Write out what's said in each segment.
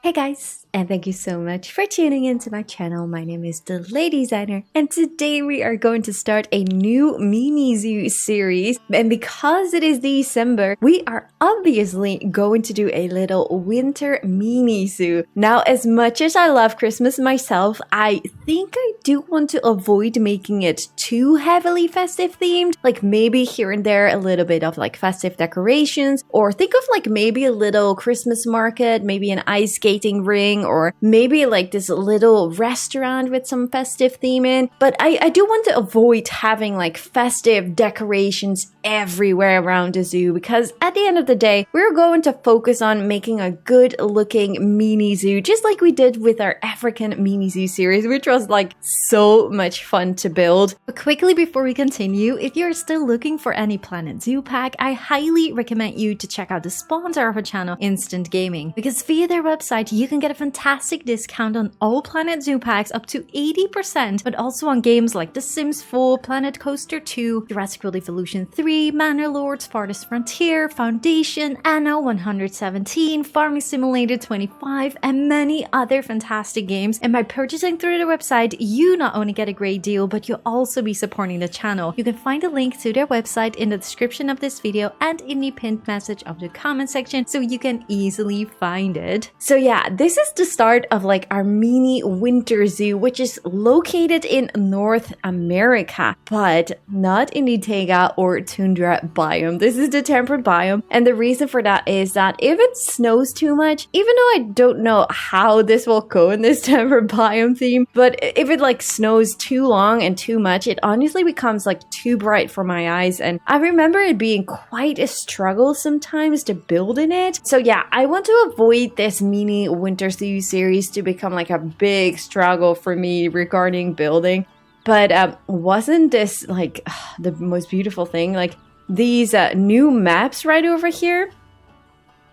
Hey guys, and thank you so much for tuning into my channel. My name is The Lady Designer, and today we are going to start a new mini zoo series. And because it is December, we are obviously going to do a little winter mini zoo. Now, as much as I love Christmas myself, I think I do want to avoid making it too heavily festive themed. Like maybe here and there a little bit of like festive decorations, or think of like maybe a little Christmas market, maybe an ice skating ring, or maybe like this little restaurant with some festive theme in. But I do want to avoid having like festive decorations everywhere around the zoo, because at the end of the day, we're going to focus on making a good looking mini zoo, just like we did with our African mini zoo series, which was like so much fun to build. But quickly before we continue, if you're still looking for any Planet Zoo pack, I highly recommend you to check out the sponsor of our channel, Instant Gaming, because via their website you can get a fantastic discount on all Planet Zoo packs up to 80%, but also on games like The Sims 4, Planet Coaster 2, Jurassic World Evolution 3, Manor Lords, Farthest Frontier, Foundation, Anno 117, Farming Simulator 25, and many other fantastic games. And by purchasing through the website, you not only get a great deal, but you'll also be supporting the channel. You can find a link to their website in the description of this video and in the pinned message of the comment section, so you can easily find it. So yeah, this is the start of like our mini winter zoo, which is located in North America, but not in the taiga or tundra biome. This is the temperate biome, and the reason for that is that if it snows too much, even though I don't know how this will go in this temperate biome theme, but if it like snows too long and too much, it honestly becomes like too bright for my eyes, and I remember it being quite a struggle sometimes to build in it. So yeah, I want to avoid this mini winter zoo series to become like a big struggle for me regarding building. But wasn't this like the most beautiful thing? Like these new maps right over here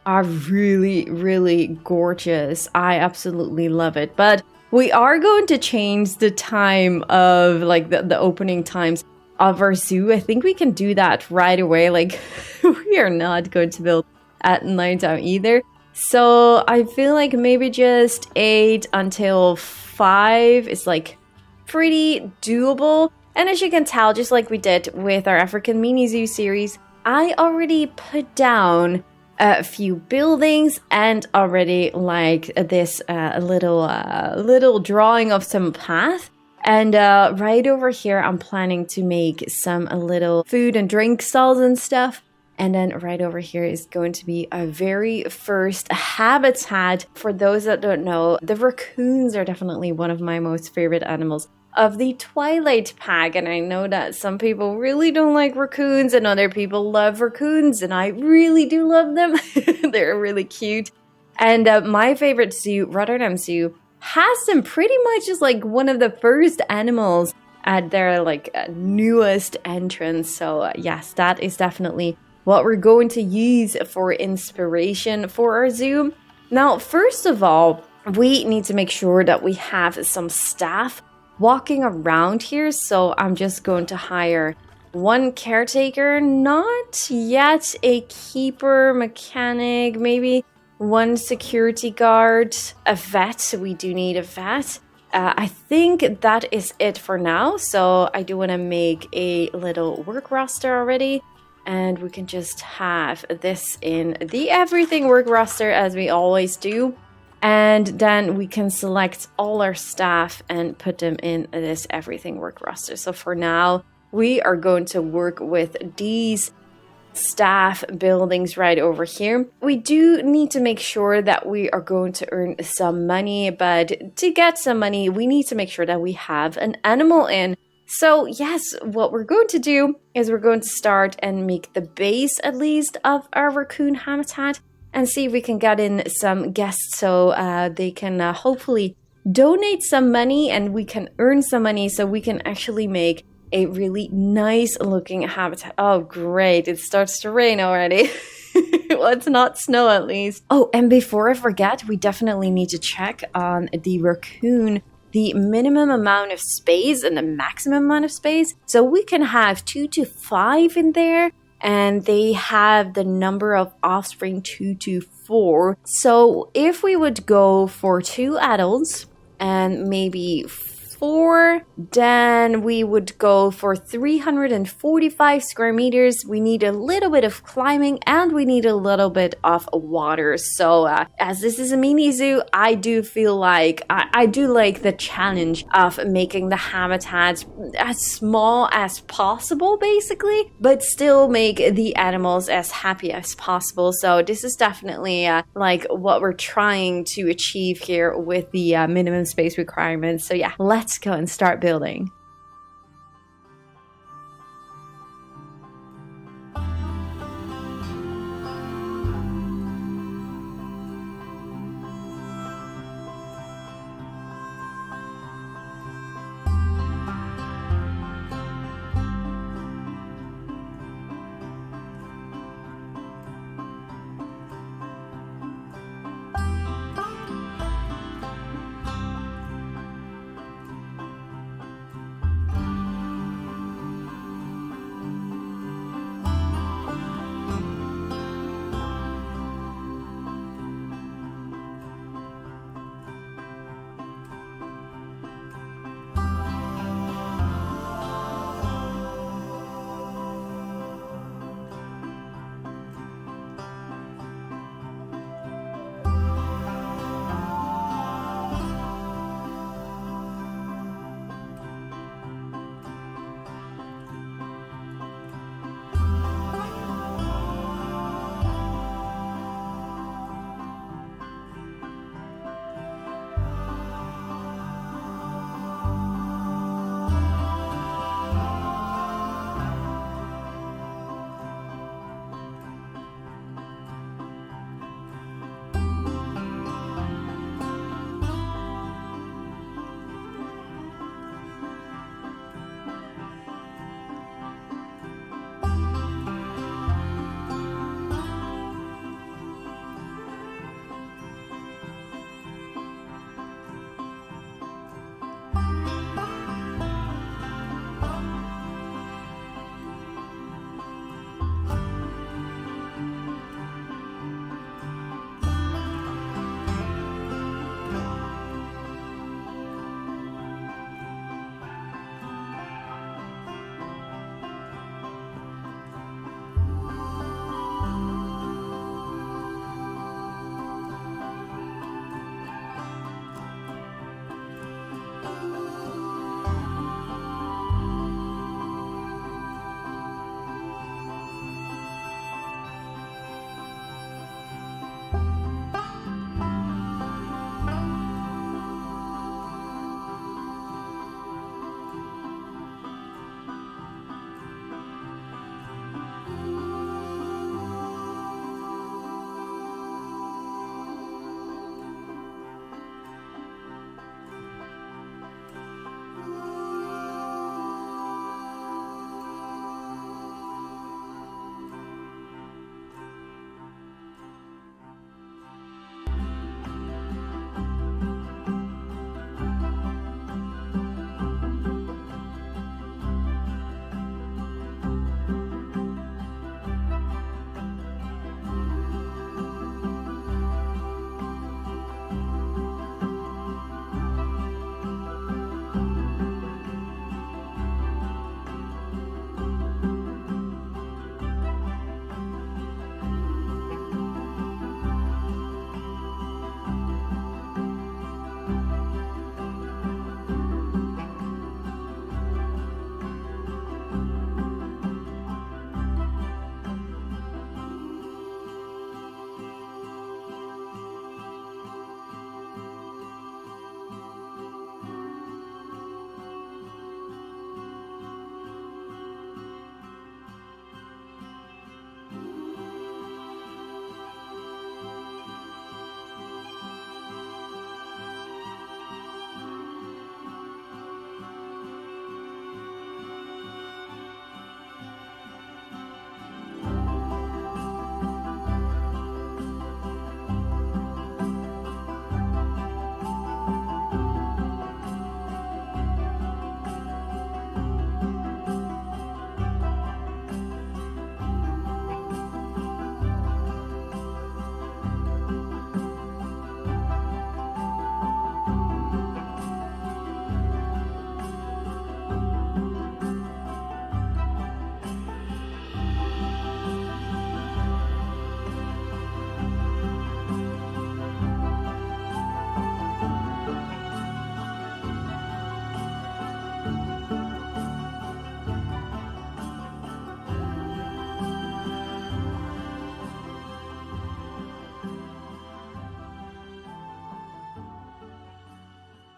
are really gorgeous. I absolutely love it. But we are going to change the time of like the opening times of our zoo. I think we can do that right away. Like we are not going to build at nighttime either. So I feel like maybe just 8 until 5 is like pretty doable. And as you can tell, just like we did with our African mini zoo series, I already put down a few buildings and already like this little drawing of some path. And right over here, I'm planning to make some little food and drink stalls and stuff. And then right over here is going to be a very first habitat. For those that don't know, the raccoons are definitely one of my most favorite animals of the Twilight pack. And I know that some people really don't like raccoons and other people love raccoons, and I really do love them. They're really cute. And my favorite zoo, Rotterdam Zoo, has them pretty much as like one of the first animals at their like newest entrance. So yes, that is definitely what we're going to use for inspiration for our zoo. Now, first of all, we need to make sure that we have some staff walking around here. So I'm just going to hire one caretaker, not yet a keeper, mechanic, maybe one security guard, a vet. We do need a vet. I think that is it for now. So I do want to make a little work roster already. And we can just have this in the everything work roster as we always do. And then we can select all our staff and put them in this everything work roster. So for now, we are going to work with these staff buildings right over here. We do need to make sure that we are going to earn some money, but to get some money, we need to make sure that we have an animal in. So yes, what we're going to do is we're going to start and make the base at least of our raccoon habitat and see if we can get in some guests so they can hopefully donate some money and we can earn some money so we can actually make a really nice looking habitat. Oh great, it starts to rain already. Well, it's not snow at least. Oh, and before I forget, we definitely need to check on the raccoon the minimum amount of space and the maximum amount of space. So we can have 2 to 5 in there. and they have the number of offspring 2 to 4. So if we would go for 2 adults and maybe 4, then we would go for 345 square meters. We need a little bit of climbing and we need a little bit of water. So as this is a mini zoo, I do feel like I do like the challenge of making the habitat as small as possible, basically, but still make the animals as happy as possible. So this is definitely like what we're trying to achieve here with the minimum space requirements. So yeah, let's go and start building.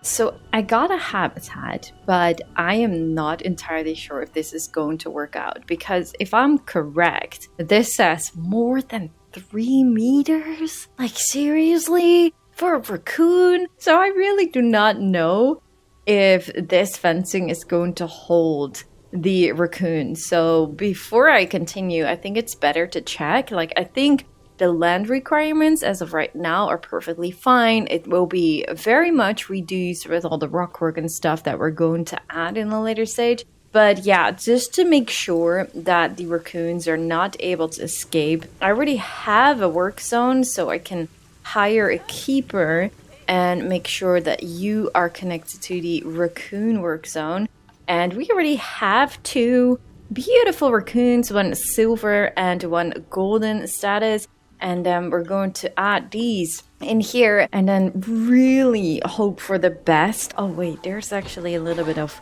So I got a habitat, but I am not entirely sure if this is going to work out, because if I'm correct, this says more than 3 meters? Like, seriously? For a raccoon? So I really do not know if this fencing is going to hold the raccoon. So before I continue, I think it's better to check. Like, I think the land requirements as of right now are perfectly fine. It will be very much reduced with all the rock work and stuff that we're going to add in the later stage. But yeah, just to make sure that the raccoons are not able to escape, I already have a work zone, so I can hire a keeper and make sure that you are connected to the raccoon work zone. And we already have 2 beautiful raccoons, one silver and one golden status. And then we're going to add these in here and then really hope for the best. Oh wait, there's actually a little bit of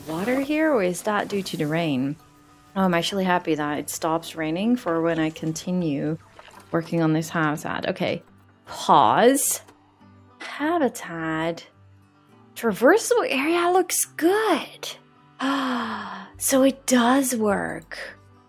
water here, or is that due to the rain? Oh, I'm actually happy that it stops raining for when I continue working on this habitat. Okay, pause. Habitat. Traversable area looks good. So it does work.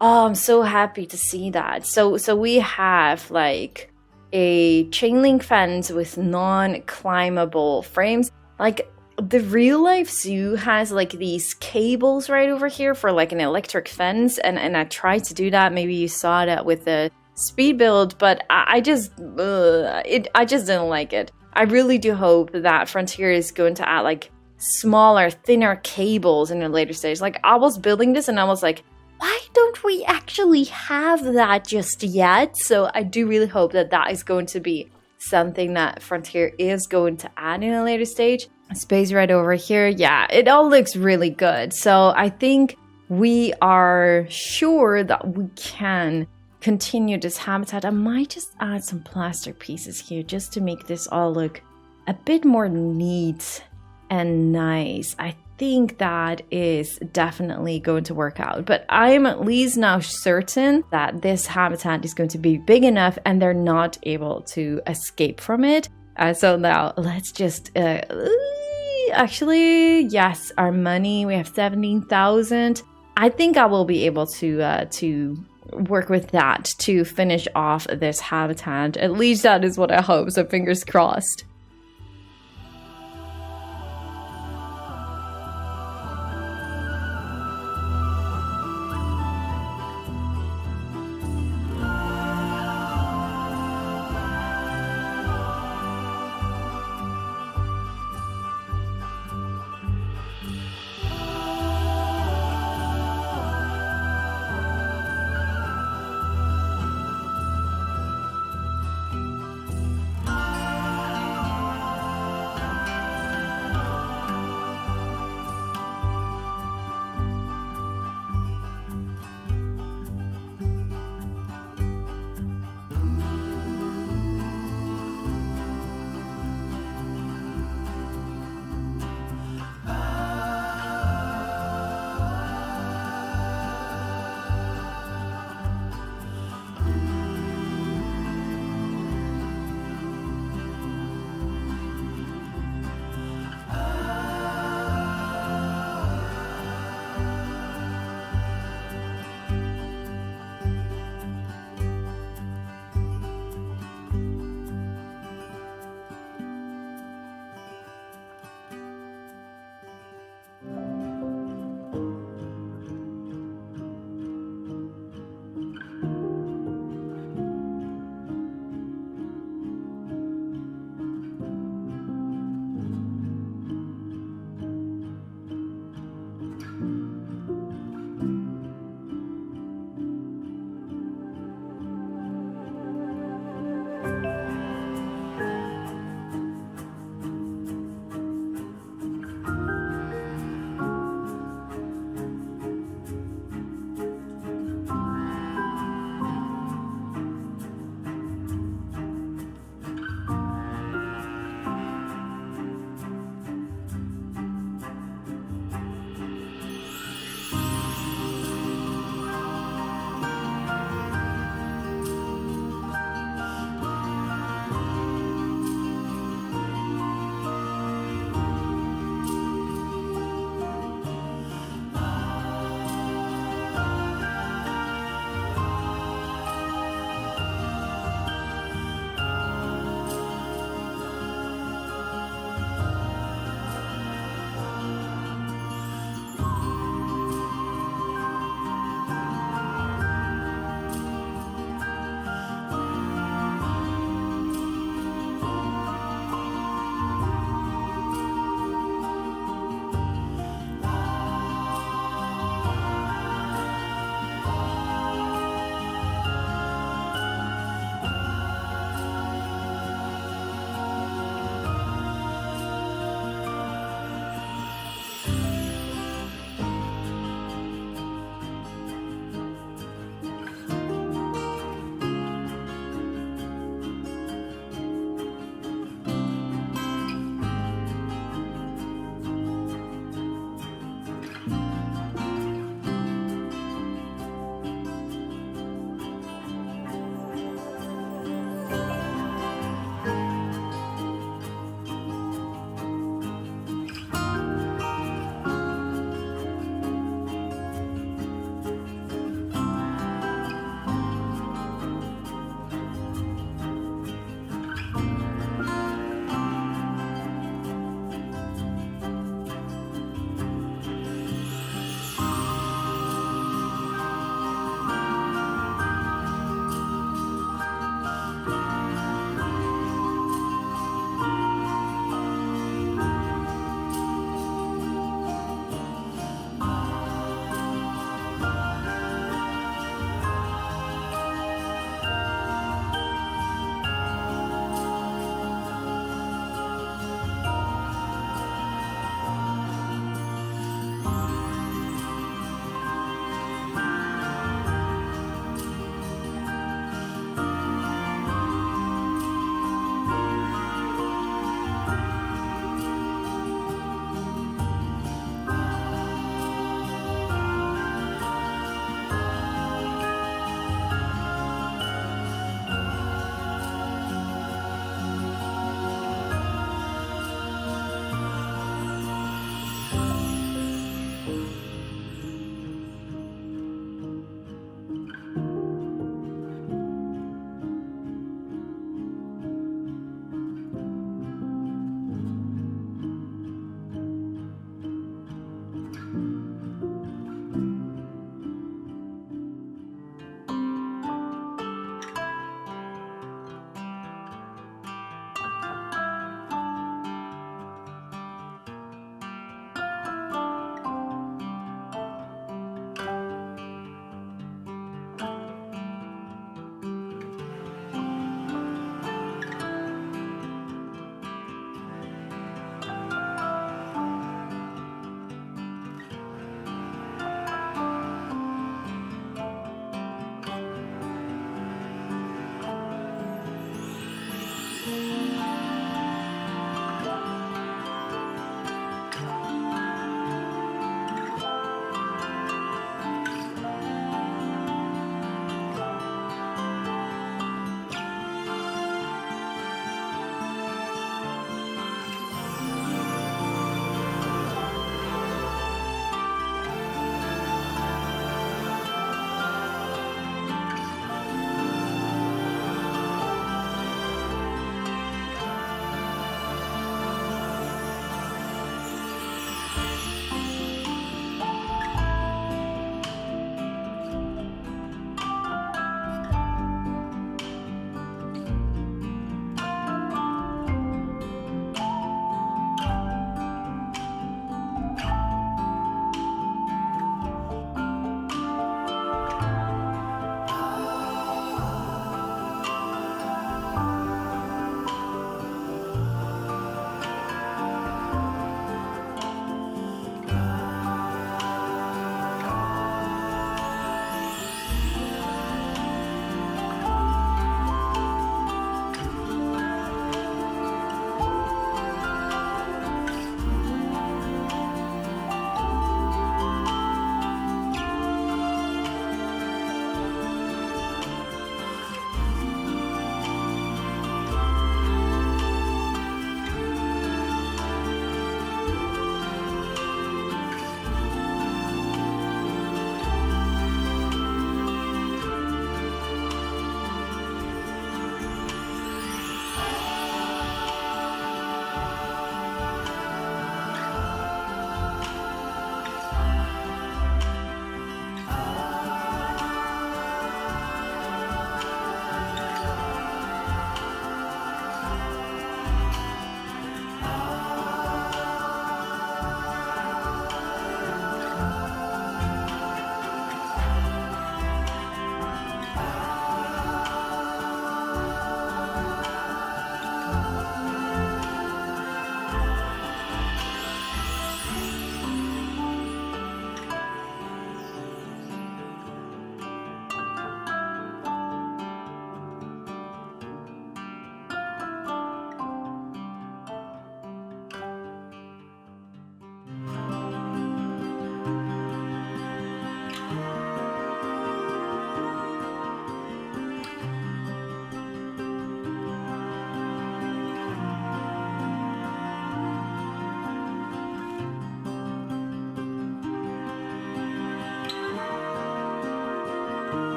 Oh, I'm so happy to see that. So we have like a chain link fence with non-climbable frames. Like, the real life zoo has like these cables right over here for like an electric fence, and I tried to do that. Maybe you saw that with the speed build, but I just didn't like it. I really do hope that Frontier is going to add like smaller, thinner cables in a later stage. Like, I was building this and I was like, why don't we actually have that just yet? So I do really hope that that is going to be something that Frontier is going to add in a later stage. Space right over here. Yeah, it all looks really good. So I think we are sure that we can continue this habitat. I might just add some plastic pieces here just to make this all look a bit more neat and nice. I think that is definitely going to work out, but I'm at least now certain that this habitat is going to be big enough and they're not able to escape from it. So now let's just actually, yes, our money, we have 17,000. I think I will be able to work with that to finish off this habitat. At least that is what I hope, so fingers crossed.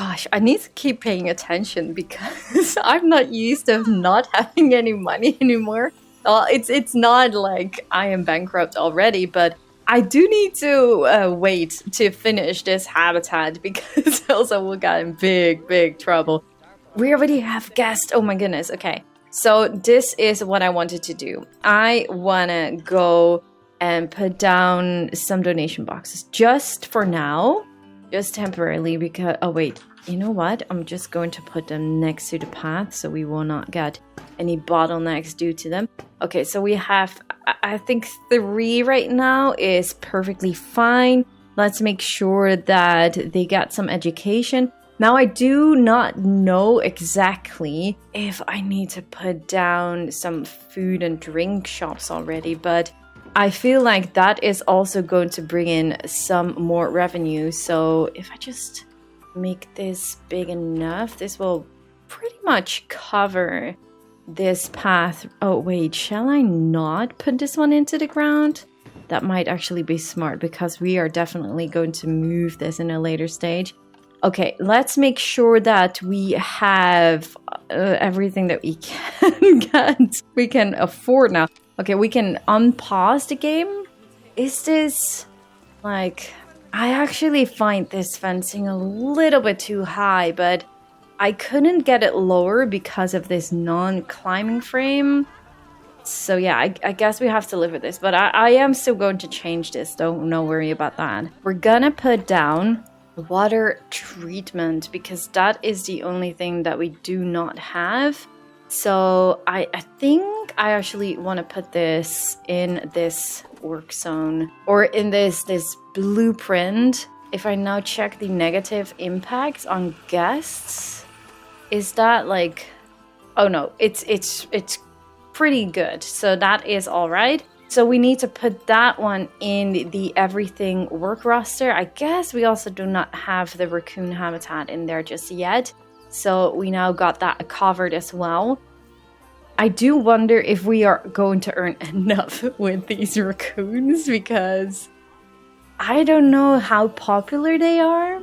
Gosh, I need to keep paying attention because I'm not used to not having any money anymore. Well, it's not like I am bankrupt already, but I do need to wait to finish this habitat because else I will get in big trouble. We already have guests. Oh my goodness. Okay. So this is what I wanted to do. I want to go and put down some donation boxes just for now, just temporarily because, oh wait, you know what? I'm just going to put them next to the path so we will not get any bottlenecks due to them. Okay, so we have, I think 3 right now is perfectly fine. Let's make sure that they get some education. Now, I do not know exactly if I need to put down some food and drink shops already, but I feel like that is also going to bring in some more revenue. So if I just make this big enough, this will pretty much cover this path. Oh wait, shall I not put this one into the ground? That might actually be smart because we are definitely going to move this in a later stage. Okay, let's make sure that we have everything that we can get. We can afford now. Okay, we can unpause the game. Is this like... I actually find this fencing a little bit too high, but I couldn't get it lower because of this non-climbing frame. So yeah, I guess we have to live with this. But I am still going to change this. Don't worry about that. We're gonna put down water treatment because that is the only thing that we do not have. So I think I actually want to put this in this work zone or in this blueprint. If I now check the negative impact on guests, is that like, oh no, it's pretty good. So that is all right. So we need to put that one in the everything work roster. I guess we also do not have the raccoon habitat in there just yet. So we now got that covered as well. I do wonder if we are going to earn enough with these raccoons because I don't know how popular they are.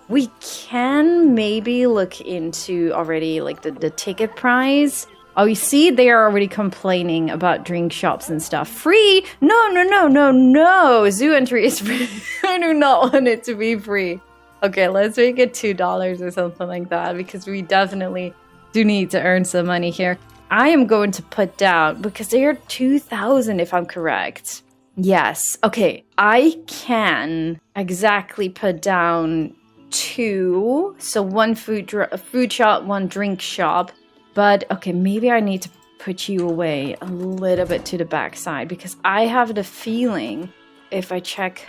We can maybe look into already like the ticket price. Oh, you see, they are already complaining about drink shops and stuff. Free? No. Zoo entry is free. I do not want it to be free. Okay, let's make it $2 or something like that because we definitely do need to earn some money here. I am going to put down, because they are 2,000 if I'm correct. Yes, okay, I can exactly put down 2. So 1 food shop, 1 drink shop. But, okay, maybe I need to put you away a little bit to the backside because I have the feeling if I check...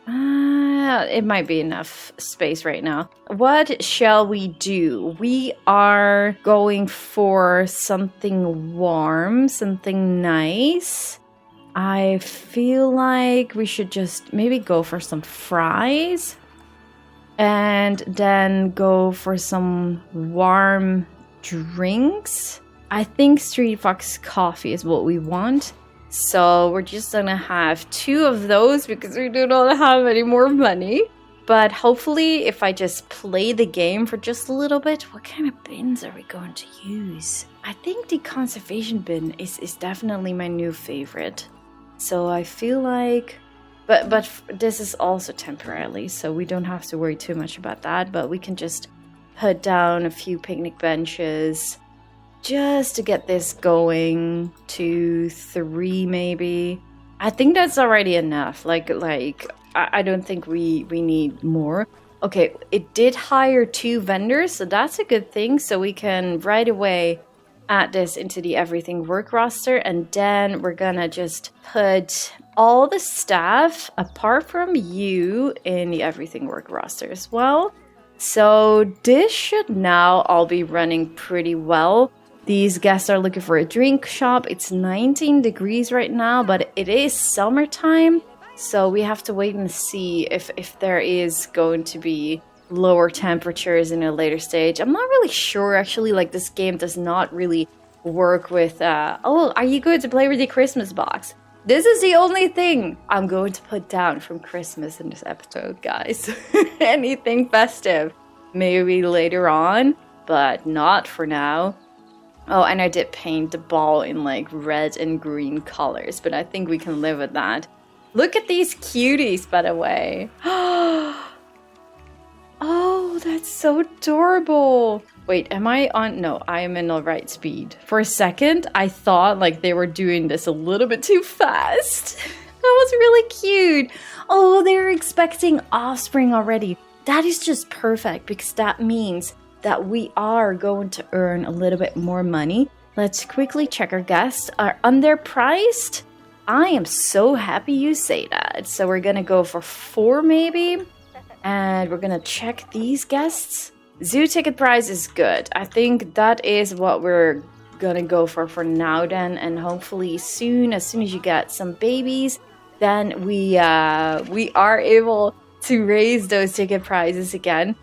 it might be enough space right now. What shall we do? We are going for something warm, something nice. I feel like we should just maybe go for some fries and then go for some warm drinks. I think Street Fox coffee is what we want. So we're just gonna have 2 of those because we do not have any more money. But hopefully if I just play the game for just a little bit, what kind of bins are we going to use? I think the conservation bin is definitely my new favorite. So I feel like... But this is also temporarily, so we don't have to worry too much about that. But we can just put down a few picnic benches just to get this going. 2, 3 maybe. I think that's already enough. Like I don't think we need more. Okay, it did hire 2 vendors, so that's a good thing. So we can right away add this into the everything work roster, and then we're gonna just put all the staff apart from you in the everything work roster as well. So this should now all be running pretty well. These guests are looking for a drink shop. It's 19 degrees right now, but it is summertime. So we have to wait and see if there is going to be lower temperatures in a later stage. I'm not really sure, actually. Like, this game does not really work with... oh, are you going to play with the Christmas box? This is the only thing I'm going to put down from Christmas in this episode, guys. Anything festive. maybe later on, but not for now. Oh, and I did paint the ball in like red and green colors, but I think we can live with that. Look at these cuties, by the way. Oh, that's so adorable. Wait, am I on? No, I am in the right speed. For a second, I thought like they were doing this a little bit too fast. That was really cute. Oh, they're expecting offspring already. That is just perfect because that means that we are going to earn a little bit more money. Let's quickly check our guests are underpriced. I am so happy you say that. So we're gonna go for 4 maybe. And we're gonna check these guests. Zoo ticket price is good. I think that is what we're gonna go for now then. And hopefully soon, as soon as you get some babies, then we are able to raise those ticket prices again.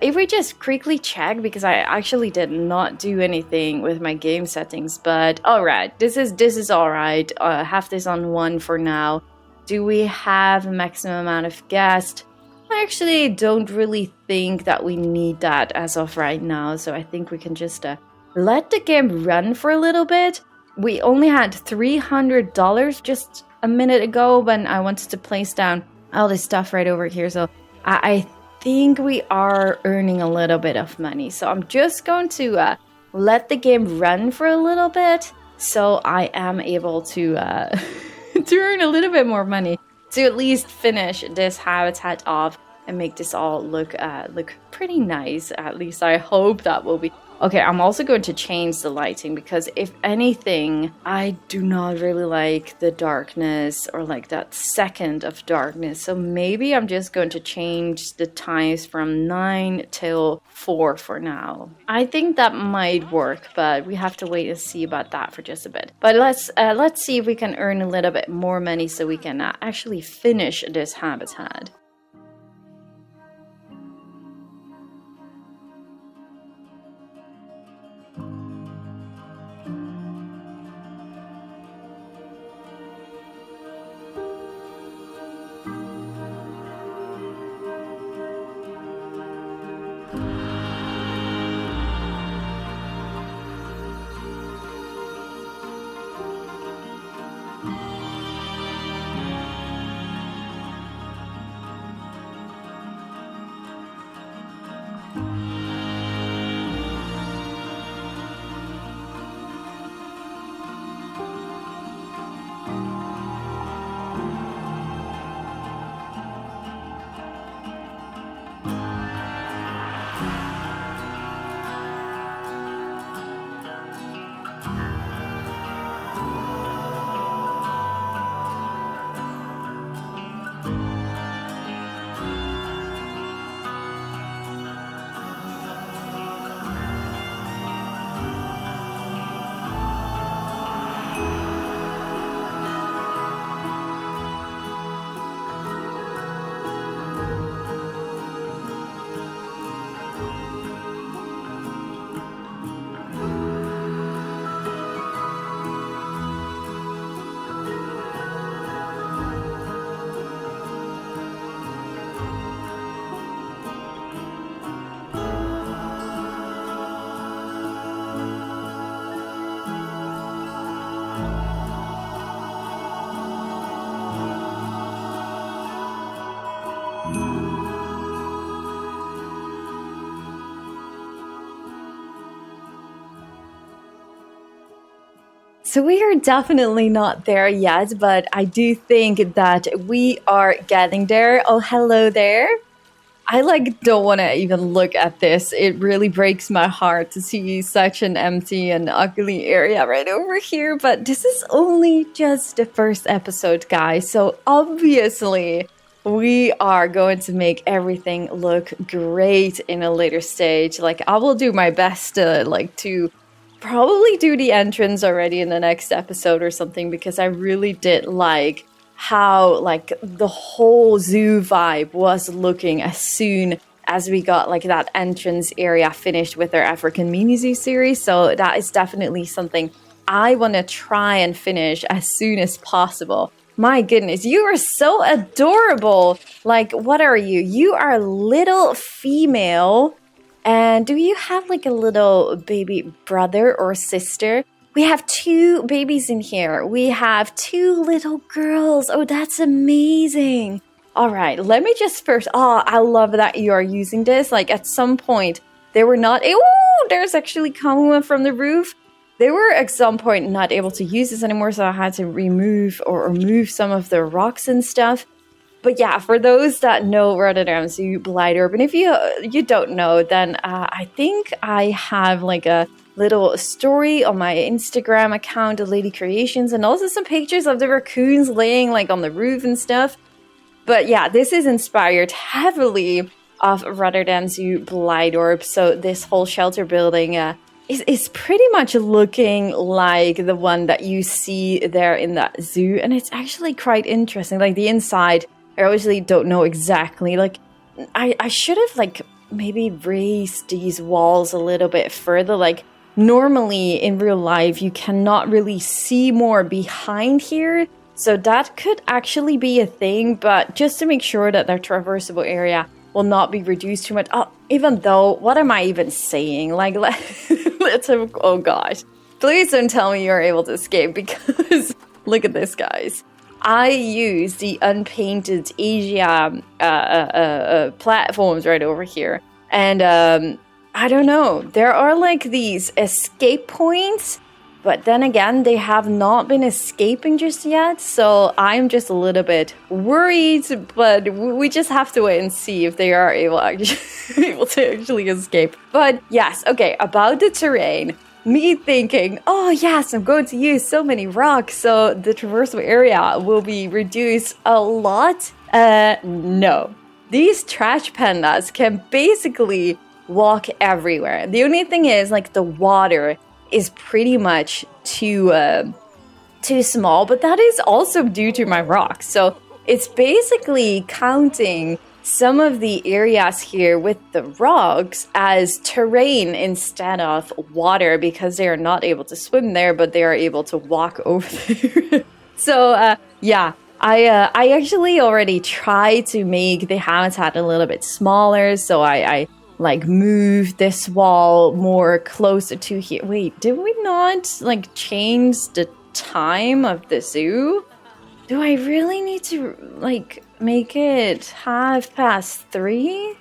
If we just quickly check, because I actually did not do anything with my game settings, but alright, this is alright. Have this on 1 for now. Do we have a maximum amount of guests? I actually don't really think that we need that as of right now, so I think we can just let the game run for a little bit. We only had $300 just a minute ago when I wanted to place down all this stuff right over here, so I think we are earning a little bit of money. So I'm just going to let the game run for a little bit, so I am able to to earn a little bit more money, to at least finish this habitat off and make this all look pretty nice. At least I hope that will be. Okay, I'm also going to change the lighting because if anything, I do not really like the darkness or like that second of darkness. So maybe I'm just going to change the times from 9 till 4 for now. I think that might work, but we have to wait and see about that for just a bit. But let's see if we can earn a little bit more money so we can actually finish this habitat. So we are definitely not there yet, but I do think that we are getting there. Oh, hello there. I don't want to even look at this. It really breaks my heart to see such an empty and ugly area right over here. But this is only just the first episode, guys. So obviously we are going to make everything look great in a later stage. Like I will do my best to probably do the entrance already in the next episode or something, because I really did like how the whole zoo vibe was looking as soon as we got that entrance area finished with our African mini zoo series. So that is definitely something I want to try and finish as soon as possible. My goodness, you are so adorable. What are you? You are a little female And do you have like a little baby brother or sister? We have 2 babies in here. We have 2 little girls. Oh, that's amazing. All right, let me just first... Oh, I love that you are using this. Like at some point, they were not... Oh, there's actually coming one from the roof. They were at some point not able to use this anymore, so I had to remove or move some of the rocks and stuff. But yeah, for those that know Rotterdam Zoo Blight Orb, and if you don't know, then I think I have like a little story on my Instagram account, the Lady Creations, and also some pictures of the raccoons laying like on the roof and stuff. But yeah, this is inspired heavily of Rotterdam Zoo Blight Orb. So this whole shelter building is pretty much looking like the one that you see there in that zoo, and it's actually quite interesting. Like the inside, I obviously don't know exactly. Like I should have like maybe raised these walls a little bit further. Like normally in real life, you cannot really see more behind here. So that could actually be a thing, but just to make sure that their traversable area will not be reduced too much. Oh, even though, what am I even saying? Like, let's have, oh gosh. Please don't tell me you're able to escape, because look at this, guys. I use the unpainted Asia platforms right over here. And I don't know, there are like these escape points, but then again, they have not been escaping just yet. So I'm just a little bit worried, but we just have to wait and see if they are able to actually escape. But yes, okay, about the terrain. Me thinking, oh yes, I'm going to use so many rocks, so the traversable area will be reduced a lot. No. These trash pandas can basically walk everywhere. The only thing is, like, the water is pretty much too small, but that is also due to my rocks. So it's basically counting some of the areas here with the rocks as terrain instead of water, because they are not able to swim there, but they are able to walk over there. So yeah, I actually already tried to make the habitat a little bit smaller. So I like move this wall more closer to here. Wait, did we not like change the time of the zoo? Do I really need to like make it 3:30?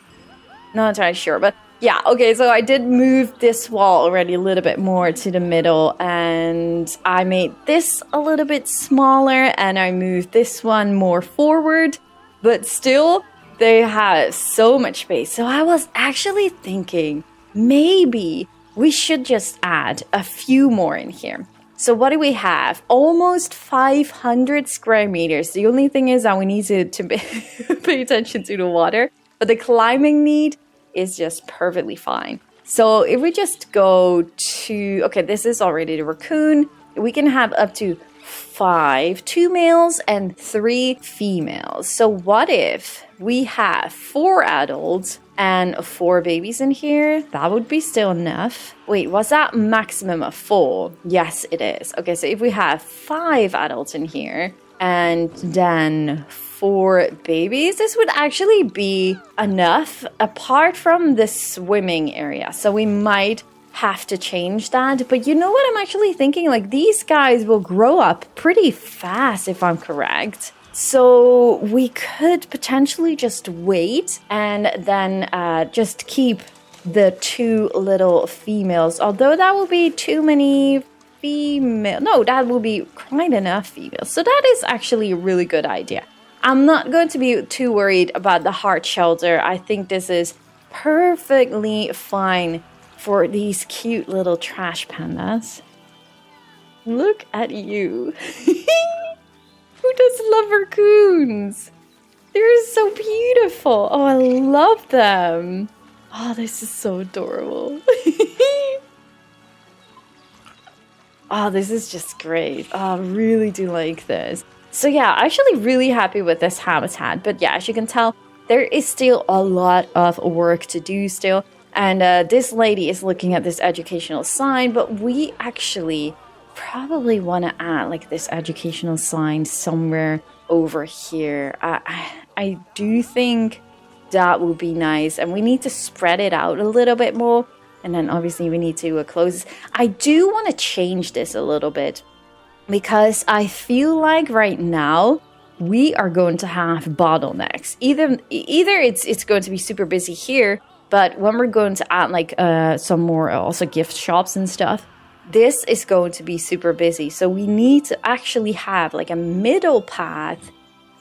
Not entirely sure, but yeah, okay, so I did move this wall already a little bit more to the middle, and I made this a little bit smaller, and I moved this one more forward, but still they have so much space. So I was actually thinking maybe we should just add a few more in here. So what do we have? Almost 500 square meters. The only thing is that we need to pay attention to the water, but the climbing need is just perfectly fine. So if we just go to, okay, this is already the raccoon. We can have up to 2 males and 3 females. So what if we have 4 adults and 4 babies in here? That would be still enough. Wait, was that maximum of 4? Yes, it is. Okay, so if we have 5 adults in here and then 4 babies, this would actually be enough apart from the swimming area. So we might have to change that. But you know what I'm actually thinking? Like, these guys will grow up pretty fast if I'm correct. So we could potentially just wait and then just keep the 2 little females. Although that will be too many female. No, that will be quite enough females. So that is actually a really good idea. I'm not going to be too worried about the heart shelter. I think this is perfectly fine for these cute little trash pandas. Look at you. Who does love raccoons? They're so beautiful. Oh, I love them. Oh, this is so adorable. Oh, this is just great. Oh, I really do like this. So yeah, actually really happy with this habitat. But yeah, as you can tell, there is still a lot of work to do still. And this lady is looking at this educational sign, but we actually probably want to add like this educational sign somewhere over here. I do think that would be nice. And we need to spread it out a little bit more. And then obviously we need to close this. I do want to change this a little bit because I feel like right now we are going to have bottlenecks. Either it's going to be super busy here, but when we're going to add like some more also gift shops and stuff, this is going to be super busy. So we need to actually have like a middle path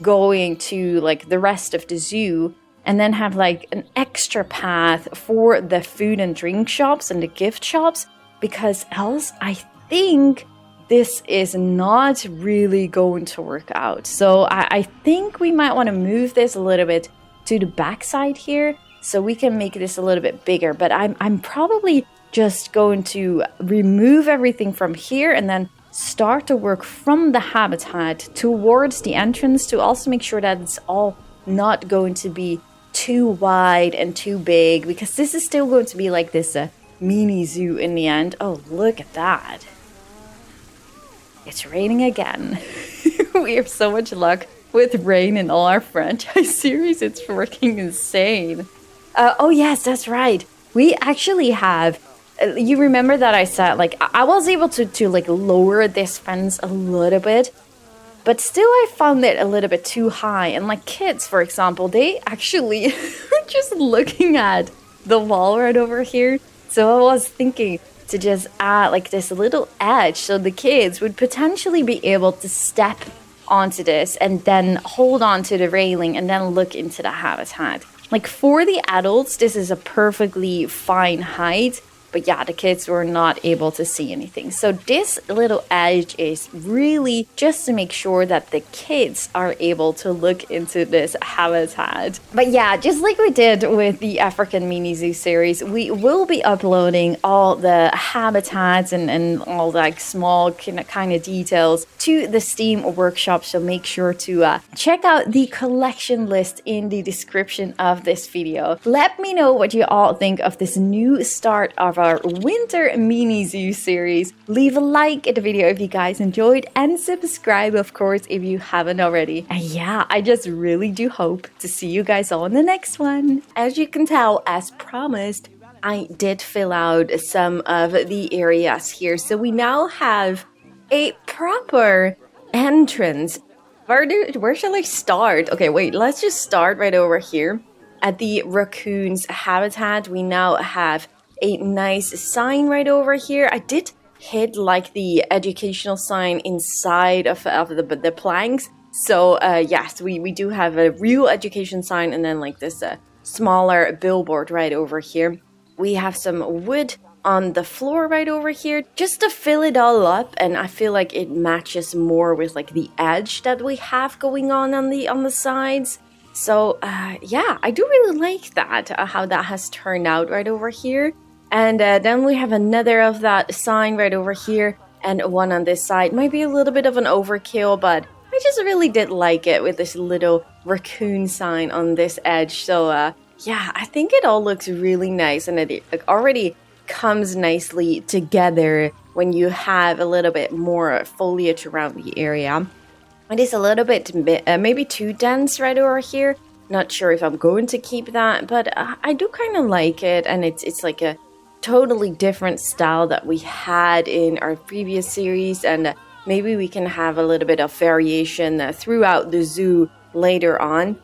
going to like the rest of the zoo, and then have like an extra path for the food and drink shops and the gift shops, because else I think this is not really going to work out. So I think we might want to move this a little bit to the backside here so we can make this a little bit bigger. But I'm probably just going to remove everything from here and then start to work from the habitat towards the entrance to also make sure that it's all not going to be too wide and too big, because this is still going to be like this mini zoo in the end. Oh, look at that. It's raining again. We have so much luck with rain in all our franchise series. It's freaking insane. Oh yes, that's right. We actually have, you remember that I said, like, I was able to like lower this fence a little bit, but still I found it a little bit too high. And like kids, for example, they actually were just looking at the wall right over here. So I was thinking to just add like this little edge so the kids would potentially be able to step onto this and then hold on to the railing and then look into the habitat. Like for the adults, this is a perfectly fine height. But yeah, the kids were not able to see anything. So this little edge is really just to make sure that the kids are able to look into this habitat. But yeah, just like we did with the African Mini Zoo series, we will be uploading all the habitats and all like small kind of details to the Steam workshop. So make sure to check out the collection list in the description of this video. Let me know what you all think of this new start of our winter mini zoo series. Leave a like at the video if you guys enjoyed, and subscribe of course if you haven't already. And yeah, I just really do hope to see you guys all in the next one. As you can tell, as promised, I did fill out some of the areas here, so we now have a proper entrance. Where shall I start? Okay, wait, let's just start right over here at the raccoon's habitat. We now have a nice sign right over here. I did hit like the educational sign inside of the planks. So yes, we do have a real education sign and then like this smaller billboard right over here. We have some wood on the floor right over here just to fill it all up, and I feel like it matches more with like the edge that we have going on the sides. So yeah, I do really like that, how that has turned out right over here. And then we have another of that sign right over here and one on this side. Might be a little bit of an overkill, but I just really did like it with this little raccoon sign on this edge. So yeah, I think it all looks really nice, and it already comes nicely together when you have a little bit more foliage around the area. It is a little bit maybe too dense right over here. Not sure if I'm going to keep that, but I do kind of like it, and it's like a totally different style that we had in our previous series, and maybe we can have a little bit of variation throughout the zoo later on.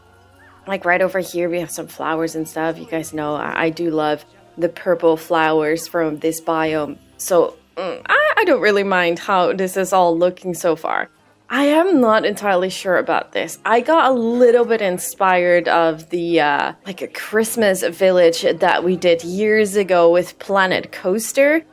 Like right over here we have some flowers and stuff. You guys know I do love the purple flowers from this biome, so I don't really mind how this is all looking so far. I am not entirely sure about this. I got a little bit inspired of the like a Christmas village that we did years ago with Planet Coaster,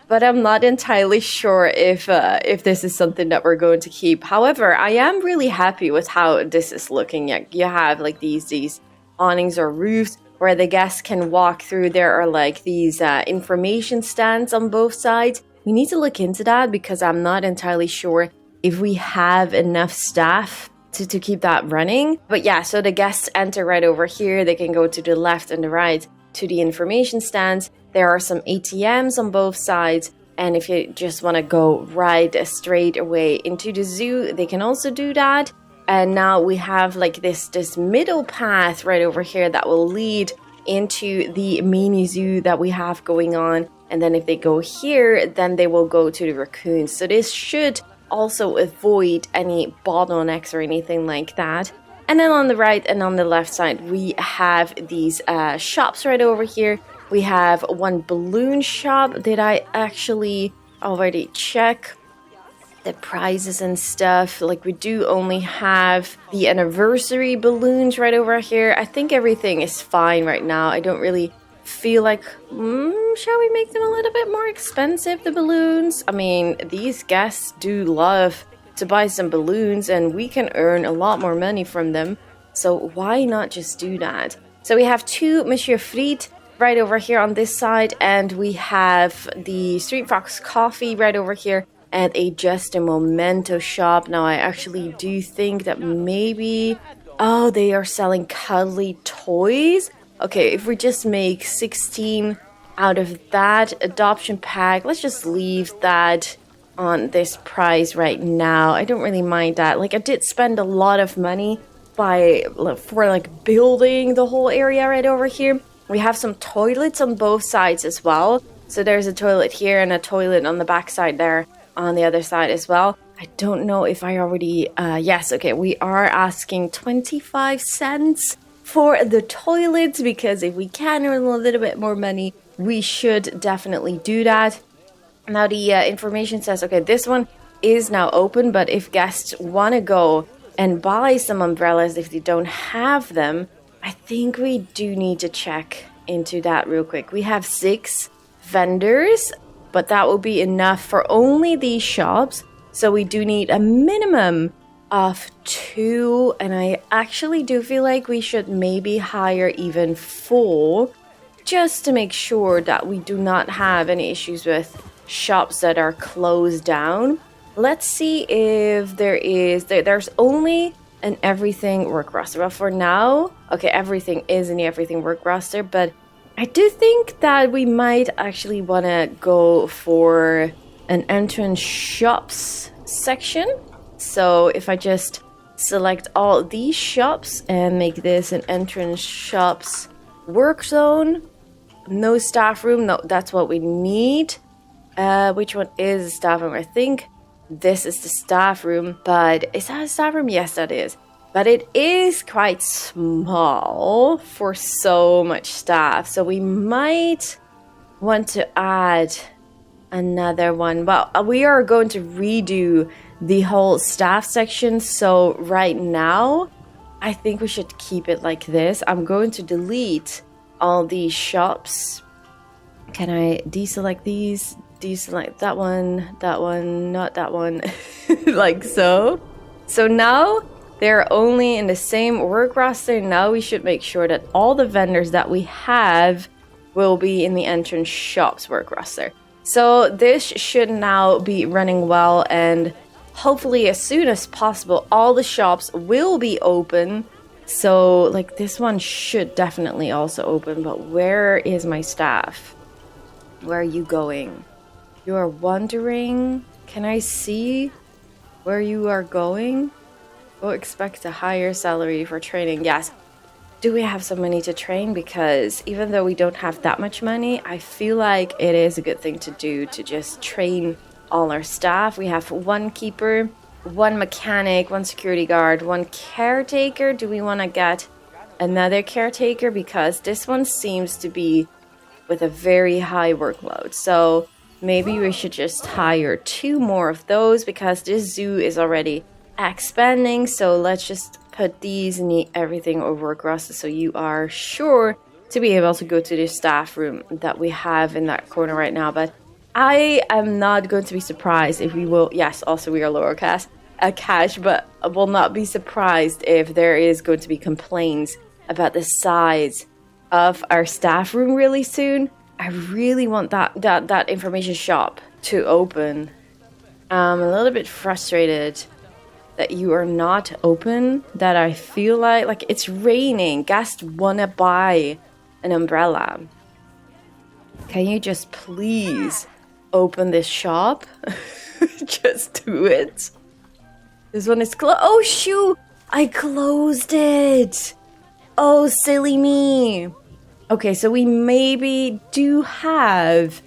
but I'm not entirely sure if this is something that we're going to keep. However, I am really happy with how this is looking. You have like these awnings or roofs where the guests can walk through. There are like these information stands on both sides. We need to look into that because I'm not entirely sure if we have enough staff to keep that running. But yeah, so the guests enter right over here. They can go to the left and the right to the information stands. There are some ATMs on both sides. And if you just want to go right straight away into the zoo, they can also do that. And now we have like this middle path right over here that will lead into the mini zoo that we have going on. And then if they go here, then they will go to the raccoons. So this should also avoid any bottlenecks or anything like that. And then on the right and on the left side, we have these shops right over here. We have one balloon shop. Did I actually already check the prices and stuff? Like, we do only have the anniversary balloons right over here. I think everything is fine right now. I don't really feel like, shall we make them a little bit more expensive, the balloons? I mean, these guests do love to buy some balloons and we can earn a lot more money from them. So why not just do that? So we have two Monsieur Frites right over here on this side, and we have the Street Fox Coffee right over here, and a Just a Momento shop. Now I actually do think that maybe, oh, they are selling cuddly toys. Okay, if we just make 16 out of that adoption pack, let's just leave that on this price right now. I don't really mind that. Like, I did spend a lot of money for like building the whole area right over here. We have some toilets on both sides as well. So there's a toilet here and a toilet on the back side there on the other side as well. I don't know if I already, yes, okay, we are asking 25 cents for the toilets, because if we can earn a little bit more money, we should definitely do that. Now the information says, okay, this one is now open, but if guests want to go and buy some umbrellas, if they don't have them, I think we do need to check into that real quick. We have 6 vendors, but that will be enough for only these shops. So we do need a minimum of 2, and I actually do feel like we should maybe hire even 4, just to make sure that we do not have any issues with shops that are closed down. Let's see if there's only an everything work roster. Well, for now, okay, everything is in the everything work roster, but I do think that we might actually want to go for an entrance shops section. So if I just select all these shops and make this an entrance shops work zone, no staff room, no, that's what we need. Which one is the staff room? I think this is the staff room, but is that a staff room? Yes, that is. But it is quite small for so much staff. So we might want to add another one. Well, we are going to redo the whole staff section. So right now, I think we should keep it like this. I'm going to delete all these shops. Can I deselect these? Deselect that one, not that one, like so. So now they're only in the same work roster. Now we should make sure that all the vendors that we have will be in the entrance shops work roster. So this should now be running well, and hopefully as soon as possible all the shops will be open. So like this one should definitely also open, but where is my staff? Where are you going? You are wondering, can I see where you are going? We'll expect a higher salary for training. Yes. Do we have some money to train? Because even though we don't have that much money, I feel like it is a good thing to do to just train all our staff. We have 1 keeper, 1 mechanic, 1 security guard, 1 caretaker. Do we want to get another caretaker? Because this one seems to be with a very high workload. So maybe we should just hire 2 more of those, because this zoo is already expanding. So let's just put these in the everything over across, so you are sure to be able to go to the staff room that we have in that corner right now. But I am not going to be surprised if we will, yes, also we are lower cash, but I will not be surprised if there is going to be complaints about the size of our staff room really soon. I really want that information shop to open. I'm a little bit frustrated that you are not open, that I feel like it's raining. Guests wanna buy an umbrella. Can you just please open this shop? Just do it. This one is closed. Oh shoot! I closed it. Oh, silly me. Okay, so we maybe do have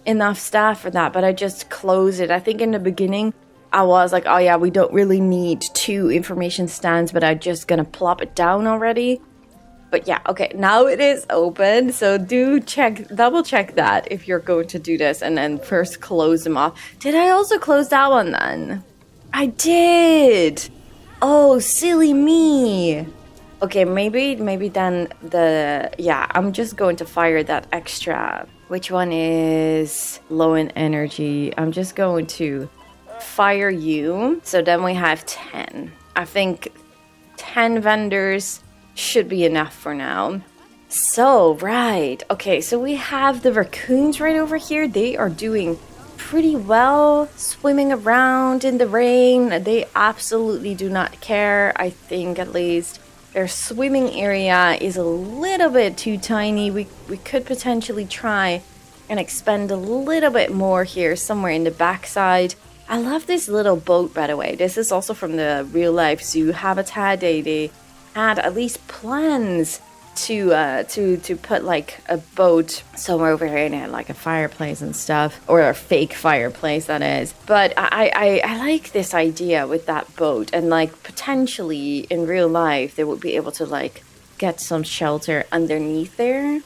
enough staff for that, but I just closed it. I think in the beginning I was like, oh yeah, we don't really need 2 information stands, but I'm just gonna plop it down already. But yeah, okay, now it is open. So do double check that if you're going to do this, and then first close them off. Did I also close that one then? I did. Oh, silly me. Okay, maybe then I'm just going to fire that extra. Which one is low in energy? I'm just going to fire you. So then we have 10. I think 10 vendors should be enough for now. So, right. Okay, so we have the raccoons right over here. They are doing pretty well, swimming around in the rain. They absolutely do not care, I think, at least. Their swimming area is a little bit too tiny. We could potentially try and expend a little bit more here, somewhere in the backside. I love this little boat, by the way. This is also from the real life zoo habitat. They had at least plans to put like a boat somewhere over here and like a fireplace and stuff, or a fake fireplace that is. But I like this idea with that boat, and like potentially in real life they would be able to like get some shelter underneath there.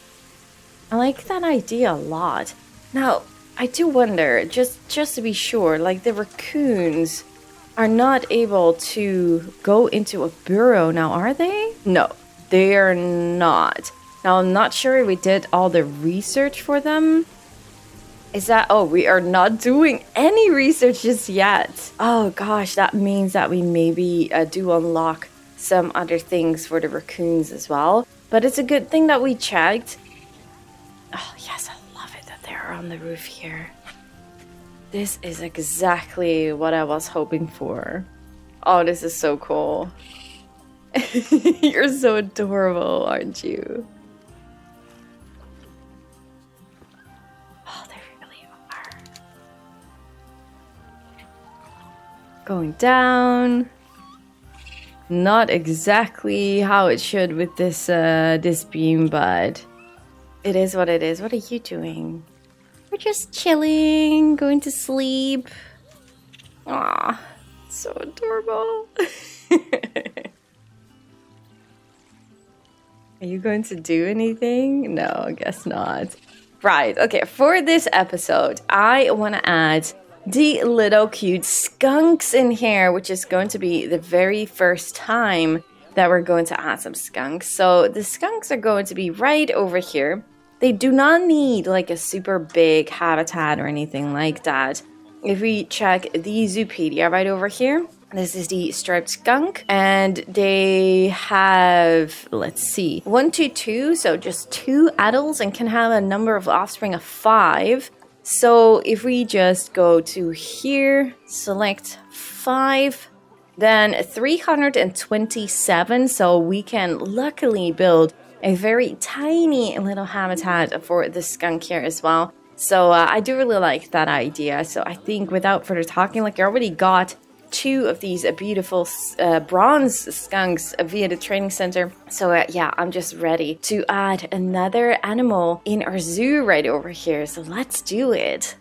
I like that idea a lot. Now I do wonder, just to be sure, like the raccoons are not able to go into a burrow now, are they? No, they are not. Now, I'm not sure if we did all the research for them. Is that... Oh, we are not doing any research just yet. Oh, gosh, that means that we maybe do unlock some other things for the raccoons as well. But it's a good thing that we checked. Oh, yes, I love it that they're on the roof here. This is exactly what I was hoping for. Oh, this is so cool. You're so adorable, aren't you? Oh, they really are. Going down. Not exactly how it should with this this beam, but it is what it is. What are you doing? We're just chilling, going to sleep. Aw, so adorable. Are you going to do anything? No, I guess not. Right, okay, for this episode, I want to add the little cute skunks in here, which is going to be the very first time that we're going to add some skunks. So the skunks are going to be right over here. They do not need like a super big habitat or anything like that. If we check the Zoopedia right over here, this is the Striped Skunk, and they have, let's see, 1 to 2, so just 2 adults, and can have a number of offspring of 5. So if we just go to here, select 5, then 327, so we can luckily build a very tiny little habitat for the skunk here as well. So I do really like that idea. So I think without further talking, like I already got 2 of these beautiful bronze skunks via the training center. So yeah, I'm just ready to add another animal in our zoo right over here. So let's do it.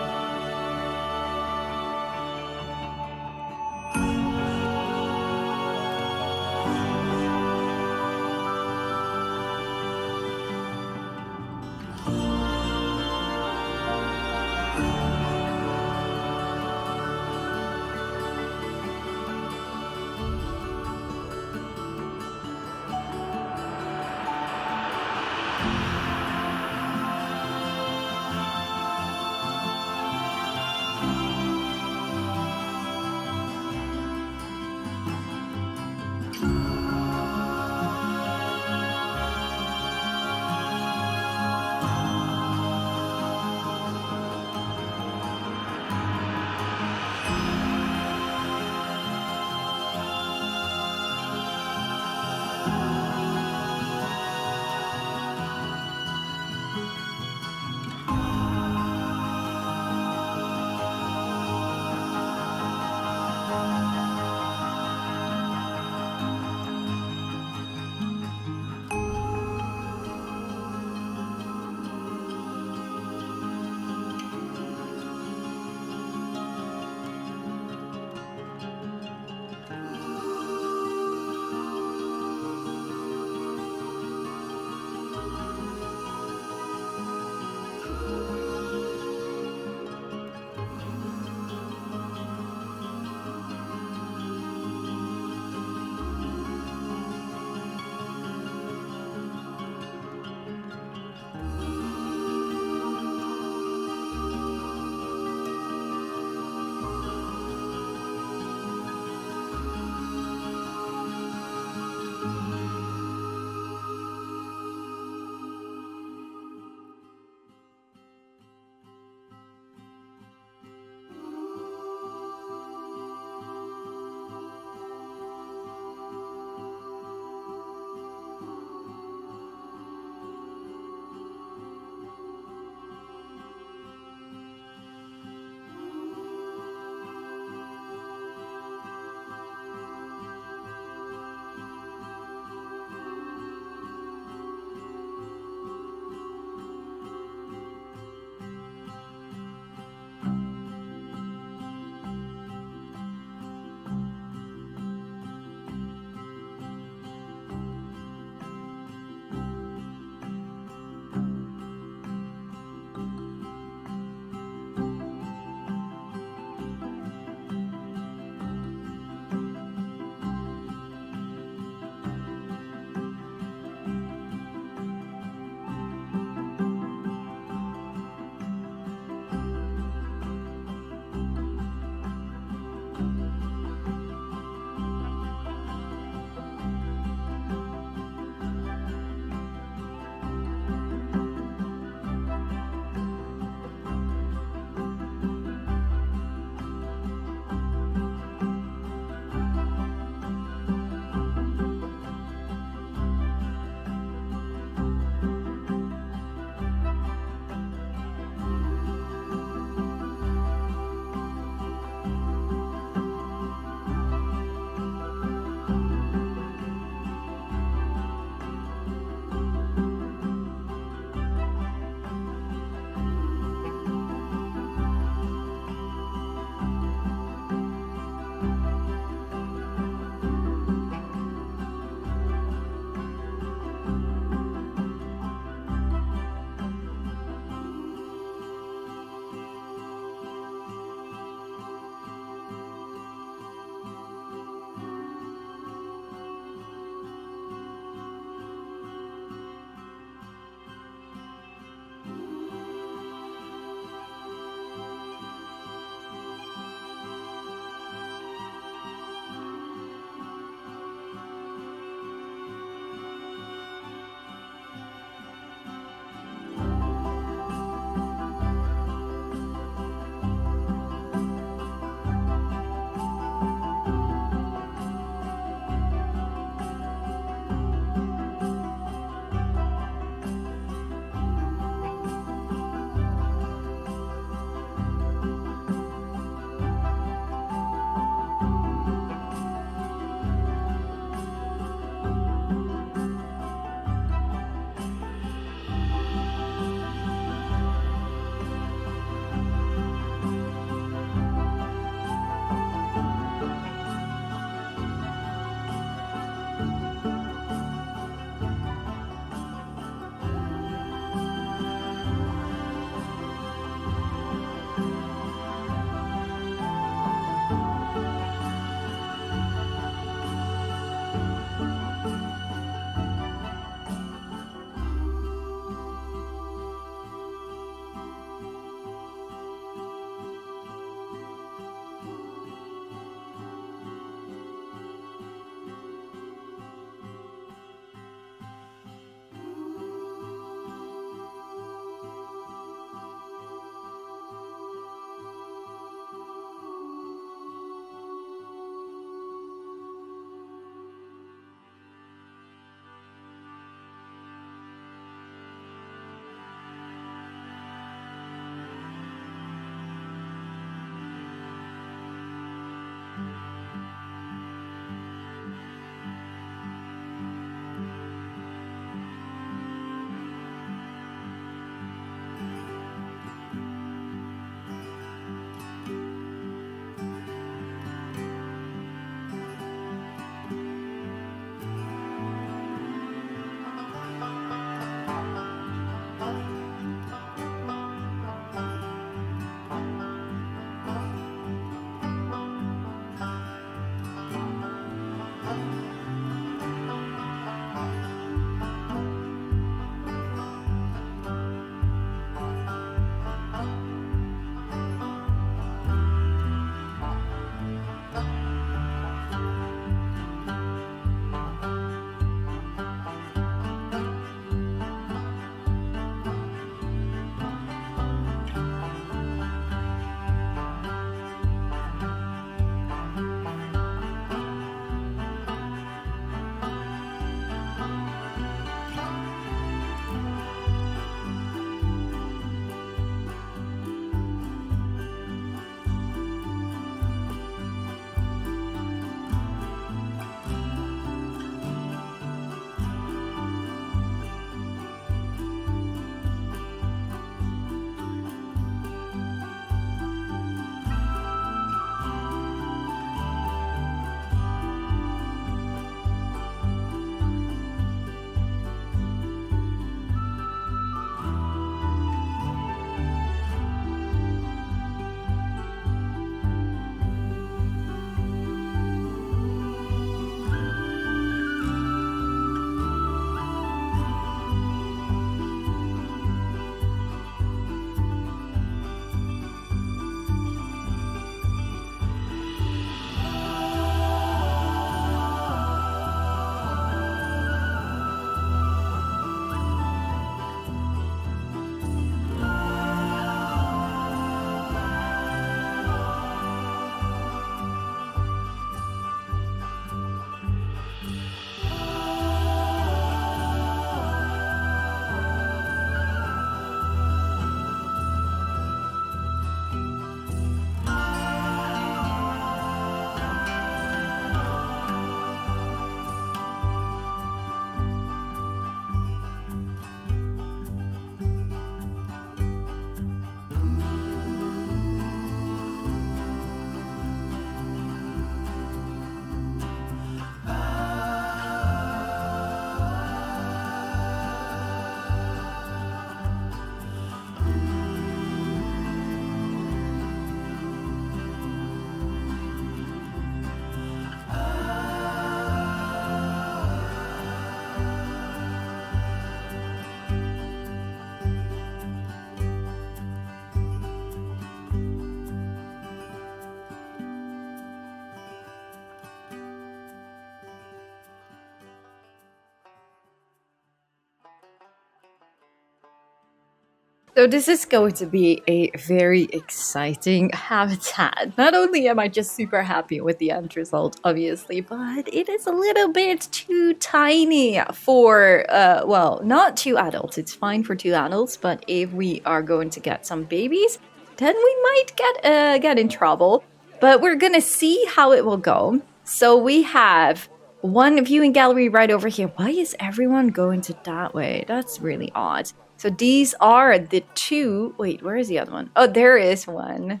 So this is going to be a very exciting habitat. Not only am I just super happy with the end result, obviously, but it is a little bit too tiny for, well, not two adults. It's fine for two adults, but if we are going to get some babies, then we might get in trouble. But we're gonna see how it will go. So we have one viewing gallery right over here. Why is everyone going to that way? That's really odd. So these are the two. Wait, where is the other one? Oh, there is one.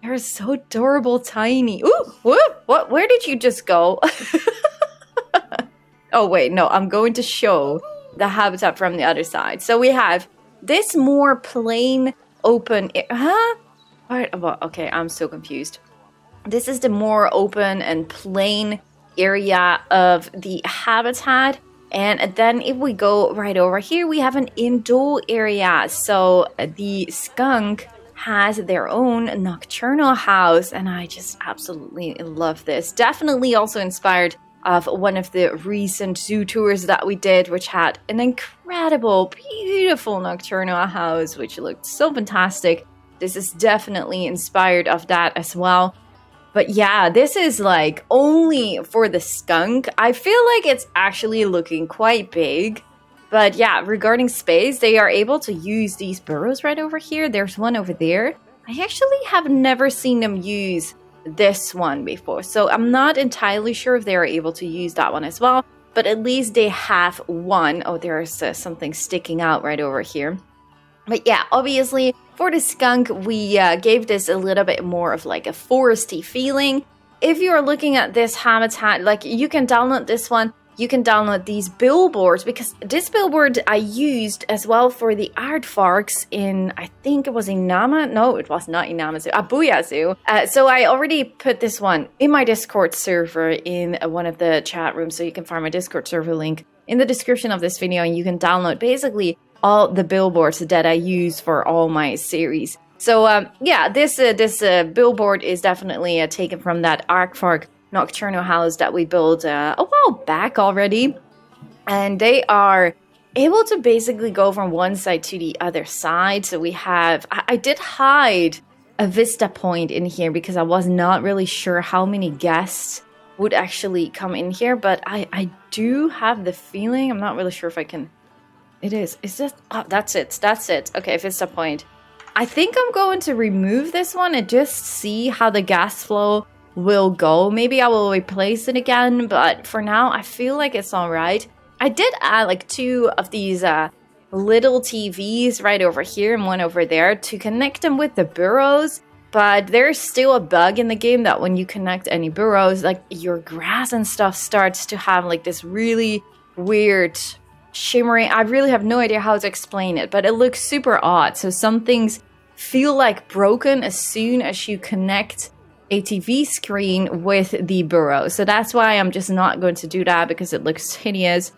They're so adorable, tiny. Ooh, what? Where did you just go? Oh, wait, no, I'm going to show the habitat from the other side. So we have this more plain, open. Huh? What? Well, okay, I'm so confused. This is the more open and plain area of the habitat. And then if we go right over here, we have an indoor area. So the skunk has their own Nocturnal House, and I just absolutely love this. Definitely also inspired of one of the recent zoo tours that we did, which had an incredible, beautiful Nocturnal House, which looked so fantastic. This is definitely inspired of that as well. But yeah, this is like only for the skunk. I feel like it's actually looking quite big. But yeah, regarding space, they are able to use these burrows right over here. There's one over there. I actually have never seen them use this one before. So I'm not entirely sure if they are able to use that one as well. But at least they have one. Oh, there's something sticking out right over here. But yeah, obviously, for the skunk, we gave this a little bit more of like a foresty feeling. If you're looking at this habitat, like you can download this one, you can download these billboards, because this billboard I used as well for the aardvarks in, I think it was Inama. No, it was not Inama Zoo, Abuya Zoo. So I already put this one in my Discord server in one of the chat rooms, so you can find my Discord server link in the description of this video, and you can download basically all the billboards that I use for all my series. So yeah, this billboard is definitely taken from that aardvark Nocturnal House that we built a while back already. And they are able to basically go from one side to the other side. So we have, I did hide a vista point in here because I was not really sure how many guests would actually come in here. But I do have the feeling, I'm not really sure if I can... It is. It's just... Oh, that's it. That's it. Okay, vista point. I think I'm going to remove this one and just see how the gas flow will go. Maybe I will replace it again, but for now, I feel like it's alright. I did add like two of these little TVs right over here and one over there to connect them with the burrows, but there's still a bug in the game that when you connect any burrows, like your grass and stuff starts to have like this really weird... shimmering. I really have no idea how to explain it, but it looks super odd. So some things feel like broken as soon as you connect a TV screen with the burrow. So that's why I'm just not going to do that, because it looks hideous.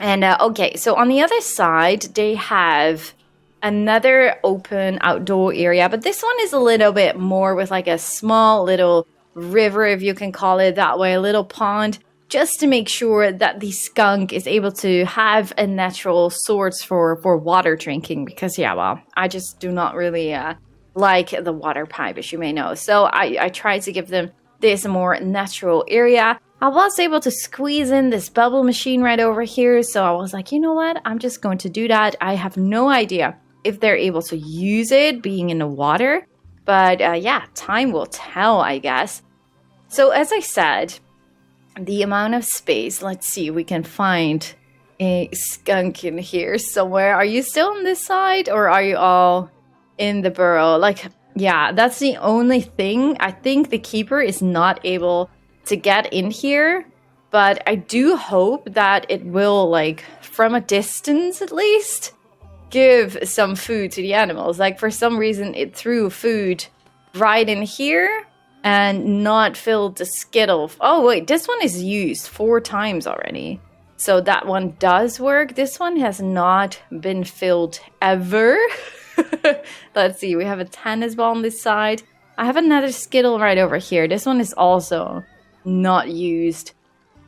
And okay, so on the other side, they have another open outdoor area, but this one is a little bit more with like a small little river, if you can call it that way, a little pond, just to make sure that the skunk is able to have a natural source for water drinking. Because, yeah, well, I just do not really like the water pipe, as you may know. So I tried to give them this more natural area. I was able to squeeze in this bubble machine right over here. So I was like, you know what? I'm just going to do that. I have no idea if they're able to use it being in the water. But yeah, time will tell, I guess. So as I said... the amount of space, let's see, we can find a skunk in here somewhere. Are you still on this side, or are you all in the burrow? Like, yeah, that's the only thing. I think the keeper is not able to get in here, but I do hope that it will, like, from a distance at least, give some food to the animals. Like, for some reason, it threw food right in here and not filled the skittle. Oh, wait, this one is used 4 times already. So that one does work. This one has not been filled ever. Let's see, we have a tennis ball on this side. I have another skittle right over here. This one is also not used.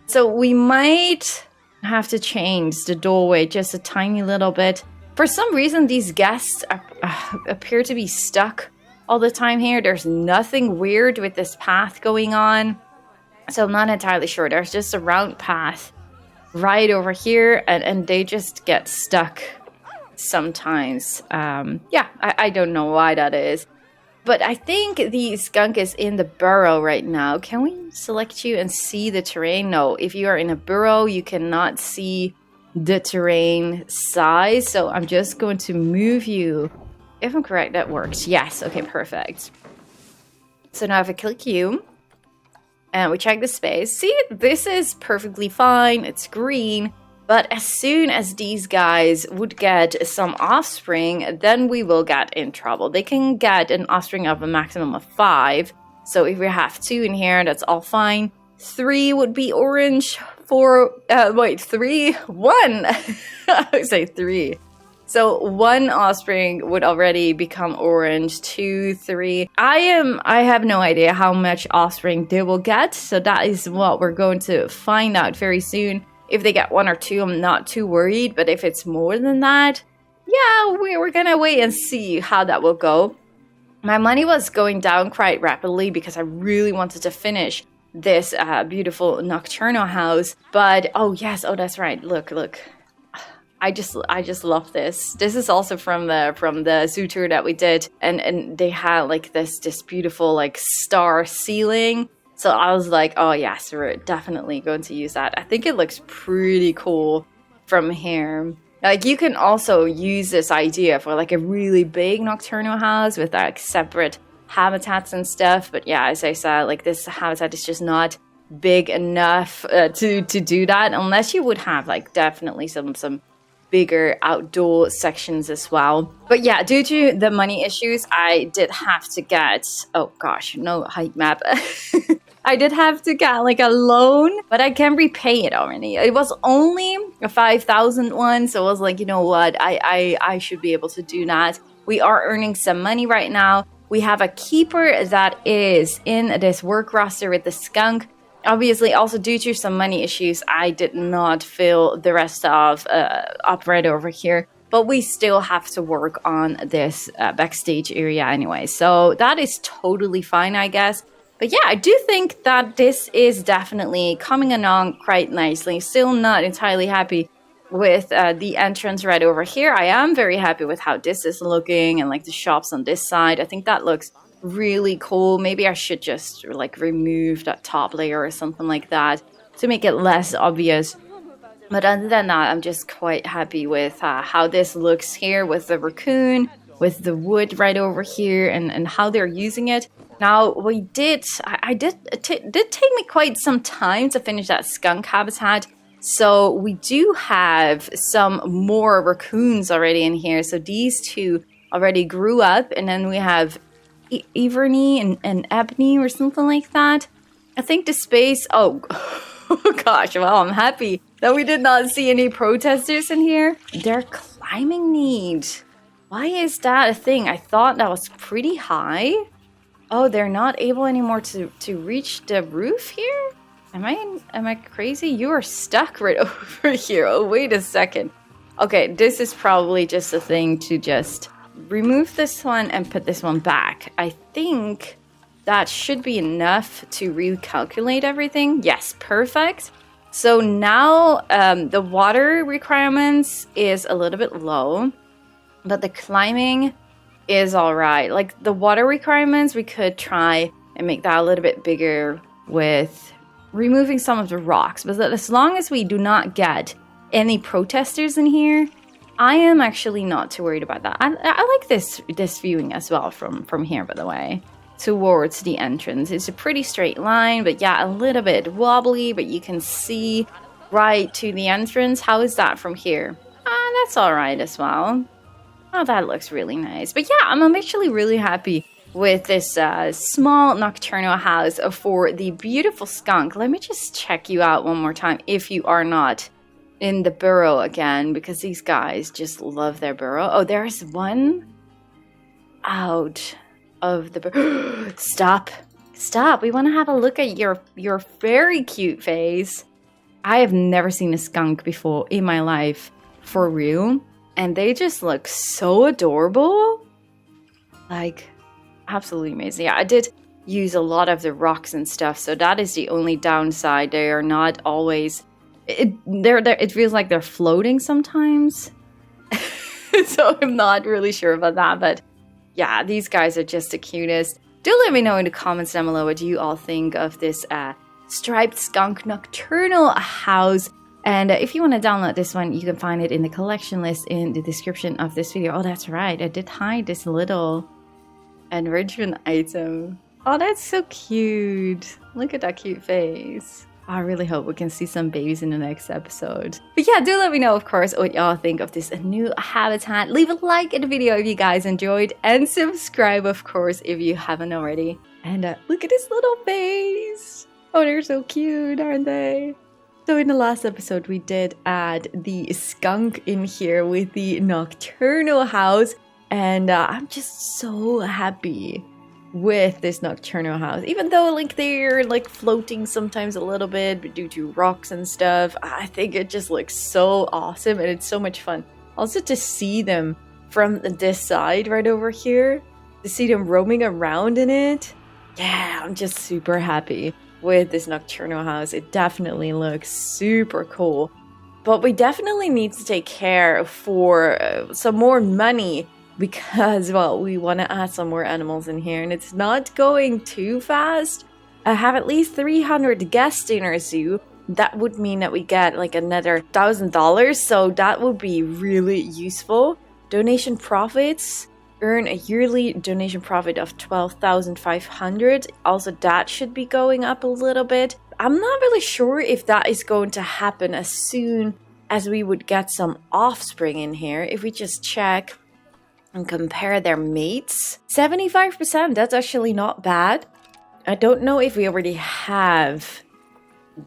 So we might have to change the doorway just a tiny little bit. For some reason, these guests appear to be stuck all the time here. There's nothing weird with this path going on. So I'm not entirely sure. There's just a round path right over here, and they just get stuck sometimes. Yeah, I don't know why that is. But I think the skunk is in the burrow right now. Can we select you and see the terrain? No, if you are in a burrow, you cannot see the terrain size. So I'm just going to move you. If I'm correct, that works. Yes, okay, perfect. So now if I click you, and we check the space. See, this is perfectly fine. It's green. But as soon as these guys would get some offspring, then we will get in trouble. They can get an offspring of a maximum of 5. So if we have 2 in here, that's all fine. 3 would be orange. 4, wait, 3, 1. I would say 3. So 1 offspring would already become orange, 2, 3. I have no idea how much offspring they will get. So that is what we're going to find out very soon. If they get 1 or 2, I'm not too worried. But if it's more than that, yeah, we're gonna wait and see how that will go. My money was going down quite rapidly because I really wanted to finish this beautiful Nocturnal House. But, oh yes, oh that's right, look. I just love this. This is also from the zoo tour that we did, and they had like this beautiful like star ceiling. So I was like, oh yes, we're definitely going to use that. I think it looks pretty cool from here. Like you can also use this idea for like a really big Nocturnal House with like separate habitats and stuff. But yeah, as I said, like this habitat is just not big enough to do that, unless you would have like definitely some bigger outdoor sections as well. But yeah, due to the money issues, I did have to get, oh gosh, no height map. I did have to get like a loan, but I can repay it already. It was only a 5,000 one, so I was like, you know what, I should be able to do that. We are earning some money right now. We have a keeper that is in this work roster with the skunk. Obviously, also due to some money issues, I did not fill the rest of up right over here. But we still have to work on this backstage area anyway. So that is totally fine, I guess. But yeah, I do think that this is definitely coming along quite nicely. Still not entirely happy with the entrance right over here. I am very happy with how this is looking and like the shops on this side. I think that looks really cool. Maybe I should just like remove that top layer or something like that to make it less obvious. But other than that, I'm just quite happy with how this looks here with the raccoon, with the wood right over here, and how they're using it. Now, it did take me quite some time to finish that skunk habitat. So we do have some more raccoons already in here. So these 2 already grew up, and then we have Iverney and Ebony or something like that. I think the space, oh gosh, well, I'm happy that we did not see any protesters in here. Their climbing need. Why is that a thing? I thought that was pretty high. Oh, they're not able anymore to reach the roof here? Am I crazy? You are stuck right over here. Oh, wait a second. Okay, this is probably just a thing to just remove this one and put this one back. I think that should be enough to recalculate everything. Yes, perfect. So now the water requirements is a little bit low, but the climbing is all right. Like the water requirements, we could try and make that a little bit bigger with removing some of the rocks. But as long as we do not get any protesters in here, I am actually not too worried about that. I like this viewing as well from here, by the way, towards the entrance. It's a pretty straight line, but yeah, a little bit wobbly, but you can see right to the entrance. How is that from here? That's all right as well. Oh, that looks really nice. But yeah, I'm actually really happy with this small Nocturnal House for the beautiful skunk. Let me just check you out one more time if you are not in the burrow again, because these guys just love their burrow. Oh, there's one out of the burrow. Stop. We want to have a look at your very cute face. I have never seen a skunk before in my life, for real. and they just look so adorable. Like, absolutely amazing. Yeah, I did use a lot of the rocks and stuff, so that is the only downside. They are not always... It feels like they're floating sometimes. So I'm not really sure about that, but yeah, these guys are just the cutest. Do let me know in the comments down below what you all think of this Striped Skunk Nocturnal House. And if you want to download this one, you can find it in the collection list in the description of this video. Oh, that's right. I did hide this little enrichment item. Oh, that's so cute. Look at that cute face. I really hope we can see some babies in the next episode. But yeah, do let me know, of course, what y'all think of this new habitat. Leave a like in the video if you guys enjoyed. And subscribe, of course, if you haven't already. And look at this little face. Oh, they're so cute, aren't they? So in the last episode, we did add the skunk in here with the Nocturnal House. And I'm just so happy with this Nocturnal House. Even though like they're like floating sometimes a little bit due to rocks and stuff, I think it just looks so awesome and it's so much fun. Also to see them from this side right over here, to see them roaming around in it. Yeah, I'm just super happy with this Nocturnal House. It definitely looks super cool. But we definitely need to take care for some more money because, well, we want to add some more animals in here and it's not going too fast. I have at least 300 guests in our zoo. That would mean that we get like another $1,000, so that would be really useful. Donation profits. Earn a yearly donation profit of 12,500. Also, that should be going up a little bit. I'm not really sure if that is going to happen as soon as we would get some offspring in here. If we just check and compare their mates, 75%, that's actually not bad. I don't know if we already have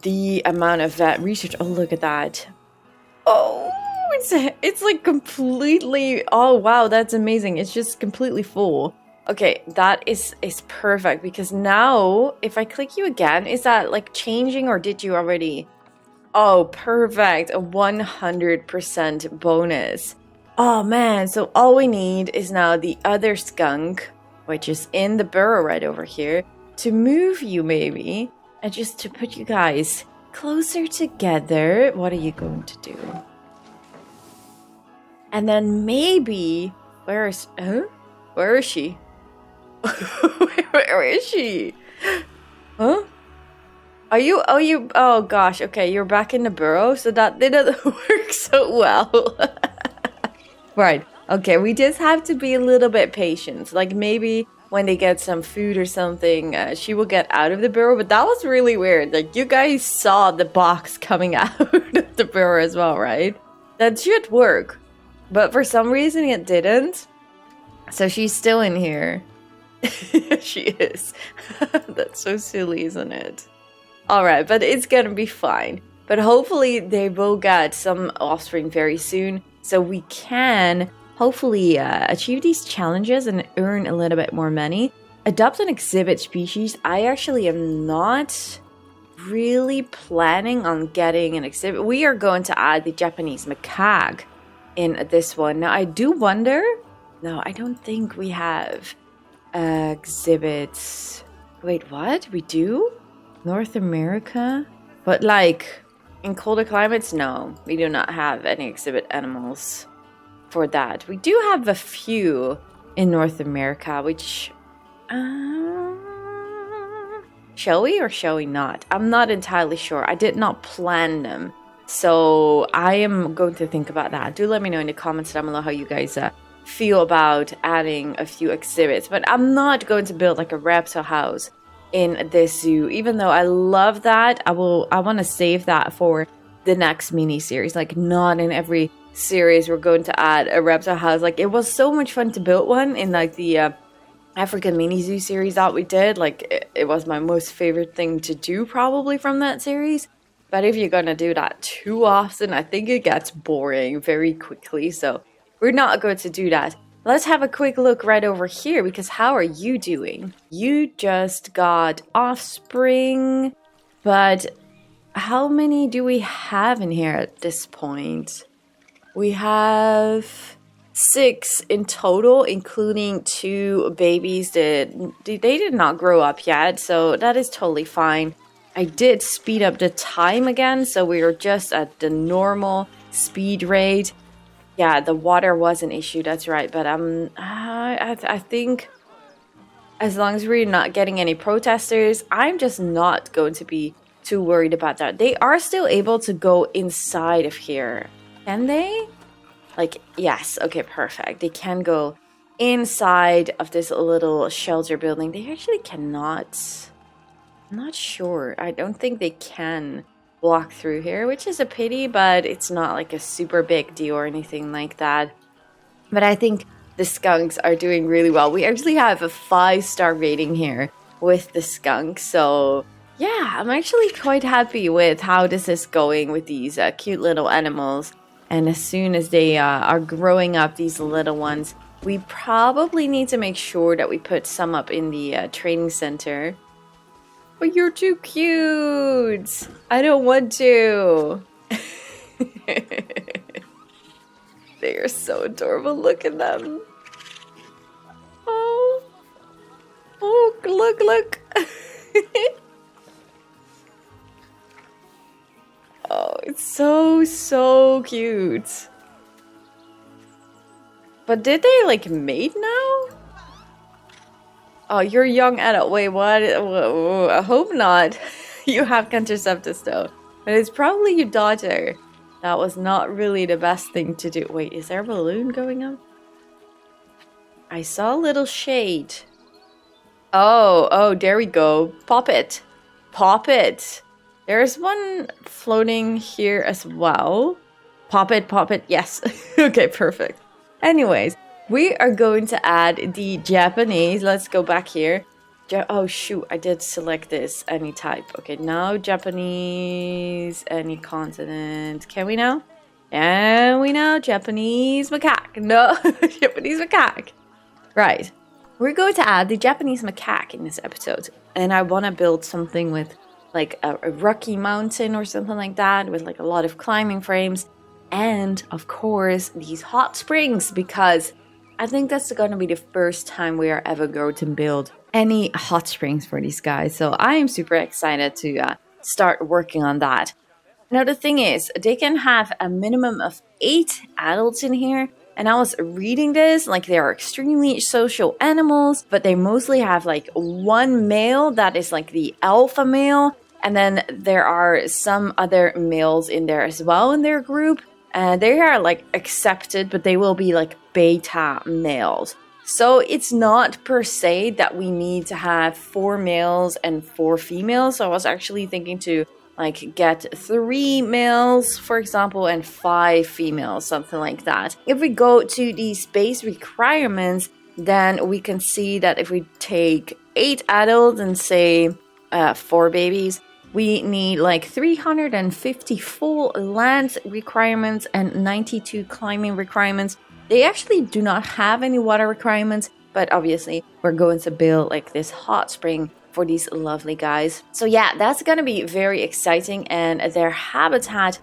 the amount of vet research. Oh, look at that. Oh, it's like completely, oh wow, that's amazing. It's just completely full. Okay, that is perfect because now if I click you again, is that like changing or did you already? Oh, perfect. A 100% bonus. Oh man, so all we need is now the other skunk, which is in the burrow right over here, to move you maybe, and just to put you guys closer together. What are you going to do? And then maybe, where is she? Where is she? Huh? Oh gosh, okay, you're back in the burrow, so that didn't work so well. Right, okay, we just have to be a little bit patient. Like maybe when they get some food or something, she will get out of the burrow, but that was really weird. Like you guys saw the box coming out of the burrow as well, right? That should work. But for some reason it didn't. So she's still in here. She is. That's so silly, isn't it? Alright, but it's gonna be fine. But hopefully they will get some offspring very soon. So we can hopefully achieve these challenges and earn a little bit more money. Adopt an exhibit species. I actually am not really planning on getting an exhibit. We are going to add the Japanese Macaque in this one. Now I do wonder, no, I don't think we have exhibits. Wait, what? We do? North America? But like in colder climates, no, we do not have any exhibit animals for that. We do have a few in North America, which shall we or shall we not? I'm not entirely sure. I did not plan them. So I am going to think about that. Do let me know in the comments down below how you guys feel about adding a few exhibits. But I'm not going to build like a reptile house in this zoo. Even though I love that, I want to save that for the next mini series. Like not in every series we're going to add a reptile house. Like it was so much fun to build one in like the African mini zoo series that we did. Like it was my most favorite thing to do probably from that series. But if you're gonna do that too often, I think it gets boring very quickly. So we're not going to do that. Let's have a quick look right over here, because how are you doing? You just got offspring, but how many do we have in here at this point? We have 6 in total, including 2 babies that they did not grow up yet, so that is totally fine. I did speed up the time again, so we were just at the normal speed rate. Yeah, the water was an issue, that's right, but I think as long as we're not getting any protesters, I'm just not going to be too worried about that. They are still able to go inside of here. Can they? Like, yes. Okay, perfect. They can go inside of this little shelter building. They actually cannot. I'm not sure. I don't think they can walk through here, which is a pity, but it's not like a super big deal or anything like that. But I think the skunks are doing really well. We actually have a 5-star rating here with the skunk. So yeah, I'm actually quite happy with how this is going with these cute little animals. And as soon as they are growing up, these little ones, we probably need to make sure that we put some up in the training center. But you're too cute. I don't want to. They are so adorable. Look at them. Oh. Oh, look. Oh, it's so cute. But did they like mate now? Oh, you're young adult. Wait, what? I hope not. You have contraceptives though. But it's probably your daughter. That was not really the best thing to do. Wait, is there a balloon going up? I saw a little shade. Oh, there we go. Pop it. There's one floating here as well. Pop it. Yes. Okay, perfect. Anyways, we are going to add the Japanese. Let's go back here. Oh, shoot. I did select this. Any type. Okay, now Japanese. Any continent. Can we now? And we know Japanese macaque. No, Japanese macaque. Right. We're going to add the Japanese macaque in this episode. And I want to build something with like a rocky mountain or something like that with like a lot of climbing frames. And of course, these hot springs, because I think that's going to be the first time we are ever going to build any hot springs for these guys. So I am super excited to start working on that. Now, the thing is, they can have a minimum of 8 adults in here. And I was reading this, like they are extremely social animals, but they mostly have like 1 male that is like the alpha male. And then there are some other males in there as well in their group. And they are like accepted, but they will be like beta males. So it's not per se that we need to have 4 males and 4 females. So I was actually thinking to like get 3 males, for example, and 5 females, something like that. If we go to the space requirements, then we can see that if we take 8 adults and say 4 babies, we need like 350 full land requirements and 92 climbing requirements. They actually do not have any water requirements, but obviously we're going to build like this hot spring for these lovely guys. So yeah, that's going to be very exciting, and their habitat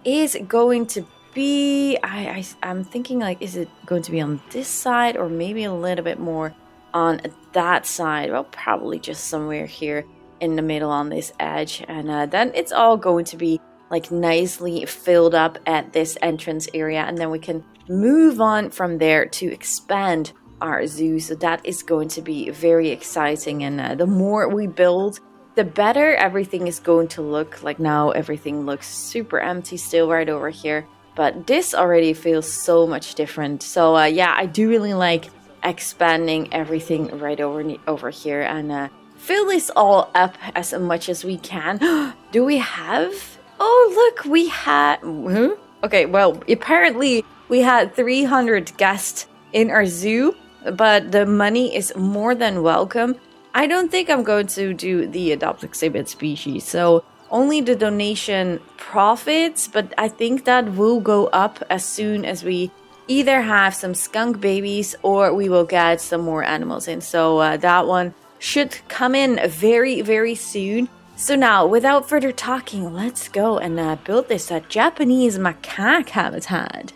is going to be, I'm thinking like, is it going to be on this side or maybe a little bit more on that side? Well, probably just somewhere here in the middle on this edge, and then it's all going to be like nicely filled up at this entrance area, and then we can move on from there to expand our zoo. So that is going to be very exciting, and the more we build, the better everything is going to look. Like now everything looks super empty still right over here, but this already feels so much different. So yeah, I do really like expanding everything right over here, and fill this all up as much as we can. Do we have? Oh, look, we had... Okay, well, apparently we had 300 guests in our zoo, but the money is more than welcome. I don't think I'm going to do the adopt exhibit species, so only the donation profits, but I think that will go up as soon as we either have some skunk babies or we will get some more animals in. So that one should come in very, very soon. So now, without further talking, let's go and build this Japanese macaque habitat.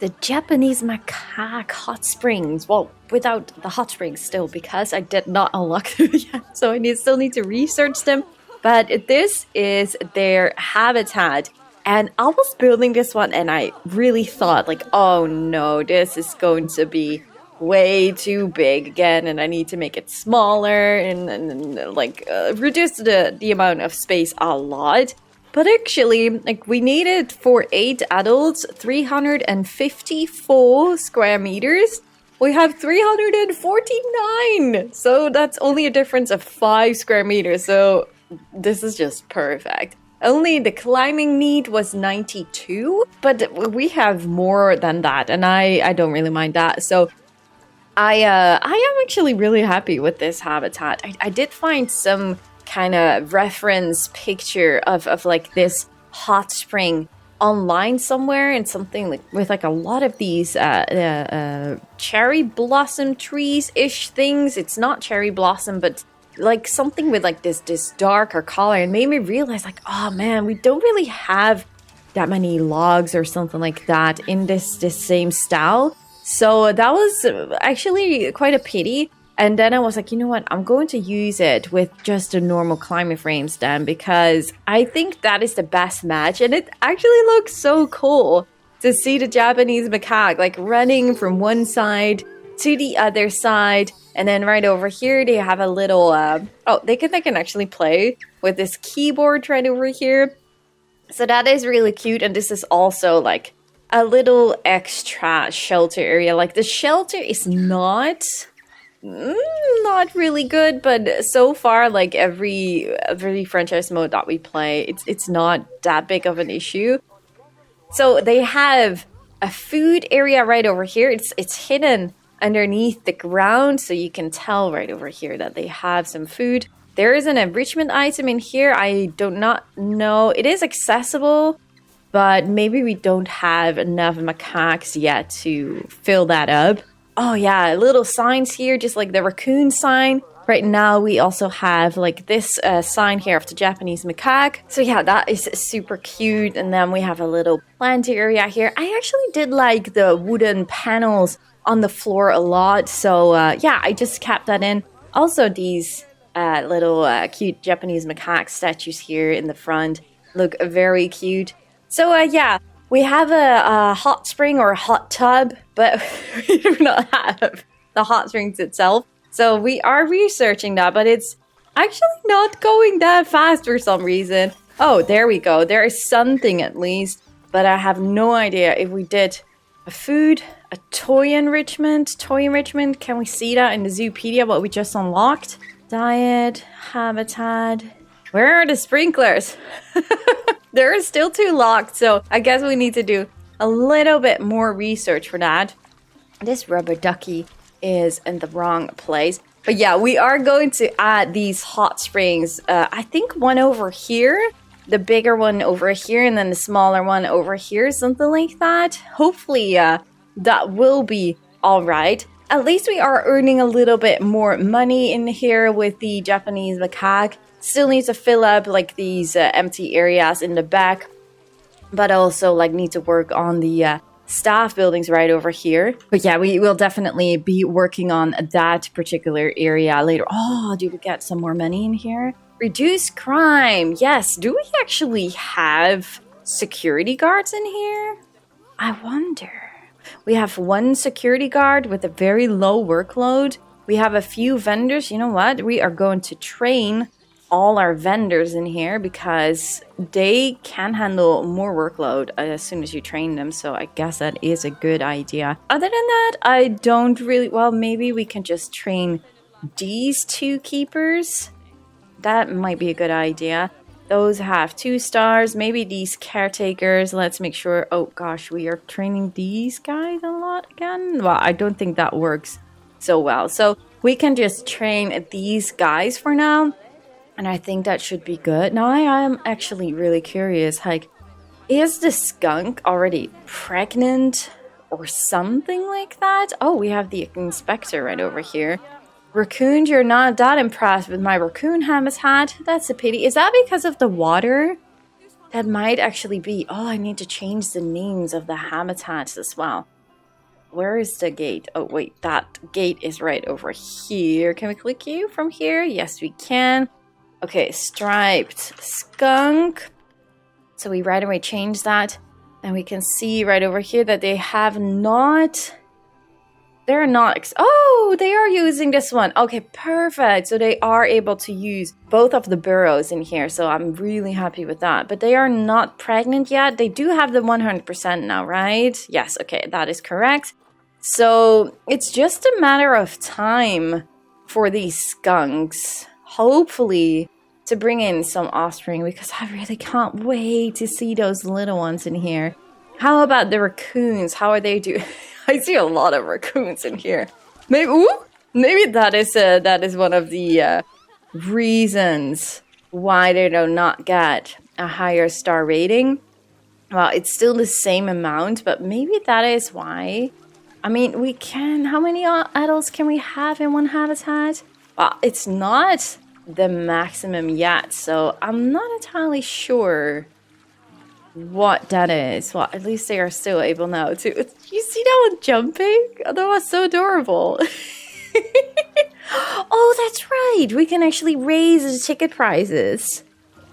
the Japanese Macaque hot springs. Well, without the hot springs still, because I did not unlock them yet, so I still need to research them. But this is their habitat. And I was building this one and I really thought like, oh no, this is going to be way too big again, and I need to make it smaller and reduce the amount of space a lot. But actually, like, we needed for 8 adults 354 square meters. We have 349, so that's only a difference of 5 square meters. So this is just perfect. Only the climbing need was 92, but we have more than that, and I don't really mind that. So I am actually really happy with this habitat. I did find some kind of reference picture of like this hot spring online somewhere, and something like with like a lot of these cherry blossom trees-ish things. It's not cherry blossom, but like something with like this darker color, and made me realize like, oh man, we don't really have that many logs or something like that in this same style. So that was actually quite a pity. And then I was like, you know what, I'm going to use it with just the normal climbing frames then, because I think that is the best match. And it actually looks so cool to see the Japanese macaque like running from one side to the other side. And then right over here, they have a little, they can actually play with this keyboard right over here. So that is really cute. And this is also like a little extra shelter area. Like the shelter is not really good, but so far, like every franchise mode that we play, it's not that big of an issue. So they have a food area right over here. It's hidden underneath the ground, so you can tell right over here that they have some food. There is an enrichment item in here. I do not know. It is accessible, but maybe we don't have enough macaques yet to fill that up. Oh yeah, little signs here, just like the raccoon sign. Right now we also have like this sign here of the Japanese macaque. So yeah, that is super cute. And then we have a little plant area here. I actually did like the wooden panels on the floor a lot. So yeah, I just kept that in. Also these little cute Japanese macaque statues here in the front look very cute. So yeah, we have a hot spring or a hot tub, but we do not have the hot springs itself. So we are researching that, but it's actually not going that fast for some reason. Oh, there we go. There is something at least, but I have no idea if we did a food, a toy enrichment. Can we see that in the Zoopedia, what we just unlocked? Diet, habitat. Where are the sprinklers? They're still too locked, so I guess we need to do a little bit more research for that. This rubber ducky is in the wrong place. But yeah, we are going to add these hot springs. I think one over here, the bigger one over here, and then the smaller one over here, something like that. Hopefully that will be all right. At least we are earning a little bit more money in here with the Japanese macaque. Still need to fill up like these empty areas in the back, but also like need to work on the staff buildings right over here. But yeah, we will definitely be working on that particular area later. Oh, do we get some more money in here? Reduce crime. Yes. Do we actually have security guards in here? I wonder. We have one security guard with a very low workload. We have a few vendors. You know what? We are going to train all our vendors in here because they can handle more workload as soon as you train them. So I guess that is a good idea. Other than that, I don't really... Well, maybe we can just train these 2 keepers. That might be a good idea. Those have 2 stars. Maybe these caretakers. Let's make sure... Oh gosh, we are training these guys a lot again. Well, I don't think that works so well. So we can just train these guys for now. And I think that should be good. Now I am actually really curious, like, is the skunk already pregnant or something like that? Oh, we have the inspector right over here. Raccoon, you're not that impressed with my raccoon habitat. That's a pity. Is that because of the water? That might actually be. Oh, I need to change the names of the habitats as well. Where is the gate? Oh, wait, that gate is right over here. Can we click you from here? Yes, we can. Okay, Striped Skunk. So we right away change that. And we can see right over here that they have not... They're not... Oh, they are using this one. Okay, perfect. So they are able to use both of the burrows in here. So I'm really happy with that. But they are not pregnant yet. They do have the 100% now, right? Yes, okay, that is correct. So it's just a matter of time for these skunks, hopefully, to bring in some offspring, because I really can't wait to see those little ones in here. How about the raccoons? How are they doing? I see a lot of raccoons in here. Maybe that is one of the reasons why they do not get a higher star rating. Well, it's still the same amount, but maybe that is why. I mean, we can... How many adults can we have in one habitat? Well, it's not the maximum yet, so I'm not entirely sure what that is. Well, at least they are still able now to... You see that one jumping? Oh, that was so adorable. Oh, that's right. We can actually raise the ticket prices.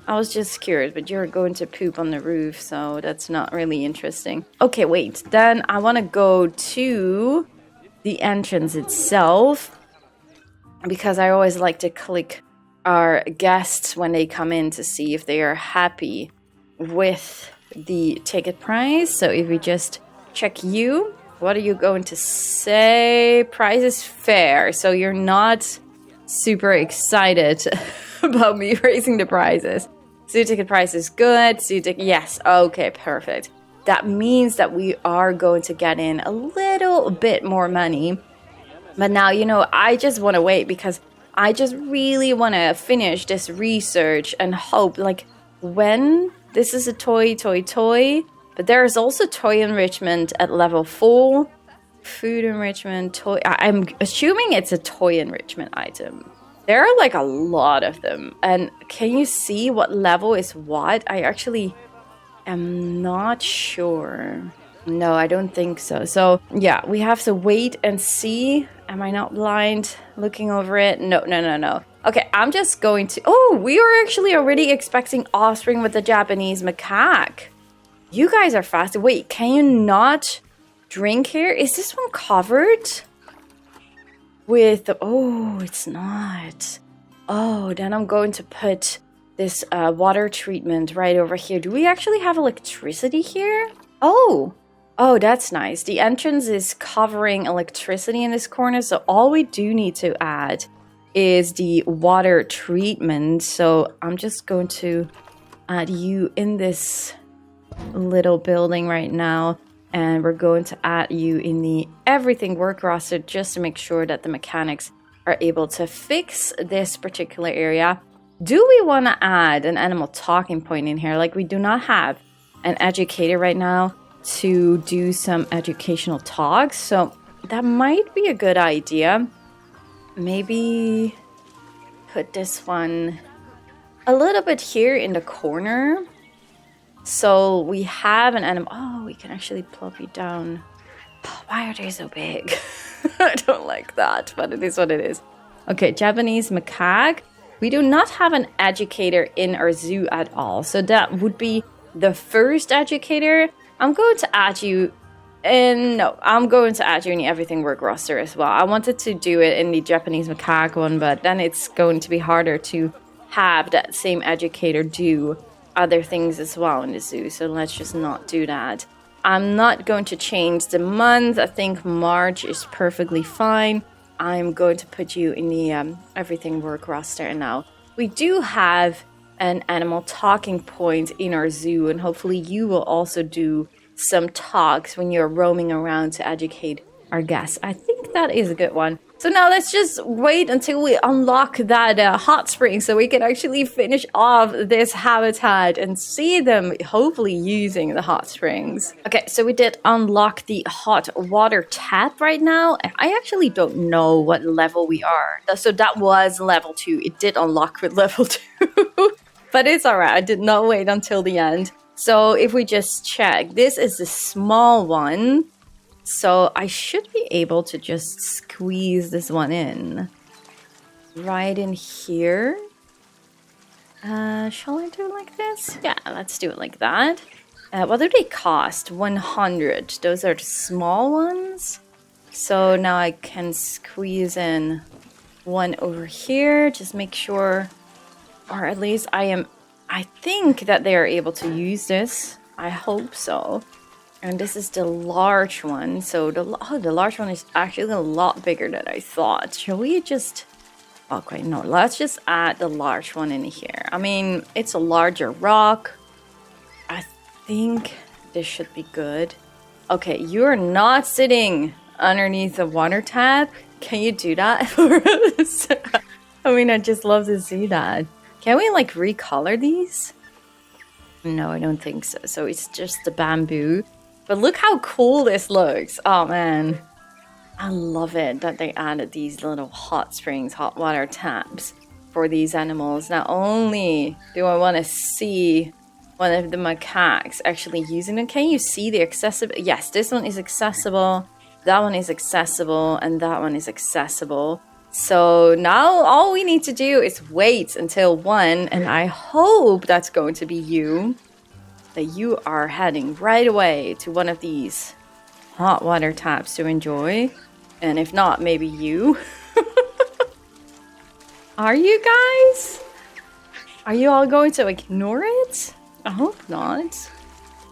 I was just curious, but you're going to poop on the roof, so that's not really interesting. Okay, wait. Then I want to go to the entrance itself, because I always like to click our guests when they come in to see if they are happy with the ticket price. So if we just check you, what are you going to say? Price is fair. So you're not super excited about me raising the prices. Zoo ticket price is good. Yes. Okay, perfect. That means that we are going to get in a little bit more money. But now, you know, I just want to wait because I just really want to finish this research and hope, like, when this is a toy, but there is also toy enrichment at level 4. Food enrichment, toy. I'm assuming it's a toy enrichment item. There are like a lot of them. And can you see what level is what? I actually am not sure. No, I don't think so. So yeah, we have to wait and see. Am I not blind looking over it? No. Okay, I'm just going to... Oh, we are actually already expecting offspring with the Japanese macaque. You guys are fast. Wait, can you not drink here? Is this one covered? With the... Oh, it's not. Oh, then I'm going to put this water treatment right over here. Do we actually have electricity here? Oh, that's nice. The entrance is covering electricity in this corner, so all we do need to add is the water treatment. So I'm just going to add you in this little building right now, and we're going to add you in the everything work roster just to make sure that the mechanics are able to fix this particular area. Do we want to add an animal talking point in here? Like, we do not have an educator right now to do some educational talks, so that might be a good idea. Maybe put this one a little bit here in the corner. So we have an animal. Oh, we can actually plop you down. Why are they so big? I don't like that, but it is what it is. Okay, Japanese macaque. We do not have an educator in our zoo at all. So that would be the first educator. I'm going to add you in... No, I'm going to add you in the everything work roster as well. I wanted to do it in the Japanese macaque one, but then it's going to be harder to have that same educator do other things as well in the zoo, so let's just not do that. I'm not going to change the month. I think March is perfectly fine. I'm going to put you in the everything work roster now. We do have an animal talking point in our zoo, and hopefully you will also do some talks when you're roaming around to educate our guests. I think that is a good one. So now let's just wait until we unlock that hot spring so we can actually finish off this habitat and see them hopefully using the hot springs. Okay, so we did unlock the hot water tap right now. I actually don't know what level we are. So that was level 2. It did unlock with level 2. But it's alright. I did not wait until the end. So if we just check, this is the small one. So I should be able to just squeeze this one in. Right in here. Shall I do it like this? Yeah, let's do it like that. What do they cost? 100. Those are the small ones. So now I can squeeze in one over here. Just make sure, or at least I think that they are able to use this. I hope so. And this is the large one. So the large one is actually a lot bigger than I thought. Shall we just... Okay, no, let's just add the large one in here. I mean, it's a larger rock. I think this should be good. Okay, you're not sitting underneath the water tap. Can you do that for us? I mean, I just love to see that. Can we like recolor these? No, I don't think so. So it's just the bamboo. But look how cool this looks. Oh man. I love it that they added these little hot springs, hot water taps for these animals. Not only do I want to see one of the macaques actually using them. Can you see the accessible? Yes, this one is accessible. That one is accessible. And that one is accessible. So now all we need to do is wait until one. And I hope that's going to be you. That you are heading right away to one of these hot water taps to enjoy. And if not, maybe you. Are you guys? Are you all going to ignore it? I hope not.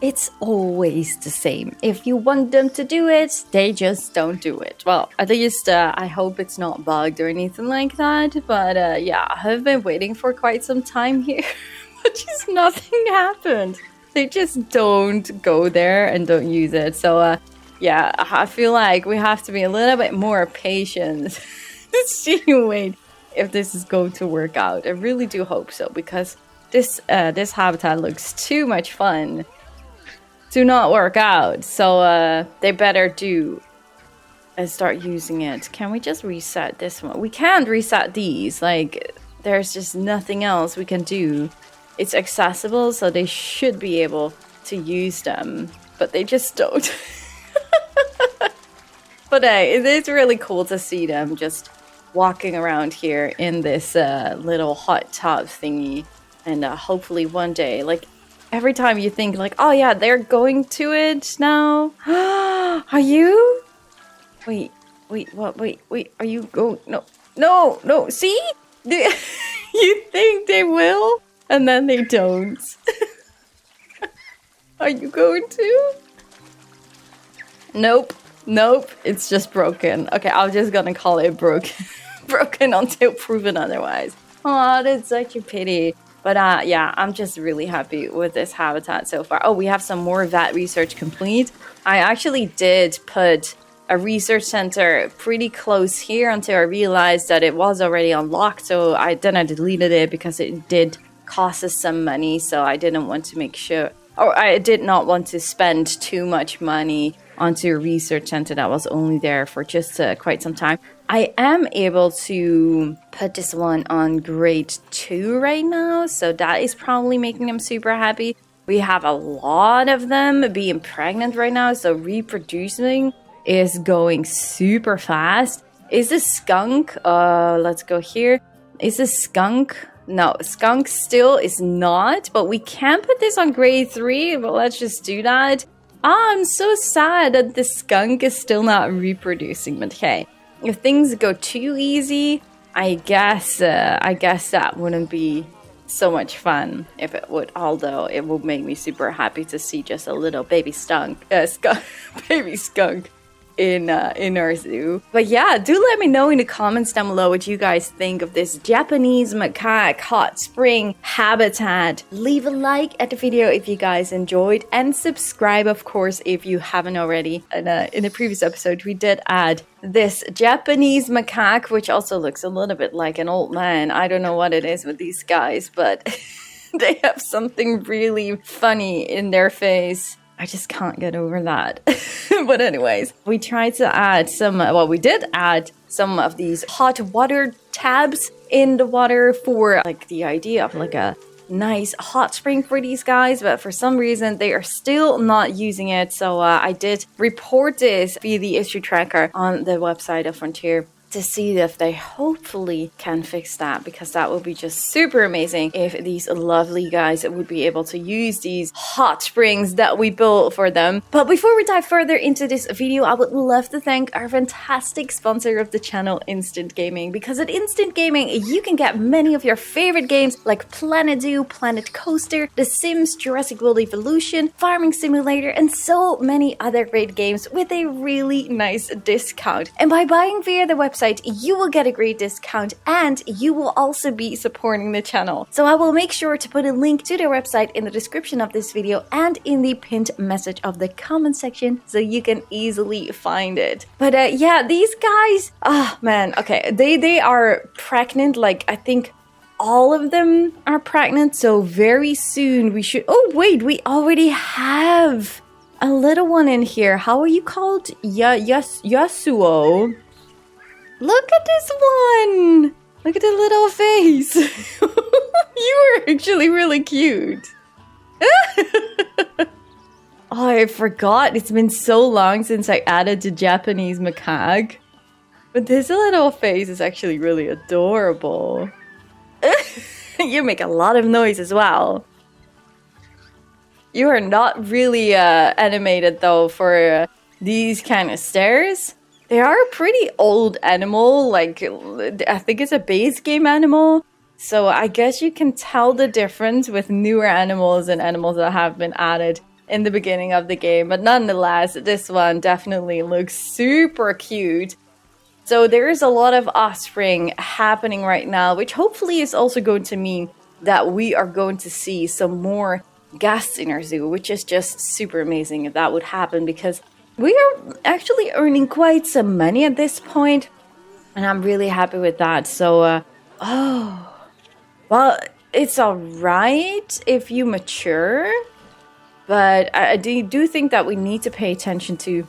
It's always the same. If you want them to do it, they just don't do it. Well, at least I hope it's not bugged or anything like that. But yeah, I've been waiting for quite some time here. But just nothing happened. They just don't go there and don't use it. So yeah, I feel like we have to be a little bit more patient to see wait if this is going to work out. I really do hope so, because this habitat looks too much fun to not work out. So they better do and start using it. Can we just reset this one? We can't reset these. Like, there's just nothing else we can do. It's accessible, so they should be able to use them, but they just don't. But hey, it is really cool to see them just walking around here in this little hot tub thingy. And hopefully one day, like, every time you think like, oh yeah, they're going to it now. Are you? Wait, are you going? No, see? You think they will? And then they don't. Are you going to? Nope, it's just broken. Okay, I'm just gonna call it broken. Broken until proven otherwise. Oh, that's such a pity. But yeah, I'm just really happy with this habitat so far. Oh, we have some more vet research complete. I actually did put a research center pretty close here until I realized that it was already unlocked. So I deleted it because it did cost us some money. So I didn't want to make sure, or I did not want to spend too much money onto a research center that was only there for just quite some time. I am able to put this one on grade 2 right now, so that is probably making them super happy. We have a lot of them being pregnant right now, so reproducing is going super fast. Is this skunk? Let's go here. Is this skunk? No, skunk still is not, but we can put this on grade 3, but let's just do that. I'm so sad that the skunk is still not reproducing, but hey, if things go too easy, I guess that wouldn't be so much fun if it would, although it would make me super happy to see just a little baby baby skunk in our zoo. But yeah, do let me know in the comments down below what you guys think of this Japanese macaque hot spring habitat. Leave a like at the video if you guys enjoyed, and subscribe, of course, if you haven't already. And in the previous episode, we did add this Japanese macaque, which also looks a little bit like an old man. I don't know what it is with these guys, but they have something really funny in their face. I just can't get over that. But anyways, we tried to add we did add some of these hot water tabs in the water for like the idea of like a nice hot spring for these guys, but for some reason they are still not using it. So I did report this via the issue tracker on the website of Frontier to see if they hopefully can fix that, because that would be just super amazing if these lovely guys would be able to use these hot springs that we built for them. But before we dive further into this video, I would love to thank our fantastic sponsor of the channel, Instant Gaming, because at Instant Gaming you can get many of your favorite games like Planet Zoo, Planet Coaster, The Sims, Jurassic World Evolution, Farming Simulator, and so many other great games with a really nice discount. And by buying via the website, you will get a great discount and you will also be supporting the channel. So I will make sure to put a link to their website in the description of this video and in the pinned message of the comment section so you can easily find it. But yeah, these guys, oh man, okay, they are pregnant. Like, I think all of them are pregnant, so very soon we should... Oh wait, we already have a little one in here. How are you called? Yasuo. Look at this one! Look at the little face! You are actually really cute! Oh, I forgot. It's been so long since I added the Japanese Macaque. But this little face is actually really adorable. You make a lot of noise as well. You are not really animated though for these kind of stares. They are a pretty old animal, like I think it's a base game animal. So I guess you can tell the difference with newer animals and animals that have been added in the beginning of the game. But nonetheless, this one definitely looks super cute. So there is a lot of offspring happening right now, which hopefully is also going to mean that we are going to see some more guests in our zoo, which is just super amazing if that would happen, because we are actually earning quite some money at this point, and I'm really happy with that. So, oh, well, it's alright if you mature, but I do think that we need to pay attention to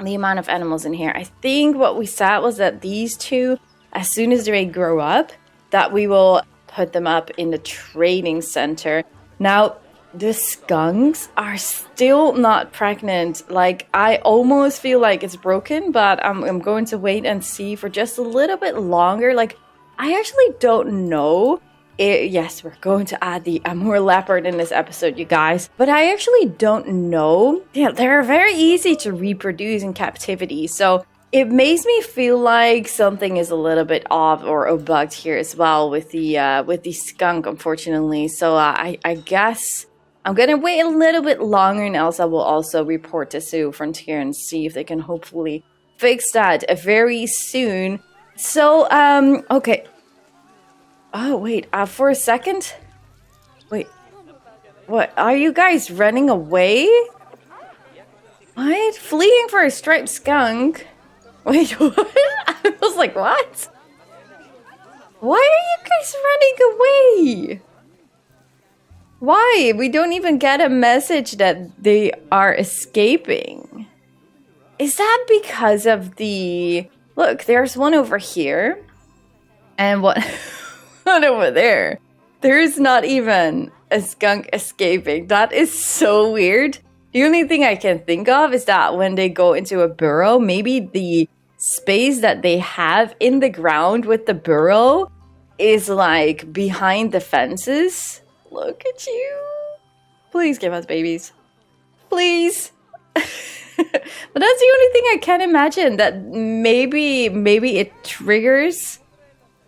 the amount of animals in here. I think what we said was that these two, as soon as they grow up, that we will put them up in the training center. Now, the skunks are still not pregnant. Like, I almost feel like it's broken, but I'm going to wait and see for just a little bit longer. Like, I actually don't know. Yes, we're going to add the Amur Leopard in this episode, you guys. But I actually don't know. Yeah, they're very easy to reproduce in captivity. So it makes me feel like something is a little bit off or bugged here as well with the skunk, unfortunately. So I guess I'm gonna wait a little bit longer, and Elsa will also report to Zoo Frontier and see if they can hopefully fix that very soon. So, okay. Oh, wait, for a second? Wait, what? Are you guys running away? What? Fleeing for a striped skunk? Wait, what? I was like, what? Why are you guys running away? Why? We don't even get a message that they are escaping. Is that because of the... Look, there's one over here. And what... one over there. There's not even a skunk escaping. That is so weird. The only thing I can think of is that when they go into a burrow, maybe the space that they have in the ground with the burrow is like behind the fences. Look at you. Please give us babies. Please. But that's the only thing I can imagine, that maybe it triggers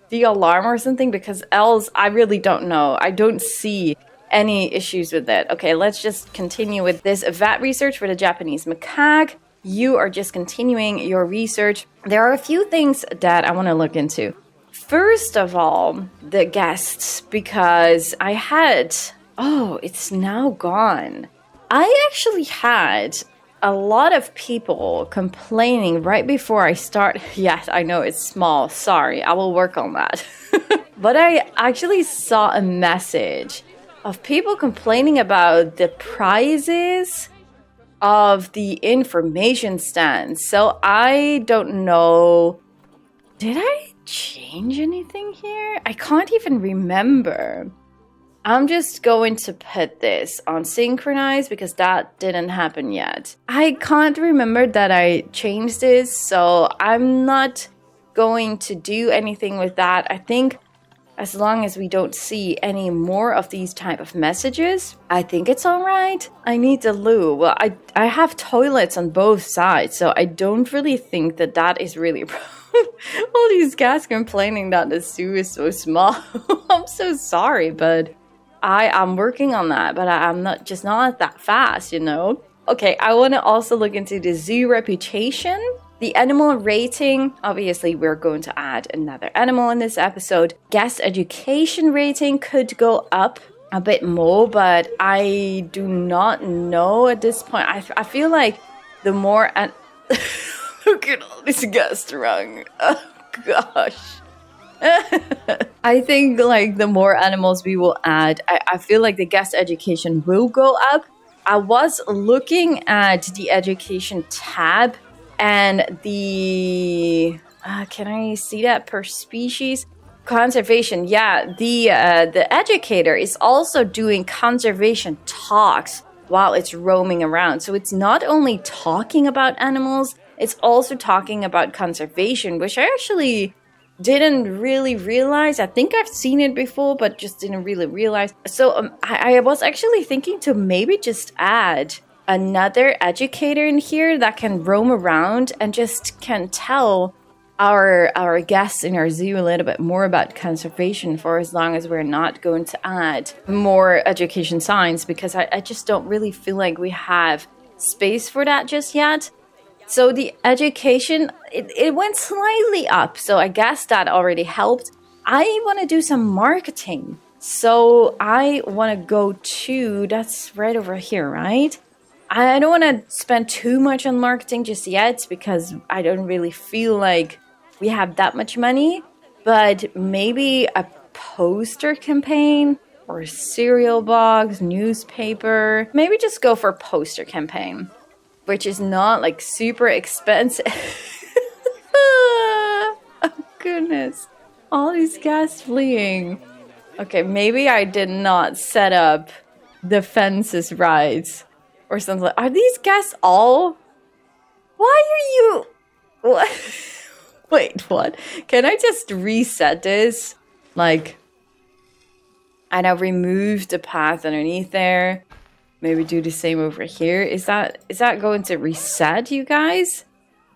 the alarm or something, because else I really don't know. I don't see any issues with it. Okay, let's just continue with this vet research for the Japanese macaque. You are just continuing your research. There are a few things that I want to look into. First of all, the guests, because I had... Oh, it's now gone. I actually had a lot of people complaining right before I start. Yes, I know it's small. Sorry, I will work on that. But I actually saw a message of people complaining about the prices of the information stands. So I don't know. Did I change anything here? I can't even remember. I'm just going to put this on synchronize because that didn't happen yet. I can't remember that I changed this, so I'm not going to do anything with that. I think as long as we don't see any more of these type of messages, I think it's all right. I need the loo. Well, I have toilets on both sides, so I don't really think that that is really a problem. All these guys complaining that the zoo is so small. I'm so sorry, but I am working on that, but I'm not that fast, you know? Okay, I want to also look into the zoo reputation. The animal rating, obviously we're going to add another animal in this episode. Guest education rating could go up a bit more, but I do not know at this point. I feel like the more... Look at all this guest rung. Oh, gosh. I think like the more animals we will add, I feel like the guest education will go up. I was looking at the education tab and the can I see that per species? Conservation. Yeah, the educator is also doing conservation talks while it's roaming around. So it's not only talking about animals, it's also talking about conservation, which I actually didn't really realize. I think I've seen it before, but just didn't really realize. So I was actually thinking to maybe just add another educator in here that can roam around and just can tell our guests in our zoo a little bit more about conservation, for as long as we're not going to add more education signs, because I just don't really feel like we have space for that just yet. So the education, it went slightly up. So I guess that already helped. I want to do some marketing. So I want to go to, that's right over here, right? I don't want to spend too much on marketing just yet because I don't really feel like we have that much money. But maybe a poster campaign or cereal box, newspaper. Maybe just go for poster campaign, which is not like super expensive. Oh goodness. All these guys fleeing. Okay, maybe I did not set up the fences right. Or something. Are these guys all... Why are you... What? Wait, what? Can I just reset this? Like... And I'll remove the path underneath there. Maybe do the same over here. Is that going to reset, you guys?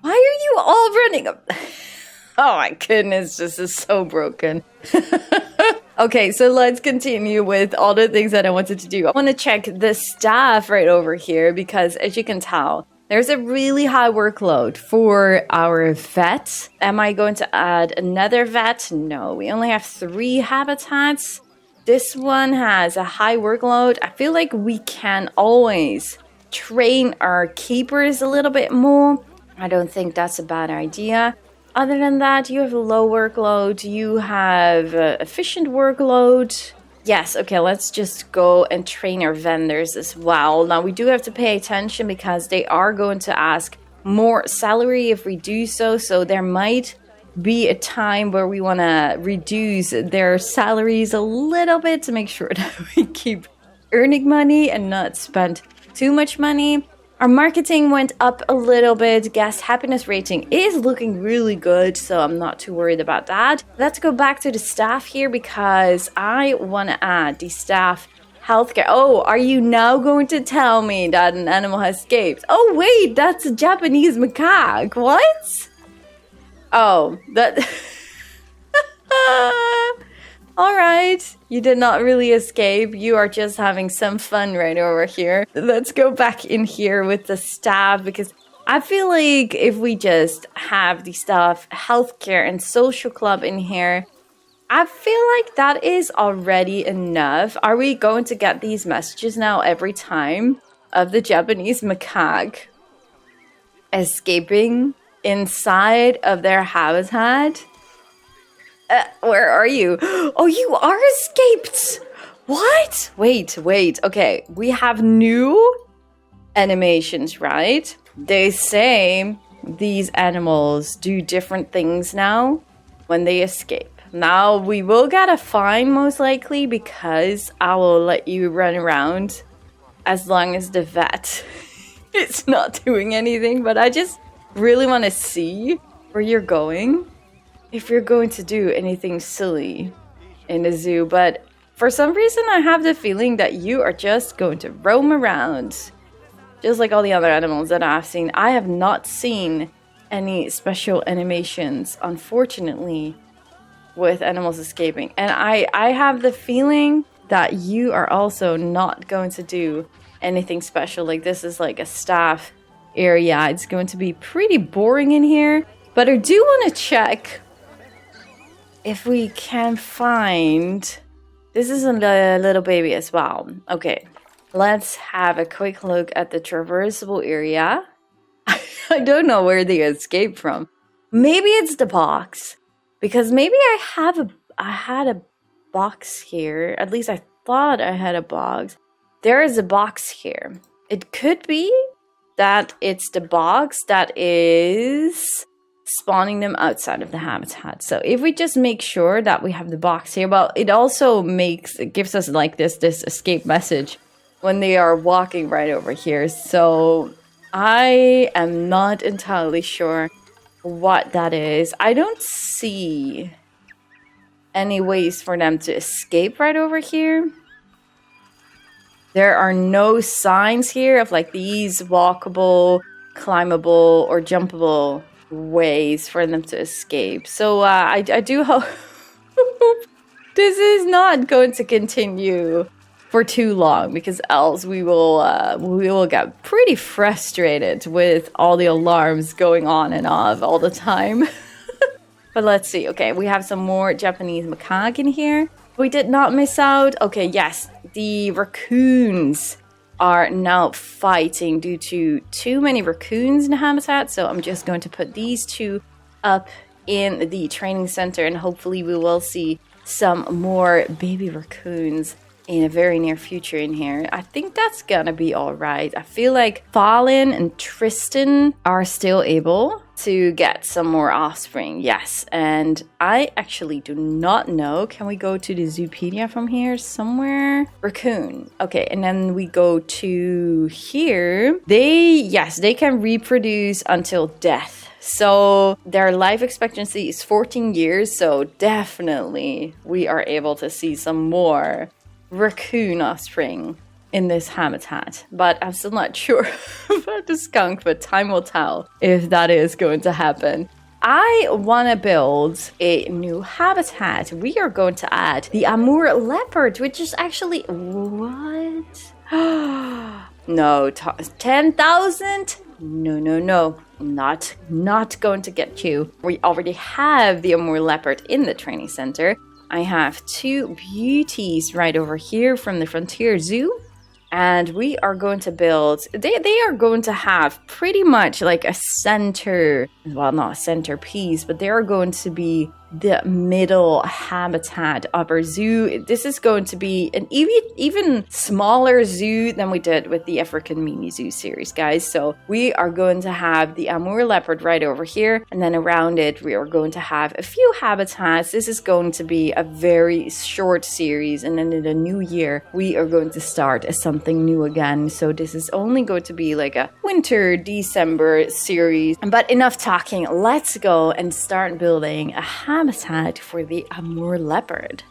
Why are you all running up? Oh my goodness, this is so broken. Okay, so let's continue with all the things that I wanted to do. I want to check the staff right over here because, as you can tell, there's a really high workload for our vet. Am I going to add another vet? No, we only have 3 habitats. This one has a high workload. I feel like we can always train our keepers a little bit more. I don't think that's a bad idea. Other than that, you have a low workload. You have efficient workload. Yes, okay, let's just go and train our vendors as well. Now, we do have to pay attention because they are going to ask more salary if we do so. So there might be a time where we want to reduce their salaries a little bit to make sure that we keep earning money and not spend too much money. Our marketing went up a little bit. Guest happiness rating is looking really good, so I'm not too worried about that. Let's go back to the staff here because I want to add the staff healthcare. Oh, are you now going to tell me that an animal has escaped? Oh, wait, that's a Japanese macaque. What? Oh, that... All right, you did not really escape. You are just having some fun right over here. Let's go back in here with the staff because I feel like if we just have the staff healthcare and social club in here, I feel like that is already enough. Are we going to get these messages now every time of the Japanese macaque escaping inside of their habitat? Where are you? Oh, you are escaped! What? Wait. Okay, we have new animations, right? They say these animals do different things now when they escape. Now we will get a fine most likely because I will let you run around as long as the vet is not doing anything. But I just really want to see where you're going. If you're going to do anything silly in the zoo. But for some reason I have the feeling that you are just going to roam around. Just like all the other animals that I've seen. I have not seen any special animations, unfortunately, with animals escaping. And I have the feeling that you are also not going to do anything special. Like this is like a staff area. It's going to be pretty boring in here. But I do want to check if we can find... This is a little baby as well. Okay, let's have a quick look at the traversable area. I don't know where they escaped from. Maybe it's the box. Because maybe I had a box here. At least I thought I had a box. There is a box here. It could be that it's the box that is spawning them outside of the habitat. So if we just make sure that we have the box here, well, it also gives us like this escape message when they are walking right over here. So I am not entirely sure what that is. I don't see any ways for them to escape right over here. There are no signs here of like these walkable, climbable, or jumpable ways for them to escape. So I do hope this is not going to continue for too long, because else we will get pretty frustrated with all the alarms going on and off all the time. But let's see. Okay, we have some more Japanese macaque in here. We did not miss out. Okay, yes, the raccoons are now fighting due to too many raccoons in the habitat. So I'm just going to put these two up in the training center, and hopefully we will see some more baby raccoons in a very near future in here. I think that's gonna be all right. I feel like Fallen and Tristan are still able to get some more offspring. Yes, and I actually do not know. Can we go to the Zoopedia from here somewhere? Raccoon. Okay, and then we go to here. They can reproduce until death. So their life expectancy is 14 years. So definitely we are able to see some more raccoon offspring in this habitat, but I'm still not sure about the skunk, but time will tell if that is going to happen. I want to build a new habitat. We are going to add the Amur Leopard, which is actually... What? No, 10,000? No. Not going to get you. We already have the Amur Leopard in the training center. I have two beauties right over here from the Frontier Zoo. And we are going to build... They are going to have pretty much like a center... Well, not a centerpiece, but they are going to be the middle habitat of our zoo. This is going to be an even smaller zoo than we did with the African Mini Zoo series, guys. So we are going to have the Amur Leopard right over here, and then around it we are going to have a few habitats. This is going to be a very short series, and then in the new year we are going to start something new again. So this is only going to be like a winter December series. But enough talking, let's go and start building a habitat for the Amur Leopard.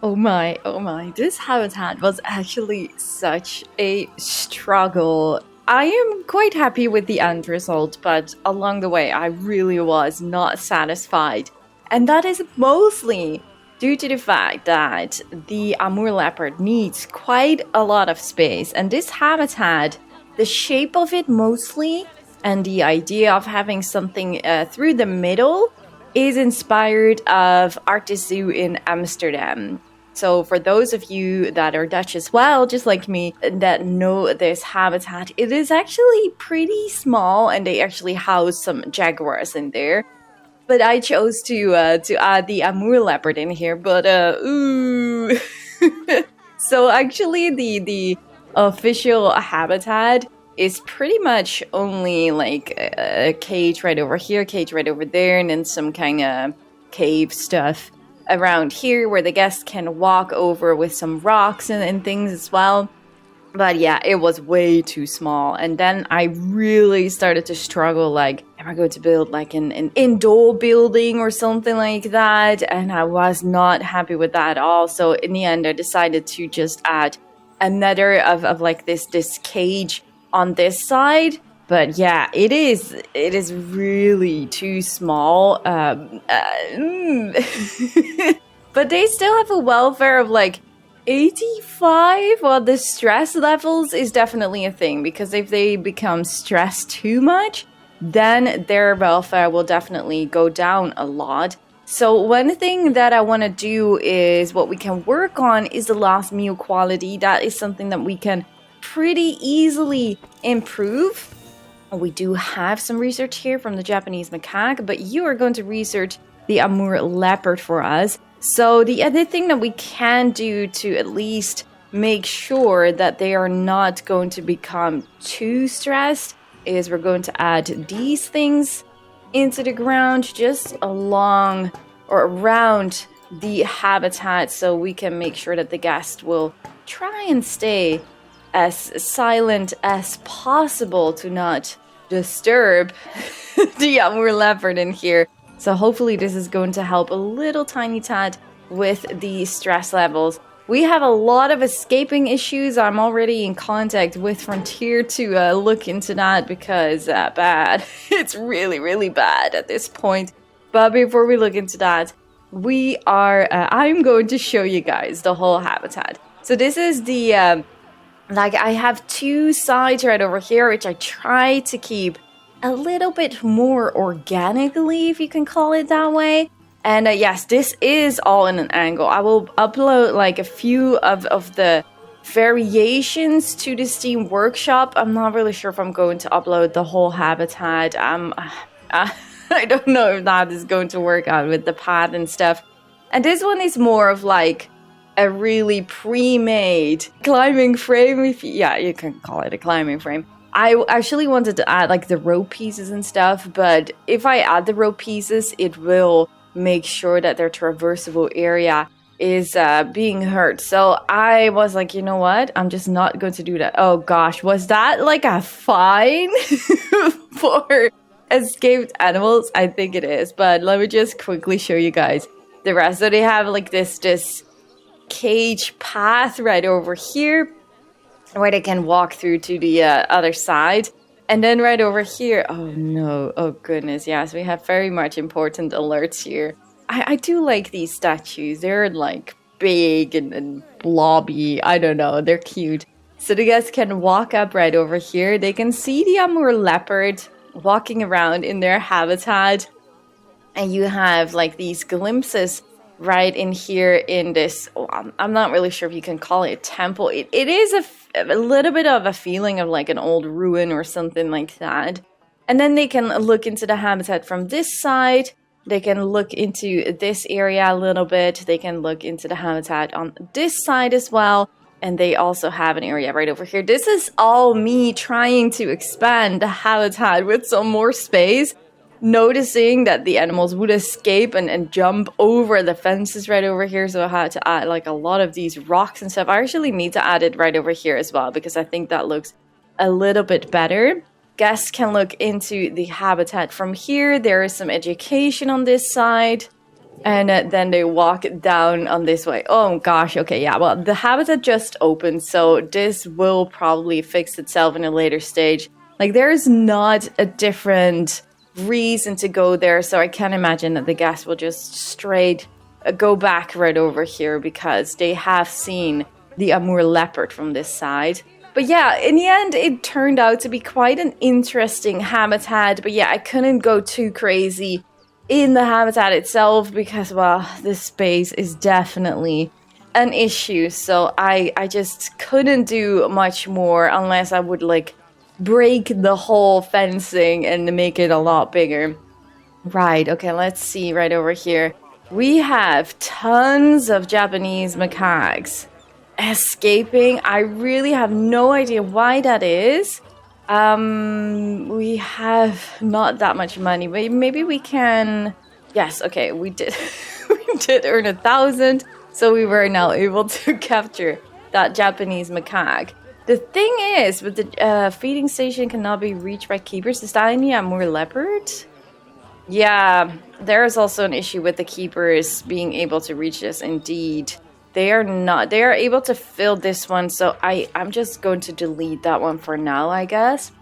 Oh my, this habitat was actually such a struggle. I am quite happy with the end result, but along the way I really was not satisfied. And that is mostly due to the fact that the Amur Leopard needs quite a lot of space, and this habitat, the shape of it mostly, and the idea of having something through the middle is inspired of Artis Zoo in Amsterdam. So for those of you that are Dutch as well, just like me, that know this habitat, it is actually pretty small, and they actually house some jaguars in there. But I chose to add the Amur Leopard in here, but ooh. So actually the official habitat is pretty much only like a cage right over here, cage right over there, and then some kind of cave stuff around here where the guests can walk over with some rocks and things as well. But yeah, it was way too small. And then I really started to struggle, like, am I going to build like an indoor building or something like that? And I was not happy with that at all. So in the end, I decided to just add another of like this cage on this side. But yeah, it is really too small. But they still have a welfare of like 85. Well, the stress levels is definitely a thing, because if they become stressed too much, then their welfare will definitely go down a lot. So one thing that I want to do is what we can work on is the last meal quality. That is something that we can pretty easily improve. We do have some research here from the Japanese Macaque, but you are going to research the Amur Leopard for us. So the other thing that we can do to at least make sure that they are not going to become too stressed is we're going to add these things into the ground just along or around the habitat, so we can make sure that the guest will try and stay as silent as possible to not disturb the Amur Leopard in here. So hopefully this is going to help a little tiny tad with the stress levels. We have a lot of escaping issues. I'm already in contact with Frontier to look into that because bad. It's really, really bad at this point. But before we look into that, we are, I'm going to show you guys the whole habitat. So this is the, like I have two sides right over here, which I try to keep a little bit more organically, if you can call it that way. And yes, this is all in an angle. I will upload like a few of the variations to the Steam Workshop. I'm not really sure if I'm going to upload the whole habitat. I don't know if that is going to work out with the path and stuff. And this one is more of like a really pre-made climbing frame. Yeah, you can call it a climbing frame. I actually wanted to add like the rope pieces and stuff, but if I add the rope pieces, it will make sure that their traversable area is being hurt. So I was like, you know what? I'm just not going to do that. Oh gosh, was that like a fine for escaped animals? I think it is, but let me just quickly show you guys the rest. So they have like this cage path right over here where they can walk through to the other side. And then right over here, oh no, oh goodness, yes, we have very much important alerts here. I do like these statues. They're like big and blobby. I don't know, they're cute. So the guys can walk up right over here. They can see the Amur Leopard walking around in their habitat. And you have like these glimpses right in here in this, I'm not really sure if you can call it a temple. It is a little bit of a feeling of like an old ruin or something like that. And then they can look into the habitat from this side. They can look into this area a little bit. They can look into the habitat on this side as well. And they also have an area right over here. This is all me trying to expand the habitat with some more space. Noticing that the animals would escape and jump over the fences right over here. So I had to add like a lot of these rocks and stuff. I actually need to add it right over here as well, because I think that looks a little bit better. Guests can look into the habitat from here. There is some education on this side. And then they walk down on this way. Oh gosh, okay, yeah. Well, the habitat just opened, so this will probably fix itself in a later stage. Like, there is not a different reason to go there, so I can't imagine that the guests will just straight go back right over here, because they have seen the Amur Leopard from this side. But yeah, in the end, it turned out to be quite an interesting habitat. But yeah, I couldn't go too crazy in the habitat itself because, well, this space is definitely an issue. So I just couldn't do much more unless I would like break the whole fencing and make it a lot bigger. Right, okay, let's see right over here. We have tons of Japanese macaques escaping. I really have no idea why that is. We have not that much money, but maybe we can. Yes, okay, we did. We did earn 1,000, so we were now able to capture that Japanese macaque. The thing is, with the feeding station cannot be reached by keepers. Is that in the Amur Leopard? Yeah, there is also an issue with the keepers being able to reach this. Indeed, they are not. They are able to fill this one, so I'm just going to delete that one for now, I guess.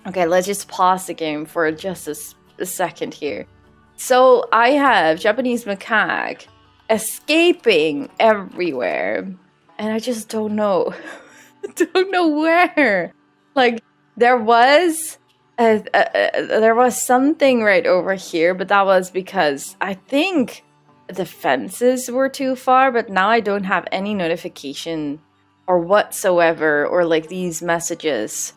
Okay, let's just pause the game for just a second here. So I have Japanese macaque escaping everywhere, and I just don't know. Don't know where. Like, there was something right over here, but that was because I think the fences were too far. But now I don't have any notification or whatsoever, or like these messages.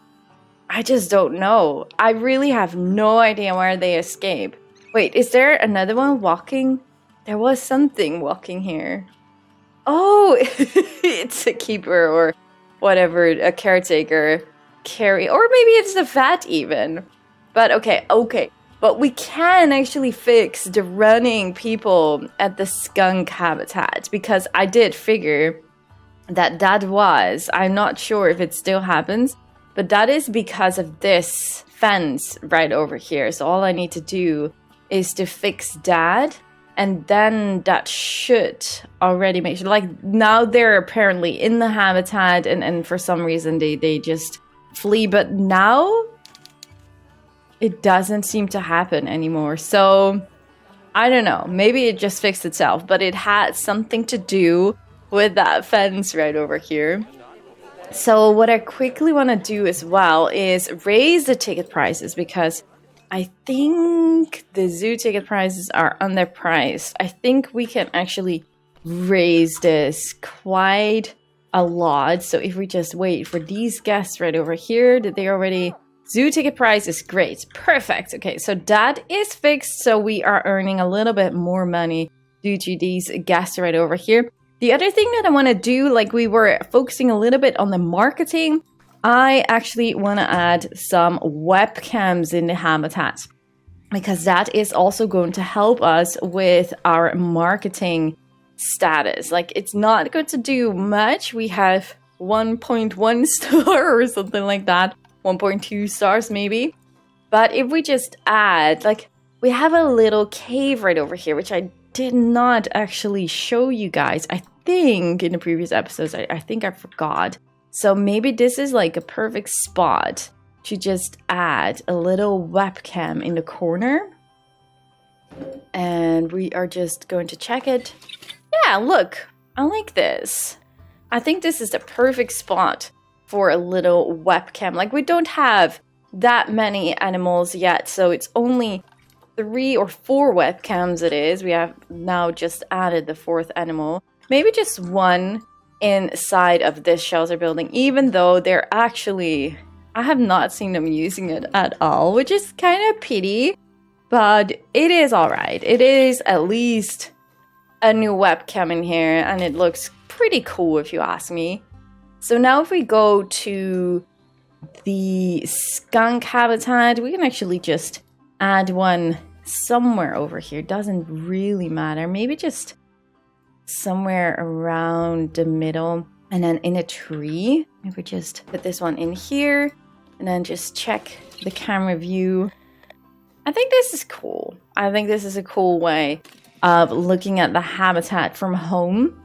I just don't know. I really have no idea where they escape. Wait, is there another one walking There was something walking here. Oh, it's a keeper or whatever, a caretaker. Or maybe it's the vet even. But okay. But we can actually fix the running people at the skunk habitat, because I did figure that was, I'm not sure if it still happens, but that is because of this fence right over here. So all I need to do is to fix that, and then that should already make sure, like now they're apparently in the habitat and for some reason they just flee, but now it doesn't seem to happen anymore. So I don't know, maybe it just fixed itself, but it had something to do with that fence right over here. So what I quickly want to do as well is raise the ticket prices, because I think the zoo ticket prices are underpriced. I think we can actually raise this quite a lot. So if we just wait for these guests right over here, that they already... Zoo ticket price is great. Perfect. Okay, so that is fixed. So we are earning a little bit more money due to these guests right over here. The other thing that I want to do, like we were focusing a little bit on the marketing, I actually want to add some webcams in the habitat, because that is also going to help us with our marketing status. Like, it's not going to do much. We have 1.1 star or something like that, 1.2 stars maybe. But if we just add, like, we have a little cave right over here, which I did not actually show you guys. I think in the previous episodes, I think I forgot. So maybe this is like a perfect spot to just add a little webcam in the corner. And we are just going to check it. Yeah, look, I like this. I think this is the perfect spot for a little webcam. Like, we don't have that many animals yet, so it's only 3 or 4 webcams it is. We have now just added the 4th animal. Maybe just one inside of this shelter building, even though they're actually... I have not seen them using it at all, which is kind of pity, but it is alright. It is at least a new webcam in here, and it looks pretty cool if you ask me. So now if we go to the skunk habitat, we can actually just add one somewhere over here. Doesn't really matter. Maybe just somewhere around the middle, and then in a tree. If we just put this one in here and then just check the camera view. I think this is cool. I think this is a cool way of looking at the habitat from home.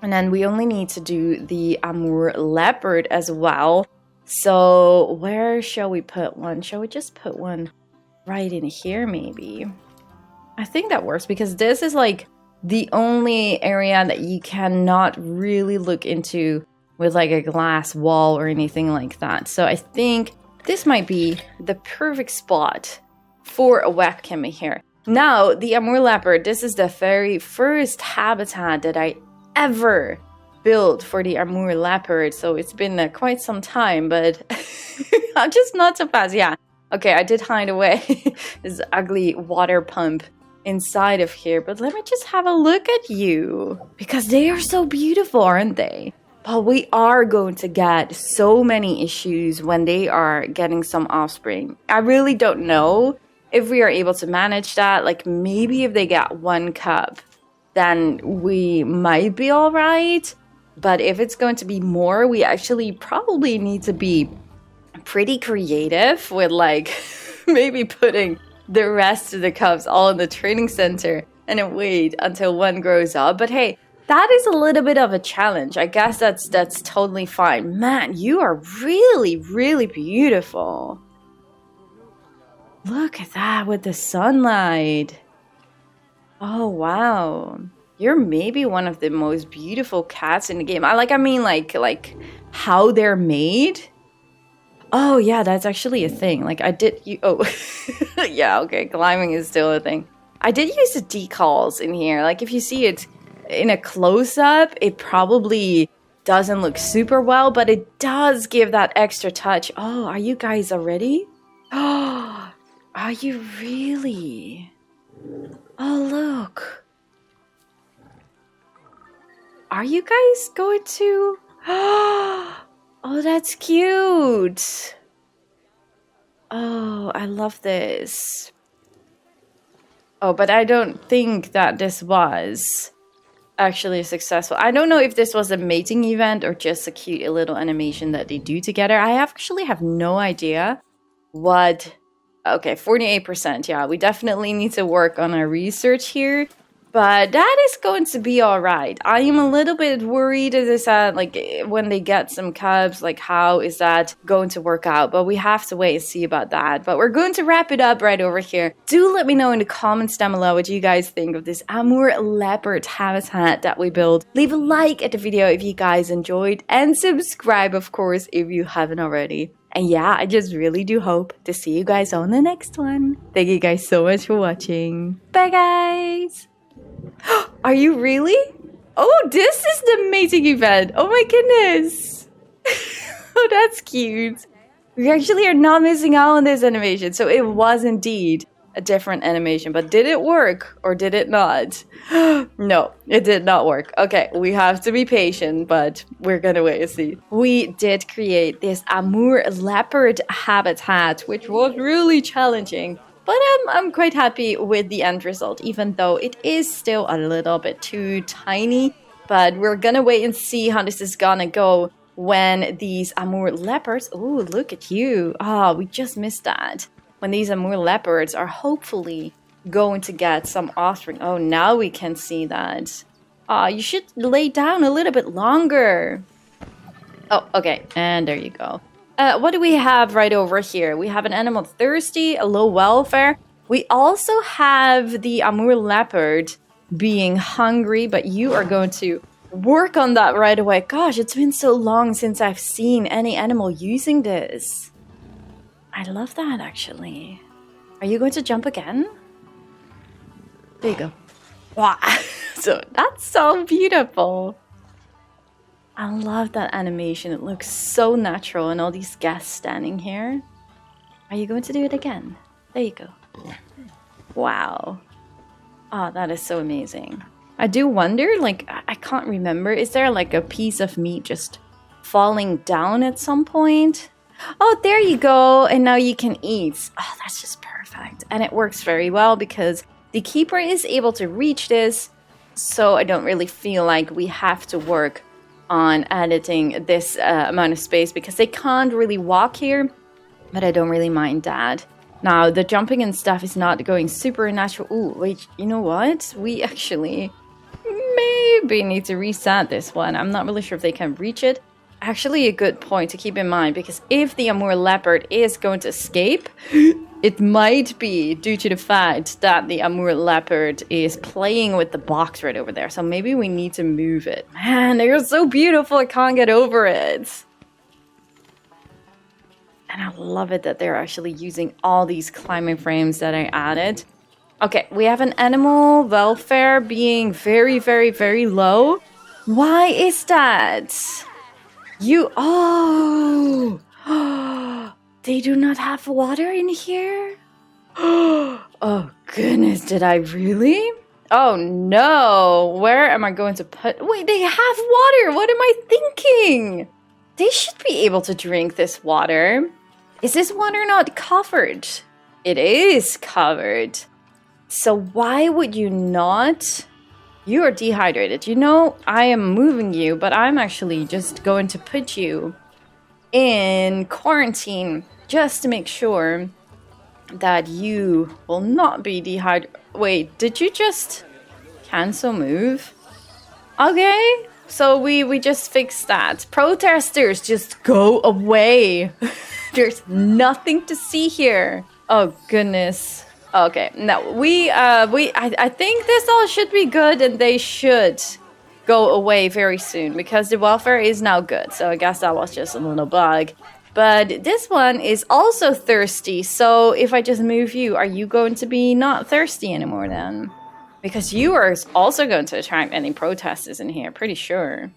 And then we only need to do the Amur Leopard as well. So where shall we put one? Shall we just put one right in here maybe? I think that works, because this is like the only area that you cannot really look into with like a glass wall or anything like that. So I think this might be the perfect spot for a webcam in here. Now, the Amur Leopard, this is the very first habitat that I ever built for the Amur Leopard. So it's been quite some time, but I'm just not so fast. Yeah. Okay, I did hide away this ugly water pump inside of here, but let me just have a look at you, because they are so beautiful, aren't they? But we are going to get so many issues when they are getting some offspring. I really don't know if we are able to manage that. Like, maybe if they get 1 cub, then we might be all right. But if it's going to be more, we actually probably need to be pretty creative with, like, maybe putting the rest of the cubs all in the training center and then wait until one grows up. But hey, that is a little bit of a challenge. I guess that's totally fine. Man, you are really, really beautiful. Look at that with the sunlight. Oh, wow. You're maybe one of the most beautiful cats in the game. I mean, like how they're made. Oh, yeah, that's actually a thing. Like, yeah, okay, climbing is still a thing. I did use the decals in here. Like, if you see it in a close-up, it probably doesn't look super well, but it does give that extra touch. Oh, are you guys already? Oh, are you really? Oh, look. are you guys going to... Oh, that's cute. Oh, I love this. Oh, but I don't think that this was actually successful. I don't know if this was a mating event or just a cute little animation that they do together. I actually have no idea what... Okay, 48%. Yeah, we definitely need to work on our research here. But that is going to be all right. I am a little bit worried, as I said, like when they get some cubs, like how is that going to work out? But we have to wait and see about that. But we're going to wrap it up right over here. Do let me know in the comments down below what you guys think of this Amur Leopard habitat that we built. Leave a like at the video if you guys enjoyed and subscribe, of course, if you haven't already. And yeah, I just really do hope to see you guys on the next one. Thank you guys so much for watching. Bye, guys! Are you really? Oh, this is the mating event. Oh my goodness. Oh, that's cute. We actually are not missing out on this animation. So it was indeed a different animation. But did it work or did it not? No, it did not work. Okay, we have to be patient, but we're gonna wait and see. We did create this Amur Leopard habitat, which was really challenging. But I'm quite happy with the end result, even though it is still a little bit too tiny. But we're gonna wait and see how this is gonna go when these Amur Leopards... Ooh, look at you. Ah, we just missed that. When these Amur Leopards are hopefully going to get some offspring. Oh, now we can see that. Ah, you should lay down a little bit longer. Oh, okay. And there you go. What do we have right over here? We have an animal thirsty, a low welfare. We also have the Amur Leopard being hungry, but you are going to work on that right away. Gosh, it's been so long since I've seen any animal using this. I love that, actually. Are you going to jump again? There you go. Wow. So that's so beautiful. I love that animation. It looks so natural and all these guests standing here. Are you going to do it again? There you go. Wow. Oh, that is so amazing. I do wonder, like, I can't remember. Is there like a piece of meat just falling down at some point? Oh, there you go. And now you can eat. Oh, that's just perfect. And it works very well because the keeper is able to reach this. So I don't really feel like we have to work on editing this amount of space because they can't really walk here, but I don't really mind that. Now, the jumping and stuff is not going super natural. Ooh, wait, you know what? We actually maybe need to reset this one. I'm not really sure if they can reach it. Actually, a good point to keep in mind, because if the Amur Leopard is going to escape, it might be due to the fact that the Amur Leopard is playing with the box right over there. So maybe we need to move it. Man, they're so beautiful. I can't get over it. And I love it that they're actually using all these climbing frames that I added. Okay, we have an animal welfare being very, very, very low. Why is that? Oh, they do not have water in here? Oh goodness, did I really? Oh no, where am I going to put... Wait, they have water, what am I thinking? They should be able to drink this water. Is this water not covered? It is covered. So why would you not... You are dehydrated. You know, I am moving you, but I'm actually just going to put you in quarantine just to make sure that you will not be dehydrated. Wait, did you just cancel move? Okay, so we just fixed that. Protesters, just go away. There's nothing to see here. Oh, goodness. Okay, no, I think this all should be good and they should go away very soon because the welfare is now good. So I guess that was just a little bug. But this one is also thirsty. So if I just move you, are you going to be not thirsty anymore then? Because you are also going to attract any protesters in here, pretty sure.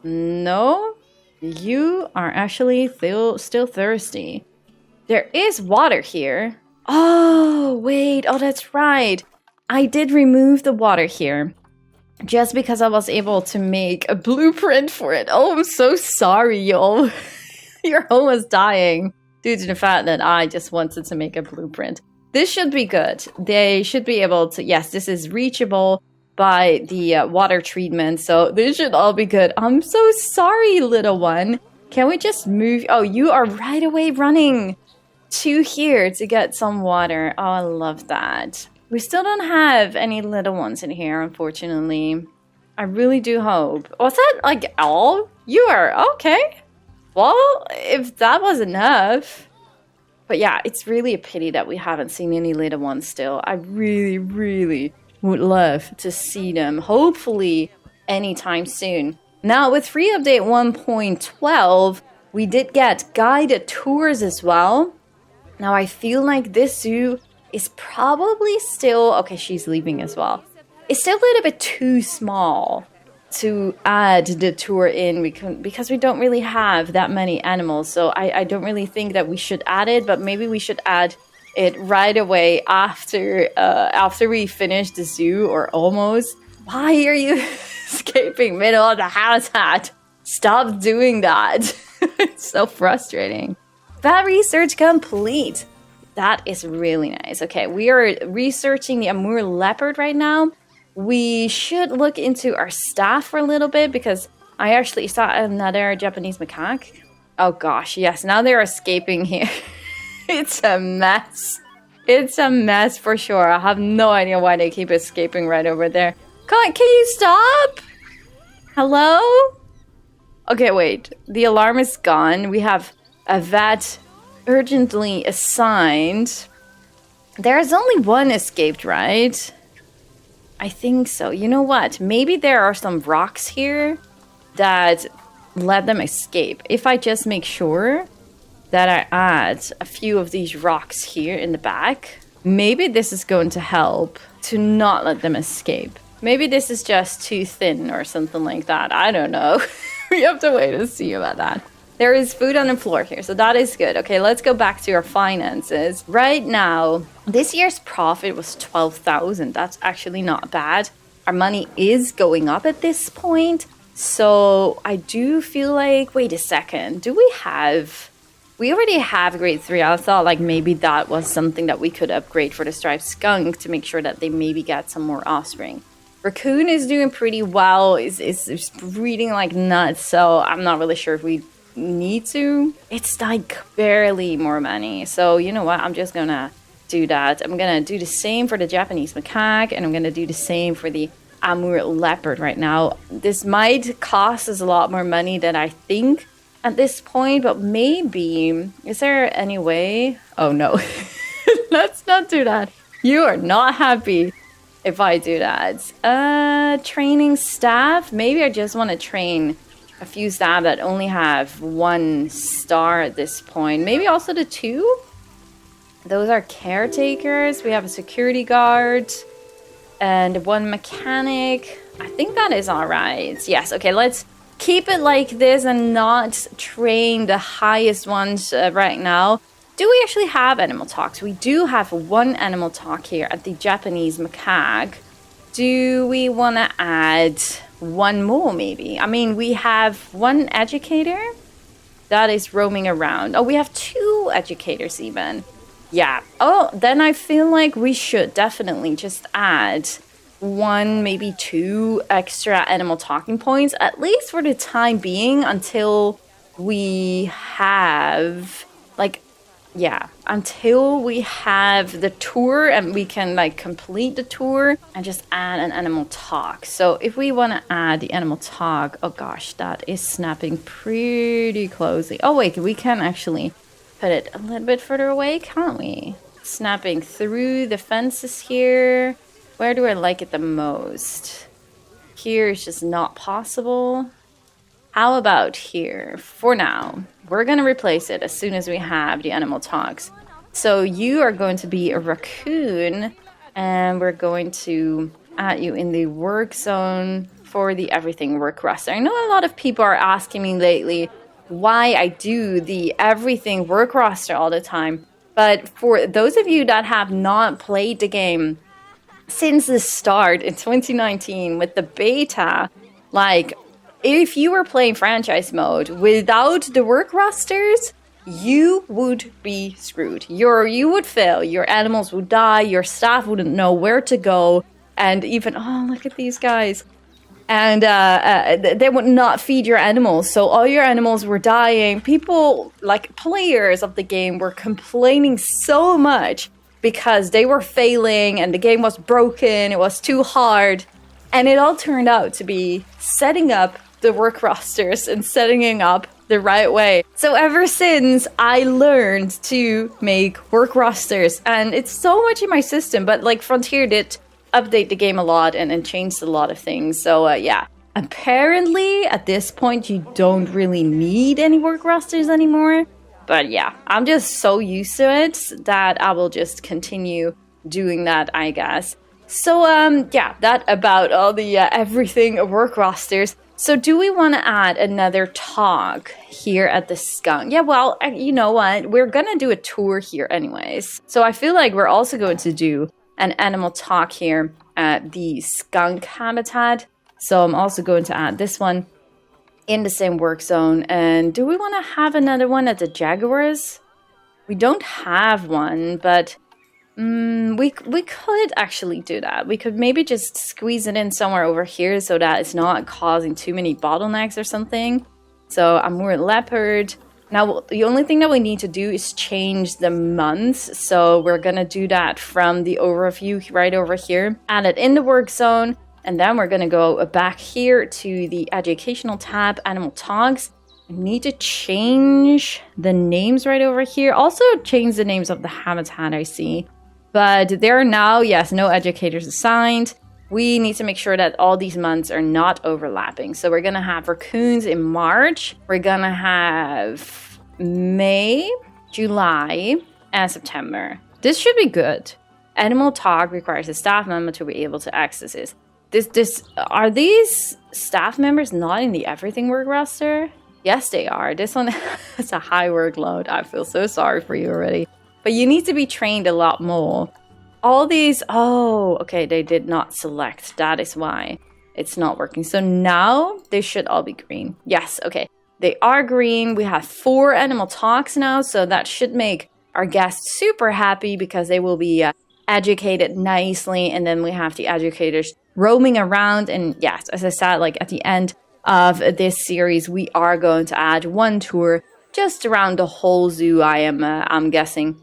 No, you are actually still thirsty. There is water here. Oh, wait. Oh, that's right. I did remove the water here. just because I was able to make a blueprint for it. Oh, I'm so sorry, y'all. You're almost dying due to the fact that I just wanted to make a blueprint. This should be good. They should be able to... Yes, this is reachable by the water treatment, so this should all be good. I'm so sorry, little one. Can we just move? Oh, you are right away running to here to get some water. Oh, I love that. We still don't have any little ones in here, unfortunately. I really do hope. Was that like all? You are okay. Well, if that was enough. But yeah, it's really a pity that we haven't seen any little ones still. I really, really would love to see them. Hopefully anytime soon. Now, with free update 1.12, we did get guided tours as well. Now, I feel like this zoo is probably still... Okay, she's leaving as well. It's still a little bit too small to add the tour in because we don't really have that many animals. So I don't really think that we should add it, but maybe we should add it right away after we finish the zoo, or almost. Why are you escaping middle of the habitat? Stop doing that. It's so frustrating. That research complete. That is really nice. Okay, we are researching the Amur Leopard right now. We should look into our staff for a little bit because I actually saw another Japanese macaque. Oh gosh, yes, now they're escaping here. It's a mess. It's a mess for sure. I have no idea why they keep escaping right over there. Can you stop? Hello? Okay, wait. The alarm is gone. We have a vet urgently assigned. There's only one escaped, right? I think so. You know what? Maybe there are some rocks here that let them escape. If I just make sure that I add a few of these rocks here in the back, maybe this is going to help to not let them escape. Maybe this is just too thin or something like that. I don't know. We have to wait and see about that. There is food on the floor here, so that is good. Okay, let's go back to our finances. Right now, this year's profit was 12,000. That's actually not bad. Our money is going up at this point. So I do feel like, wait a second, do we have... We already have grade 3. I thought like maybe that was something that we could upgrade for the Striped Skunk to make sure that they maybe get some more offspring. Raccoon is doing pretty well. Is breeding like nuts, so I'm not really sure if we need to. It's like barely more money. So you know what? I'm just gonna do that. I'm gonna do the same for the Japanese Macaque, and I'm gonna do the same for the Amur Leopard right now. This might cost us a lot more money than I think at this point, but maybe... Is there any way? Oh no. Let's not do that. You are not happy if I do that. Training staff? Maybe I just want to train a few staff that only have 1 star at this point. Maybe also the 2? Those are caretakers. We have a security guard and 1 mechanic. I think that is alright. Yes, okay, let's keep it like this and not train the highest ones right now. Do we actually have animal talks? We do have 1 animal talk here at the Japanese Macaque. Do we want to add 1 more maybe? I mean, we have 1 educator that is roaming around. Oh, we have 2 educators even. Yeah. Oh, then I feel like we should definitely just add 1, maybe 2 extra animal talking points, at least for the time being, until we have, like, yeah, until we have the tour and we can, like, complete the tour and just add an animal talk. So if we want to add the animal talk, oh gosh, that is snapping pretty closely. Oh wait, we can actually put it a little bit further away, can't we? Snapping through the fences here. Where do I like it the most? Here is just not possible. How about here? For now, we're going to replace it as soon as we have the animal talks. So you are going to be a raccoon, and we're going to add you in the work zone for the everything work roster. I know a lot of people are asking me lately why I do the everything work roster all the time. But for those of you that have not played the game since the start in 2019 with the beta, like, if you were playing franchise mode without the work rosters, you would be screwed. You would fail. Your animals would die. Your staff wouldn't know where to go. And even, oh, look at these guys. And they would not feed your animals. So all your animals were dying. People, like players of the game, were complaining so much because they were failing and the game was broken. It was too hard. And it all turned out to be setting up the work rosters and setting up the right way. So ever since, I learned to make work rosters. And it's so much in my system. But like Frontier did update the game a lot and changed a lot of things. So yeah, apparently at this point you don't really need any work rosters anymore. But yeah, I'm just so used to it that I will just continue doing that, I guess. So yeah, that about all the everything work rosters. So do we want to add another talk here at the skunk? Yeah, well, you know what? We're going to do a tour here anyways. So I feel like we're also going to do an animal talk here at the skunk habitat. So I'm also going to add this one in the same work zone. And do we want to have another one at the jaguars? We don't have one, but we could actually do that. We could maybe just squeeze it in somewhere over here so that it's not causing too many bottlenecks or something. So Amur Leopard. Now, the only thing that we need to do is change the months. So we're going to do that from the overview right over here. Add it in the work zone. And then we're going to go back here to the educational tab, animal talks. We need to change the names right over here. Also change the names of the habitat, I see. But there are now, yes, no educators assigned. We need to make sure that all these months are not overlapping. So we're going to have raccoons in March. We're going to have May, July, and September. This should be good. Animal talk requires a staff member to be able to access this. Are these staff members not in the everything work roster? Yes, they are. This one has a high workload. I feel so sorry for you already. But you need to be trained a lot more. All these, oh, okay, they did not select. That is why it's not working. So now they should all be green. Yes, okay. They are green. We have 4 animal talks now. So that should make our guests super happy because they will be educated nicely. And then we have the educators roaming around. And yes, as I said, like at the end of this series, we are going to add 1 tour just around the whole zoo, I'm guessing.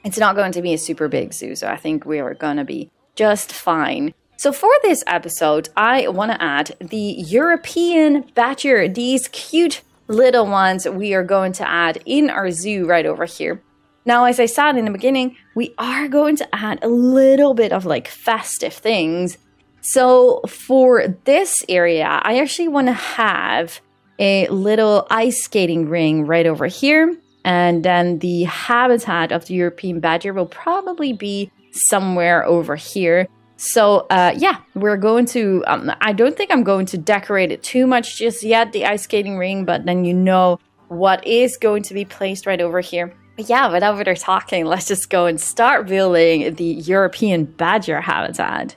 It's not going to be a super big zoo, so I think we are going to be just fine. So for this episode, I want to add the European badger, these cute little ones we are going to add in our zoo right over here. Now, as I said in the beginning, we are going to add a little bit of like festive things. So for this area, I actually want to have a little ice skating ring right over here. And then the habitat of the European badger will probably be somewhere over here. So yeah, we're going to, I don't think I'm going to decorate it too much just yet, the ice skating ring, but then you know what is going to be placed right over here. But yeah, without further talking, let's just go and start building the European badger habitat.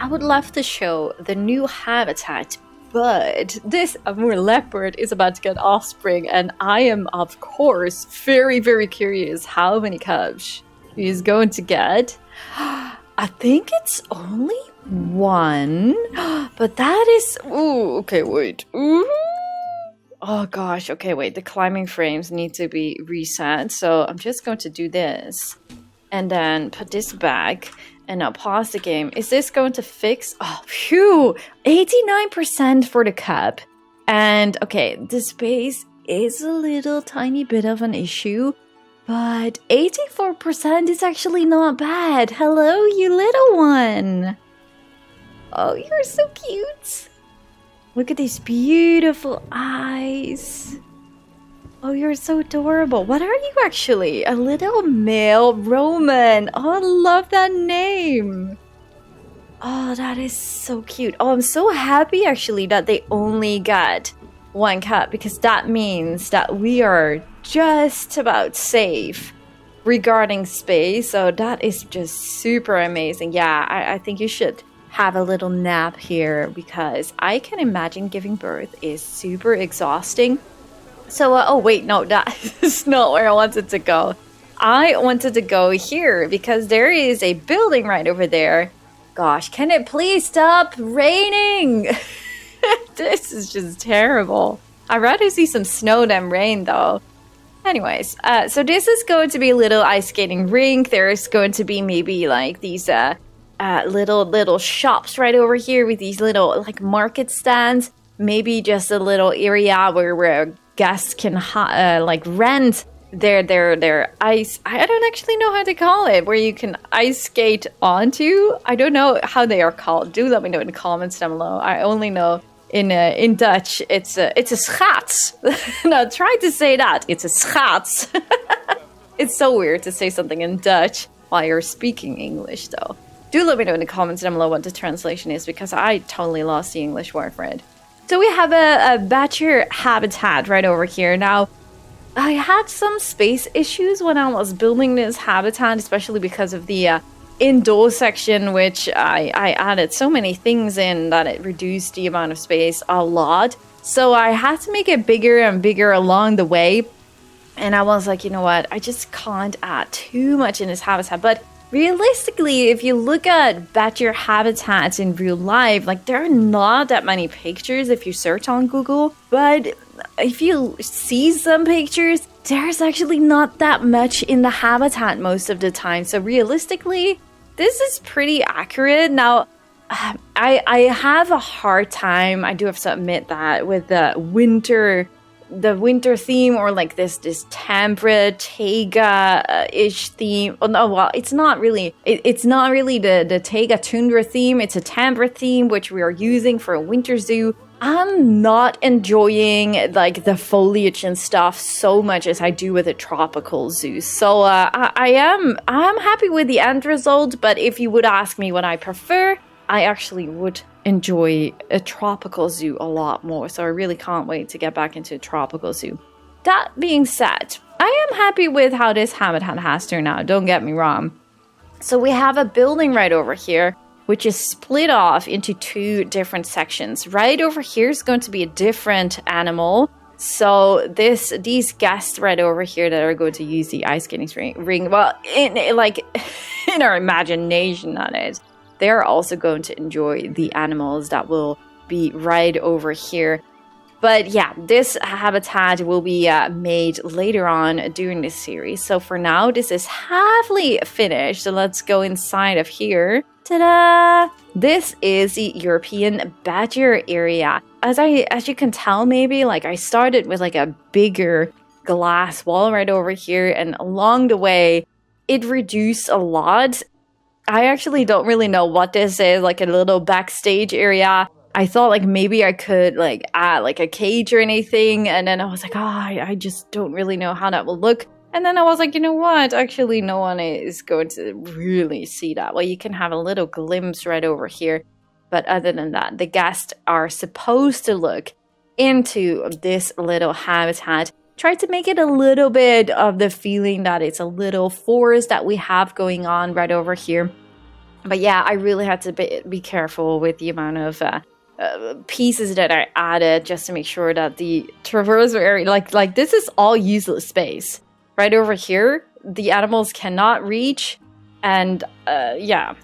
I would love to show the new habitat, but this Amur Leopard is about to get offspring, and I am, of course, very, very curious how many cubs he's going to get. I think it's only one, but that is... Ooh, okay, wait. Ooh. Oh gosh, okay, wait. The climbing frames need to be reset, so I'm just going to do this. And then put this back, and now pause the game. Is this going to fix? Oh, phew! 89% for the cup. And, okay, the space is a little tiny bit of an issue, but 84% is actually not bad. Hello, you little one! Oh, you're so cute! Look at these beautiful eyes. Oh, you're so adorable. What are you actually? A little male Roman. Oh, I love that name. Oh, that is so cute. Oh, I'm so happy actually that they only got one cat, because that means that we are just about safe regarding space. So that is just super amazing. Yeah, I think you should have a little nap here, because I can imagine giving birth is super exhausting. So, oh wait, no, that is not where I wanted to go. I wanted to go here because there is a building right over there. Gosh, can it please stop raining? This is just terrible. I'd rather see some snow than rain though. Anyways, so this is going to be a little ice skating rink. There's going to be maybe like these little shops right over here with these little like market stands. Maybe just a little area where guests can like rent their ice. I don't actually know how to call it, where you can ice skate onto. I don't know how they are called. Do let me know in the comments down below. I only know in Dutch it's a schaats. No, try to say that. It's a schaats. It's so weird to say something in Dutch while you're speaking English though. Do let me know in the comments down below what the translation is, because I totally lost the English word for it. So we have a badger habitat right over here. Now, I had some space issues when I was building this habitat, especially because of the indoor section, which I added so many things in that it reduced the amount of space a lot. So I had to make it bigger and bigger along the way. And I was like, you know what? I just can't add too much in this habitat. But realistically, if you look at badger habitats in real life, like there are not that many pictures if you search on Google, but if you see some pictures, there's actually not that much in the habitat most of the time. So realistically, this is pretty accurate. Now, I have a hard time, I do have to admit that, with the winter theme, or like this temperate taiga-ish theme. Oh no, well, it's not really the taiga tundra theme. It's a temperate theme which we are using for a winter zoo. I'm not enjoying like the foliage and stuff so much as I do with a tropical zoo. So I'm happy with the end result, but if you would ask me what I prefer, I actually would enjoy a tropical zoo a lot more. So I really can't wait to get back into a tropical zoo. That being said, I am happy with how this habitat has turned out, don't get me wrong. So we have a building right over here, which is split off into two different sections. Right over here is going to be a different animal. So these guests right over here that are going to use the ice skating ring, well, in our imagination, that is, they're also going to enjoy the animals that will be right over here. But yeah, this habitat will be made later on during this series. So for now, this is halfly finished. So let's go inside of here. Ta-da! This is the European badger area. As you can tell, maybe, like I started with like a bigger glass wall right over here, and along the way, it reduced a lot. I actually don't really know what this is, like a little backstage area. I thought like maybe I could like add like a cage or anything, and then I was like, oh, I just don't really know how that will look. And then I was like, you know what? Actually, no one is going to really see that. Well, you can have a little glimpse right over here. But other than that, the guests are supposed to look into this little habitat. Try to make it a little bit of the feeling that it's a little forest that we have going on right over here. But yeah, I really had to be careful with the amount of pieces that I added just to make sure that the traverse area, like this is all useless space. Right over here, the animals cannot reach. And yeah,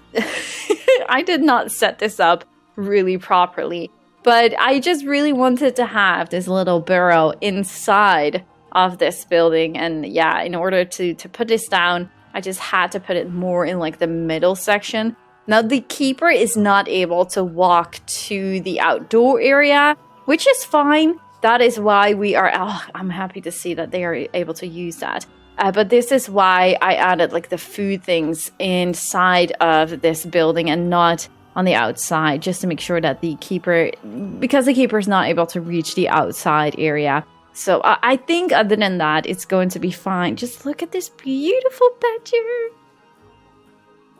I did not set this up really properly. But I just really wanted to have this little burrow inside of this building. And yeah, in order to put this down, I just had to put it more in like the middle section. Now the keeper is not able to walk to the outdoor area, which is fine. That is why we are, I'm happy to see that they are able to use that. But this is why I added like the food things inside of this building and not on the outside, just to make sure that the keeper, because the keeper is not able to reach the outside area. So I think other than that, it's going to be fine. Just look at this beautiful badger.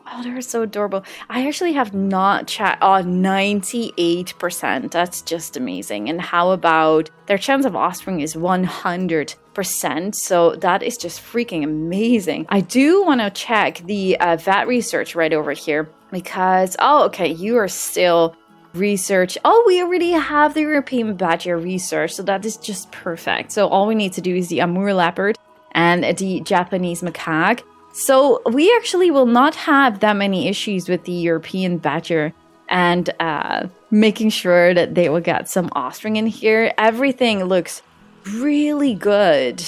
Oh, they're so adorable. I actually have not checked. Oh, 98%. That's just amazing. And how about their chance of offspring is 100%. So that is just freaking amazing. I do want to check the vet research right over here because, oh, okay, you are still research. Oh, we already have the European badger research. So that is just perfect. So all we need to do is the Amur Leopard and the Japanese Macaque. So we actually will not have that many issues with the European badger and making sure that they will get some offspring in here. Everything looks really good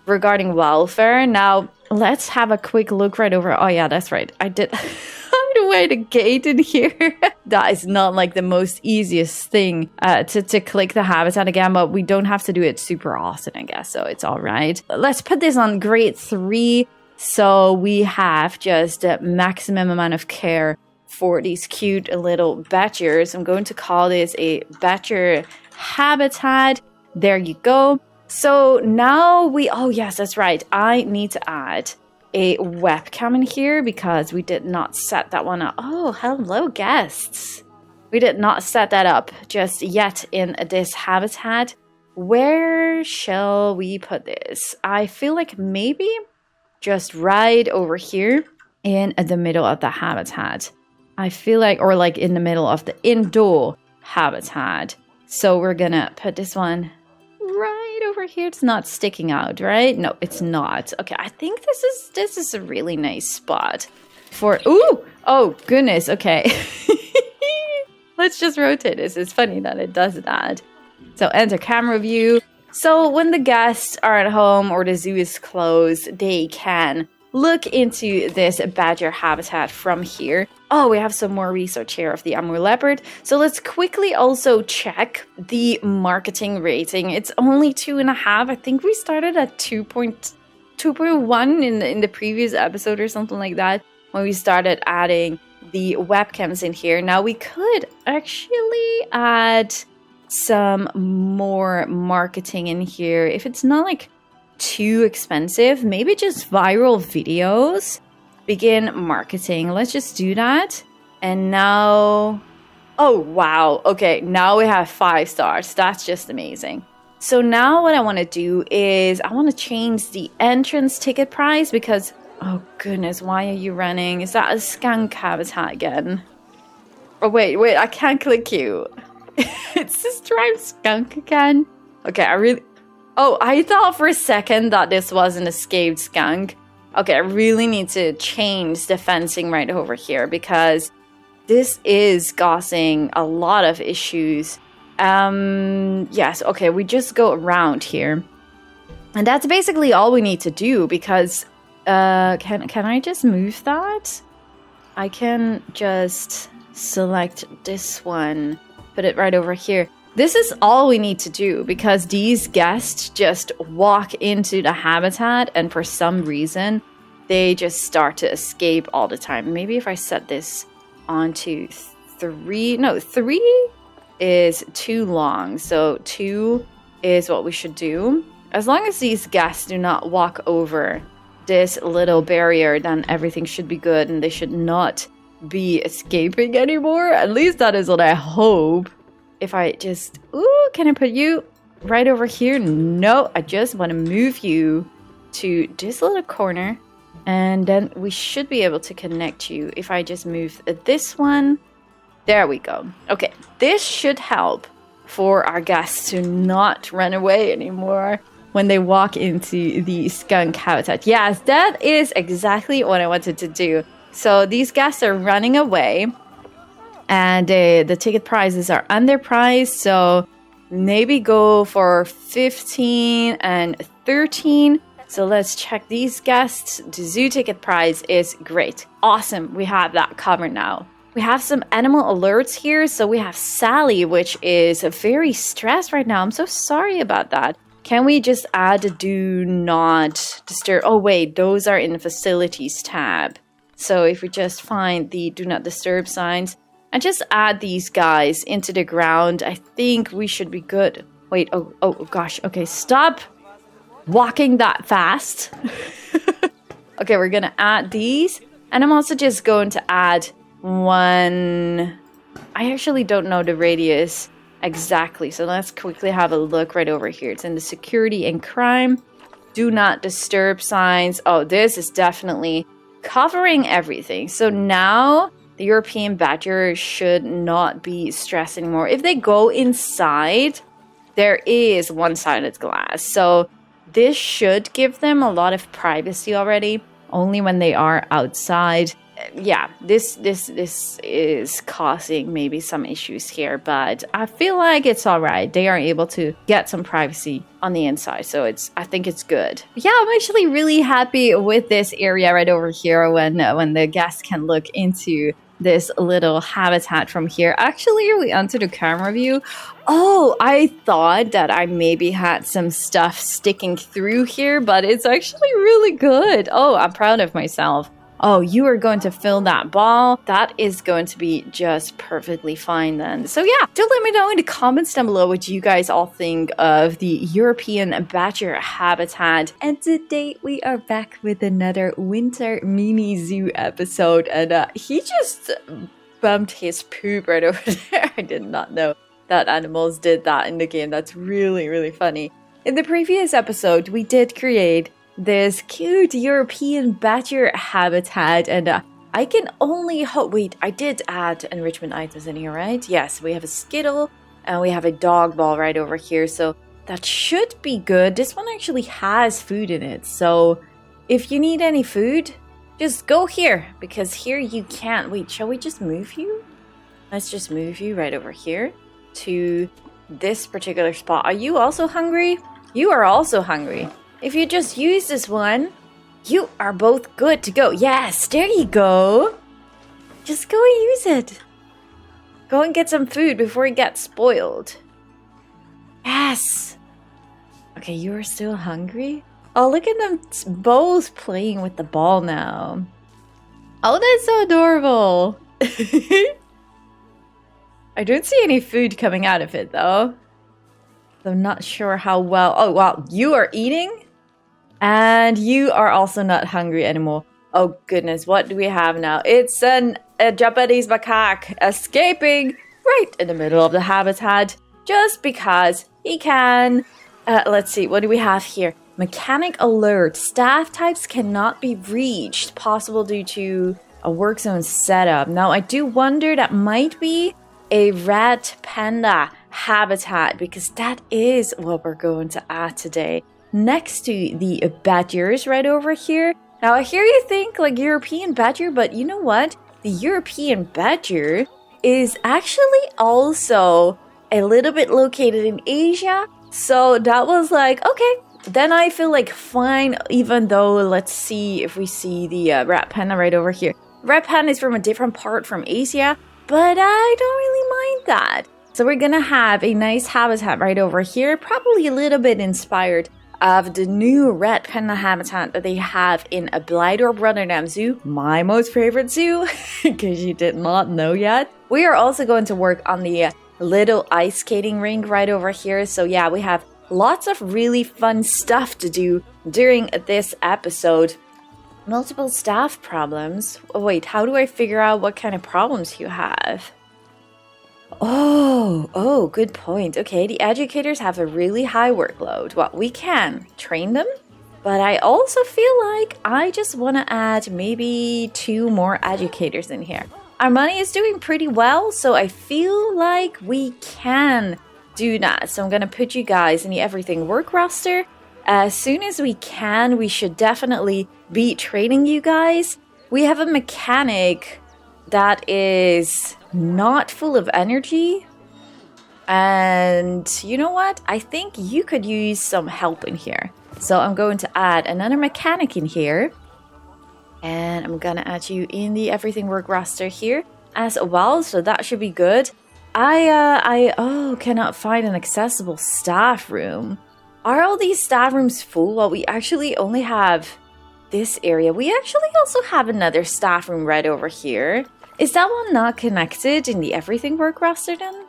regarding welfare. Now, let's have a quick look right over. Oh yeah, that's right. I did hide a gate in here. That is not like the most easiest thing to click the habitat again, but we don't have to do it super often, I guess. So it's all right. Let's put this on grade 3. So we have just a maximum amount of care for these cute little badgers. I'm going to call this a badger habitat. There you go. So now oh yes, that's right. I need to add a webcam in here because we did not set that one up. Oh, hello guests. We did not set that up just yet in this habitat. Where shall we put this? I feel like maybe just right over here in the middle of the habitat. I feel like, or like in the middle of the indoor habitat. So we're gonna put this one right over here. It's not sticking out, right? No, it's not. Okay, I think this is a really nice spot for, ooh, oh goodness, okay. Let's just rotate this. It's funny that it does that. So enter camera view. So when the guests are at home or the zoo is closed, they can look into this badger habitat from here. Oh, we have some more research here of the Amur Leopard. So let's quickly also check the marketing rating. It's only 2.5. I think we started at 2.1 in the previous episode or something like that when we started adding the webcams in here. Now we could actually add some more marketing in here if it's not like too expensive. Maybe just viral videos. Begin marketing. Let's just do that. And now, oh wow, okay, now we have 5 stars. That's just amazing. So now what I want to do is I want to change the entrance ticket price because, oh goodness, why are you running? Is that a skunk habitat again? Oh wait, I can't click you. It's the Striped Skunk again. Okay, I thought for a second that this was an escaped skunk. Okay, I really need to change the fencing right over here because this is causing a lot of issues. Yes, okay, we just go around here. And that's basically all we need to do because can I just move that? I can just select this one. Put it right over here. This is all we need to do because these guests just walk into the habitat and for some reason they just start to escape all the time. Maybe if I set this onto 3. No, 3 is too long. So 2 is what we should do. As long as these guests do not walk over this little barrier, then everything should be good and they should not be escaping anymore. At least that is what I hope. If I just, ooh, can I put you right over here? No, I just want to move you to this little corner And then we should be able to connect you if I just move this one. There we go. Okay, this should help for our guests to not run away anymore when they walk into the skunk habitat. Yes, that is exactly what I wanted to do. So these guests are running away and the ticket prices are underpriced. So maybe go for 15 and 13. So let's check these guests. The zoo ticket price is great. Awesome. We have that covered now. We have some animal alerts here. So we have Sally, which is very stressed right now. I'm so sorry about that. Can we just add a do not disturb? Oh, wait, those are in the facilities tab. So if we just find the do not disturb signs and just add these guys into the ground, I think we should be good. Wait, oh gosh. Okay, stop walking that fast. Okay, we're gonna add these. And I'm also just going to add one. I actually don't know the radius exactly. So let's quickly have a look right over here. It's in the security and crime. Do not disturb signs. Oh, this is definitely covering everything. So now the European badger should not be stressed anymore. If they go inside, there is one-sided glass. So this should give them a lot of privacy already, only when they are outside. Yeah, this is causing maybe some issues here, but I feel like it's all right. They are able to get some privacy on the inside, so I think it's good. Yeah, I'm actually really happy with this area right over here when the guests can look into this little habitat from here. Actually, are we onto the camera view? Oh, I thought that I maybe had some stuff sticking through here, but it's actually really good. Oh, I'm proud of myself. Oh, you are going to fill that ball. That is going to be just perfectly fine then. So yeah, do let me know in the comments down below what you guys all think of the European badger habitat. And today we are back with another winter mini zoo episode. And he just bumped his poop right over there. I did not know that animals did that in the game. That's really, really funny. In the previous episode, we did create this cute European badger habitat, and I can only hope. Wait, I did add enrichment items in here, right? Yes, we have a Skittle and we have a dog ball right over here, so that should be good. This one actually has food in it, so if you need any food, just go here, because here you can't. Wait, shall we just move you? Let's just move you right over here to this particular spot. Are you also hungry? You are also hungry. If you just use this one, you are both good to go. Yes, there you go. Just go and use it. Go and get some food before it gets spoiled. Yes. Okay, you are still hungry? Oh, look at them both playing with the ball now. Oh, that's so adorable. I don't see any food coming out of it, though. I'm not sure how well. Oh, wow, you are eating? And you are also not hungry anymore. Oh goodness, what do we have now? It's a Japanese macaque escaping right in the middle of the habitat just because he can. Let's see, what do we have here? Mechanic alert. Staff types cannot be reached. Possible due to a work zone setup. Now, I do wonder that might be a Red Panda habitat, because that is what we're going to add today. Next to the badgers right over here. Now, I hear you think like European badger, but you know what? The European badger is actually also a little bit located in Asia. So that was like, okay, then I feel like fine, even though let's see if we see the Red Panda right over here. Red Panda is from a different part from Asia, but I don't really mind that. So we're gonna have a nice habitat right over here, probably a little bit inspired of the new Red Panda habitat that they have in a Blijdorp Rotterdam Zoo, my most favorite zoo, in case you did not know yet. We are also going to work on the little ice skating rink right over here. So yeah, we have lots of really fun stuff to do during this episode. Multiple staff problems. Oh, wait, how do I figure out what kind of problems you have? Oh, good point. Okay, the educators have a really high workload. Well, we can train them, But I also feel like I just want to add maybe 2 more educators in here. Our money is doing pretty well, so I feel like we can do that. So I'm going to put you guys in the everything work roster. As soon as we can, we should definitely be training you guys. We have a mechanic that is not full of energy. And you know what? I think you could use some help in here. So I'm going to add another mechanic in here. And I'm going to add you in the everything work roster here as well. So that should be good. I cannot find an accessible staff room. Are all these staff rooms full? Well, we actually only have this area. We actually also have another staff room right over here. Is that one not connected in the everything work roster then?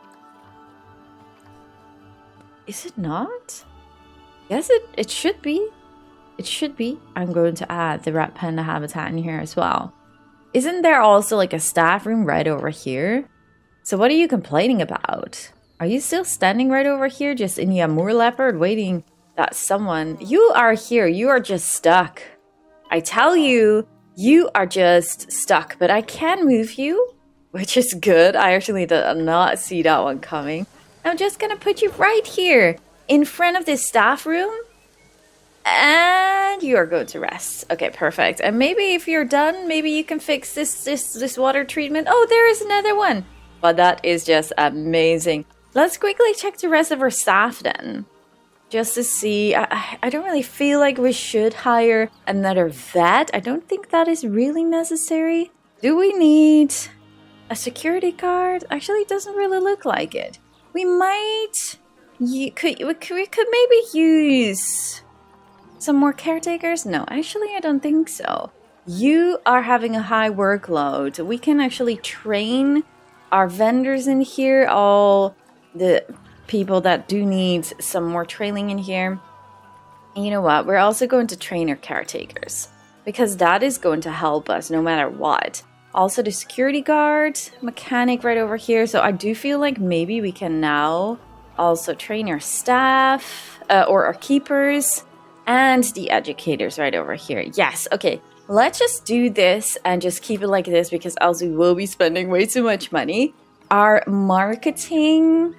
Is it not? Yes, it should be. It should be. I'm going to add the Red Panda habitat in here as well. Isn't there also like a staff room right over here? So what are you complaining about? Are you still standing right over here just in the Amur Leopard waiting that someone... You are here. You are just stuck. I tell you, you are just stuck. But I can move you, which is good. I actually did not see that one coming. I'm just going to put you right here in front of this staff room. And you are going to rest. Okay, perfect. And maybe if you're done, maybe you can fix this water treatment. Oh, there is another one. But that is just amazing. Let's quickly check the rest of our staff then. Just to see. I don't really feel like we should hire another vet. I don't think that is really necessary. Do we need a security guard? Actually, it doesn't really look like it. We might... we could maybe use some more caretakers? No, actually, I don't think so. You are having a high workload. We can actually train our vendors in here, all the people that do need some more training in here. And you know what? We're also going to train our caretakers because that is going to help us no matter what. Also the security guard, mechanic right over here. So I do feel like maybe we can now also train our staff or our keepers and the educators right over here. Yes, okay. Let's just do this and just keep it like this because else we will be spending way too much money. Our marketing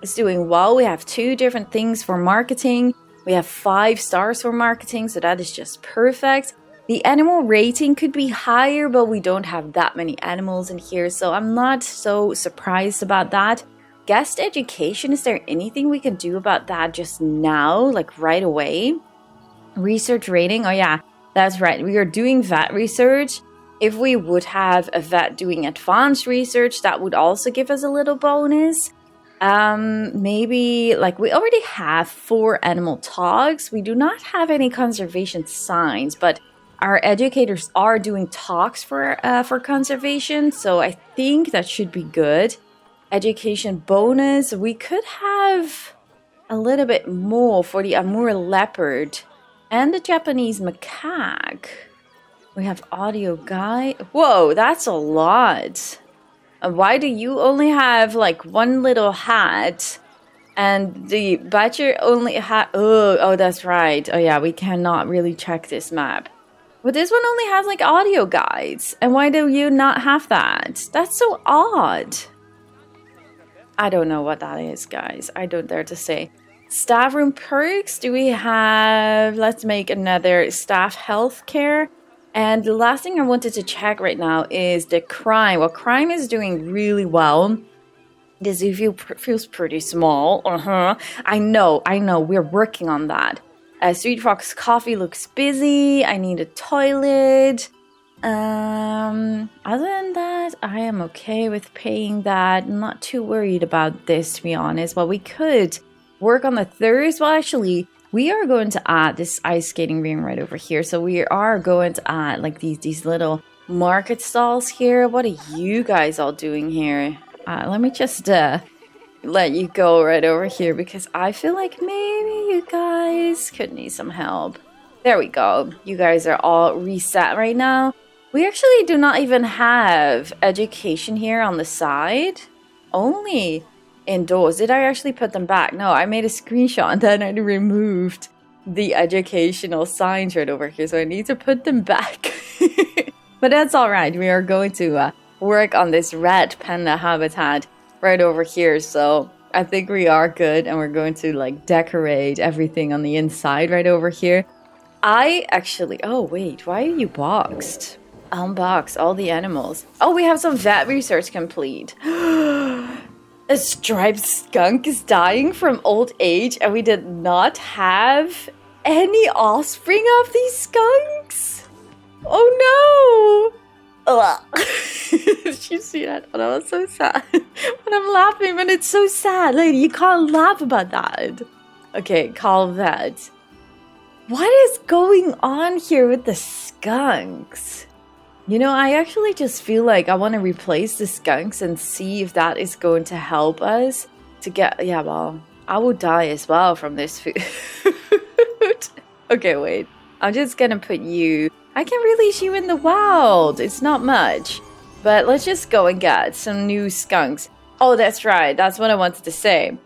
is doing well. We have 2 different things for marketing. We have 5 stars for marketing, so that is just perfect. The animal rating could be higher, but we don't have that many animals in here, so I'm not so surprised about that. Guest education, is there anything we can do about that just now, like right away? Research rating, oh yeah, that's right. We are doing vet research. If we would have a vet doing advanced research, that would also give us a little bonus. Maybe like we already have 4 animal talks. We do not have any conservation signs, but our educators are doing talks for conservation, so I think that should be good. Education bonus, we could have a little bit more for the Amur Leopard and the Japanese Macaque. We have audio guide. Whoa, that's a lot. Why do you only have like 1 little hat and the badger only hat? Oh, that's right. Oh yeah, we cannot really check this map. But this one only has like audio guides. And why do you not have that? That's so odd. I don't know what that is, guys. I don't dare to say. Staff room perks. Do we have... Let's make another staff healthcare. And the last thing I wanted to check right now is the crime. Well, crime is doing really well. The zoo feels pretty small. I know. We're working on that. Sweet Fox Coffee looks busy. I need a toilet. Other than that, I am okay with paying that. I'm not too worried about this, to be honest. Well, we could work on the thirst. Well, actually, we are going to add this ice skating ring right over here. So we are going to add like these little market stalls here. What are you guys all doing here? Let me just let you go right over here because I feel like maybe you guys could need some help. There we go. You guys are all reset right now. We actually do not even have education here on the side. Only indoors. Did I actually put them back? No, I made a screenshot and then I removed the educational signs right over here, so I need to put them back. But that's all right. We are going to work on this red panda habitat right over here, so I think we are good, and we're going to like decorate everything on the inside right over here. I actually, oh wait, why are you boxed? Unbox all the animals. Oh, we have some vet research complete. A striped skunk is dying from old age, and we did not have any offspring of these skunks. Oh no! Ugh. Did you see that? Oh, that was so sad. But I'm laughing, but it's so sad, lady. You can't laugh about that. Okay, call vet. What is going on here with the skunks? You know, I actually just feel like I want to replace the skunks and see if that is going to help us to get... Yeah, well, I will die as well from this food. Okay, wait. I'm just gonna put you... I can release you in the wild. It's not much. But let's just go and get some new skunks. Oh, that's right. That's what I wanted to say.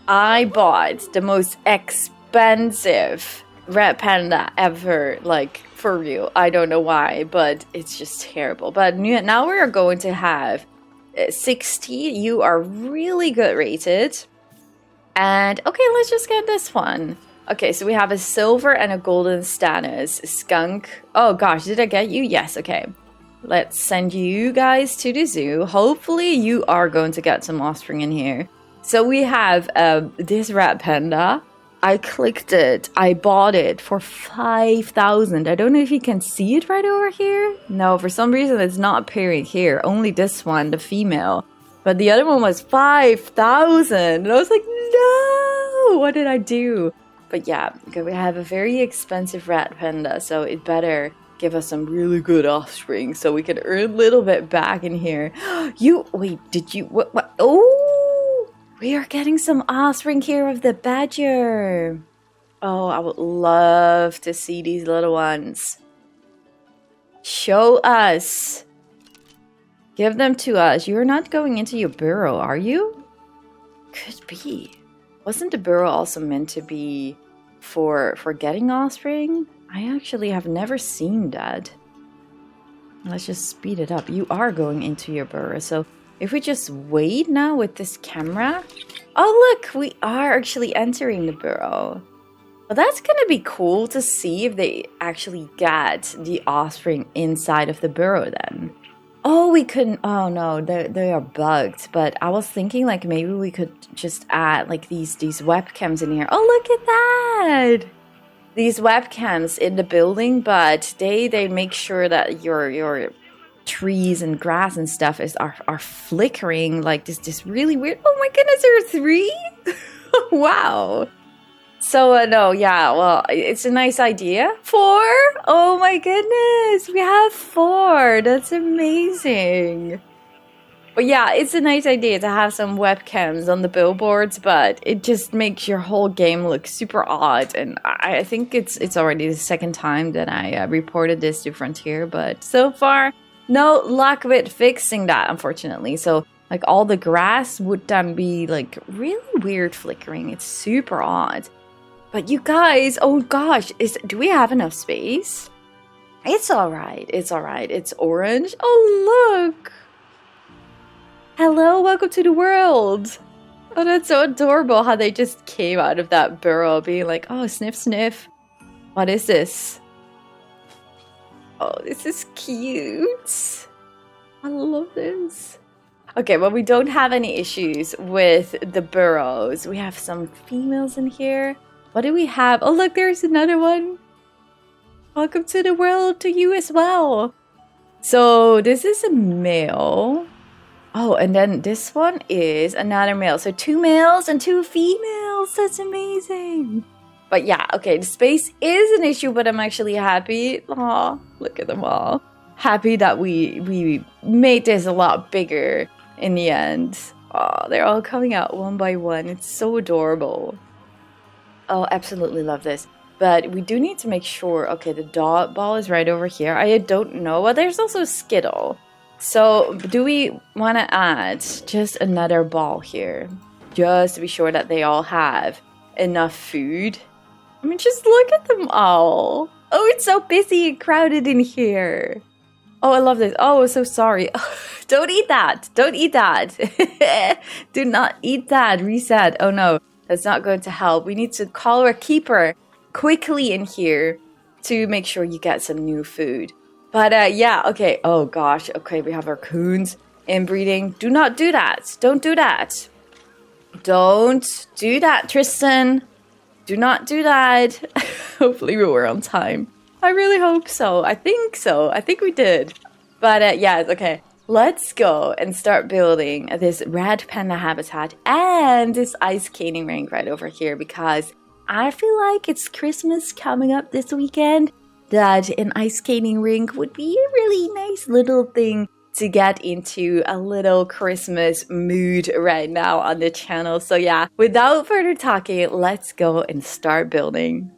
I bought the most expensive Red Panda ever, like, for real. I don't know why, but it's just terrible. But now we are going to have 60. You are really good rated. And, okay, let's just get this one. Okay, so we have a silver and a golden status. Skunk. Oh, gosh, did I get you? Yes, okay. Let's send you guys to the zoo. Hopefully, you are going to get some offspring in here. So we have this Red Panda. I clicked it. I bought it for 5,000. I don't know if you can see it right over here. No, for some reason it's not appearing here. Only this one, the female. But the other one was 5,000. And I was like, no! What did I do? But yeah, we have a very expensive Red Panda, so it better give us some really good offspring so we can earn a little bit back in here. Wait, did you... What? Oh! We are getting some offspring here of the badger. Oh, I would love to see these little ones. Show us. Give them to us. You're not going into your burrow, are you? Could be. Wasn't the burrow also meant to be for getting offspring? I actually have never seen that. Let's just speed it up. You are going into your burrow, so... If we just wait now with this camera... Oh, look! We are actually entering the burrow. Well, that's gonna be cool to see if they actually get the offspring inside of the burrow then. Oh, we couldn't... Oh, no, they are bugged. But I was thinking, like, maybe we could just add, like, these webcams in here. Oh, look at that! These webcams in the building, but they make sure that your trees and grass and stuff are flickering like this really weird... Oh my goodness, there are 3? Wow. So no, yeah, well, it's a nice idea. 4? Oh my goodness, we have 4. That's amazing. But yeah, it's a nice idea to have some webcams on the billboards, but it just makes your whole game look super odd. And I think it's already the second time that I reported this to Frontier, but so far, no luck with fixing that, unfortunately. So, like, all the grass would then be, like, really weird flickering. It's super odd. But you guys, oh gosh, do we have enough space? It's alright, it's alright. It's orange. Oh, look! Hello, welcome to the world! Oh, that's so adorable how they just came out of that burrow being like, oh, sniff, sniff. What is this? Oh, this is cute. I love this. Okay, well, we don't have any issues with the burrows. We have some females in here. What do we have? Oh, look, there's another one. Welcome to the world to you as well. So this is a male. Oh, and then this one is another male. So 2 males and 2 females. That's amazing. But yeah, okay, the space is an issue, but I'm actually happy. Aw, look at them all. Happy that we made this a lot bigger in the end. Oh, they're all coming out one by one. It's so adorable. Oh, absolutely love this. But we do need to make sure... Okay, the dot ball is right over here. I don't know. Well, there's also Skittle. So, do we want to add just another ball here? Just to be sure that they all have enough food. I mean, just look at them all. Oh, it's so busy and crowded in here. Oh, I love this. Oh, so sorry. Don't eat that. Don't eat that. Do not eat that. Reset. Oh no, that's not going to help. We need to call our keeper quickly in here to make sure you get some new food. But yeah, okay. Oh gosh. Okay, we have raccoons inbreeding. Do not do that. Don't do that. Don't do that, Tristan. Do not do that. Hopefully we were on time. I really hope so. I think so. I think we did. But yeah, okay. Let's go and start building this Red Panda habitat and this ice skating rink right over here because I feel like it's Christmas coming up this weekend, that an ice skating rink would be a really nice little thing to get into a little Christmas mood right now on the channel. So yeah, without further talking, let's go and start building.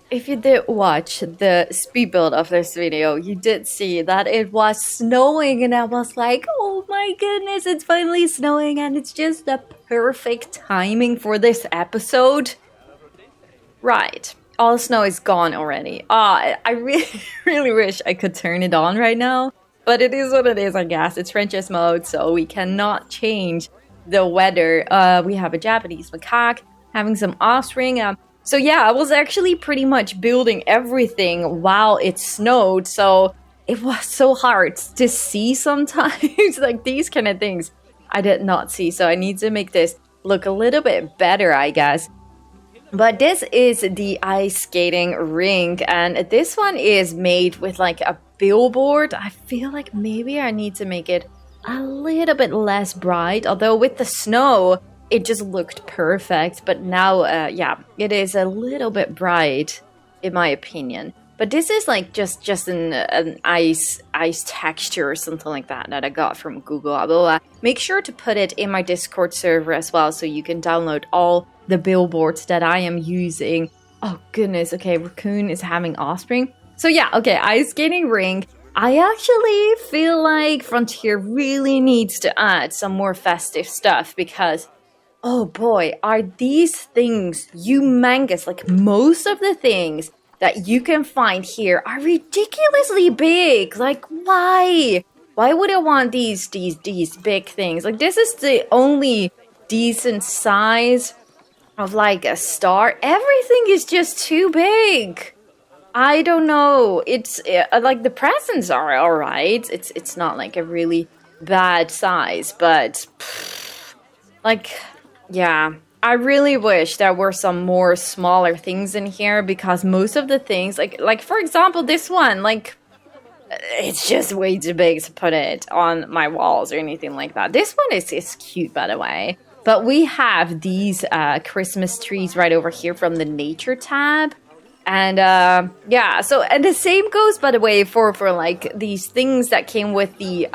if you did watch the speed build of this video, you did see that it was snowing and I was like, oh my goodness, it's finally snowing and it's just the perfect timing for this episode. Right. All the snow is gone already. I really, really wish I could turn it on right now. But it is what it is, I guess. It's Princess mode, so we cannot change the weather. We have a Japanese macaque having some offspring. So yeah, I was actually pretty much building everything while it snowed. So it was so hard to see sometimes. Like these kind of things I did not see. So I need to make this look a little bit better, I guess. But this is the ice skating rink, and this one is made with like a billboard. I feel like maybe I need to make it a little bit less bright, although with the snow it just looked perfect. But now yeah, it is a little bit bright in my opinion. But this is like just an ice texture or something like that I got from Google. I will make sure to put it in my Discord server as well, so you can download all the billboards that I am using. Oh goodness, okay, Raccoon is having offspring. So yeah, okay, ice skating rink. I actually feel like Frontier really needs to add some more festive stuff because, oh boy, are these things humongous. Like most of the things that you can find here are ridiculously big. Like why? Why would I want these big things? Like this is the only decent size of like a star. Everything is just too big. I don't know. It's like the presents are all right. It's not like a really bad size, but like yeah, I really wish there were some more smaller things in here because most of the things like for example this one, like it's just way too big to put it on my walls or anything like that. This one is cute, by the way. But we have these Christmas trees right over here from the nature tab. And yeah, so and the same goes, by the way, for like these things that came with the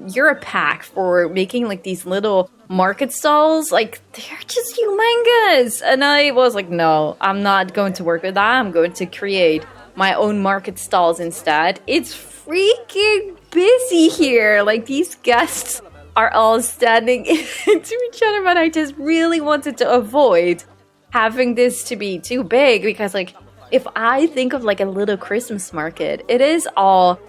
Europe pack for making like these little market stalls. Like they're just humongous. And I was like, no, I'm not going to work with that. I'm going to create my own market stalls instead. It's freaking busy here. Like these guests are all standing into each other, but I just really wanted to avoid having this to be too big because like if I think of like a little Christmas market, it is all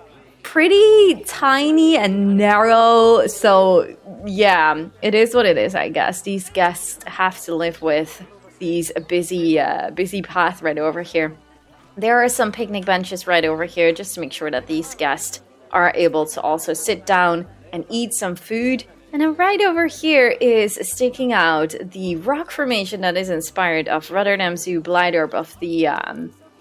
pretty tiny and narrow. So yeah, it is what it is, I guess. These guests have to live with these busy path right over here. There are some picnic benches right over here just to make sure that these guests are able to also sit down and eat some food. And then right over here is sticking out the rock formation that is inspired of Rotterdam Zoo Blighterb of the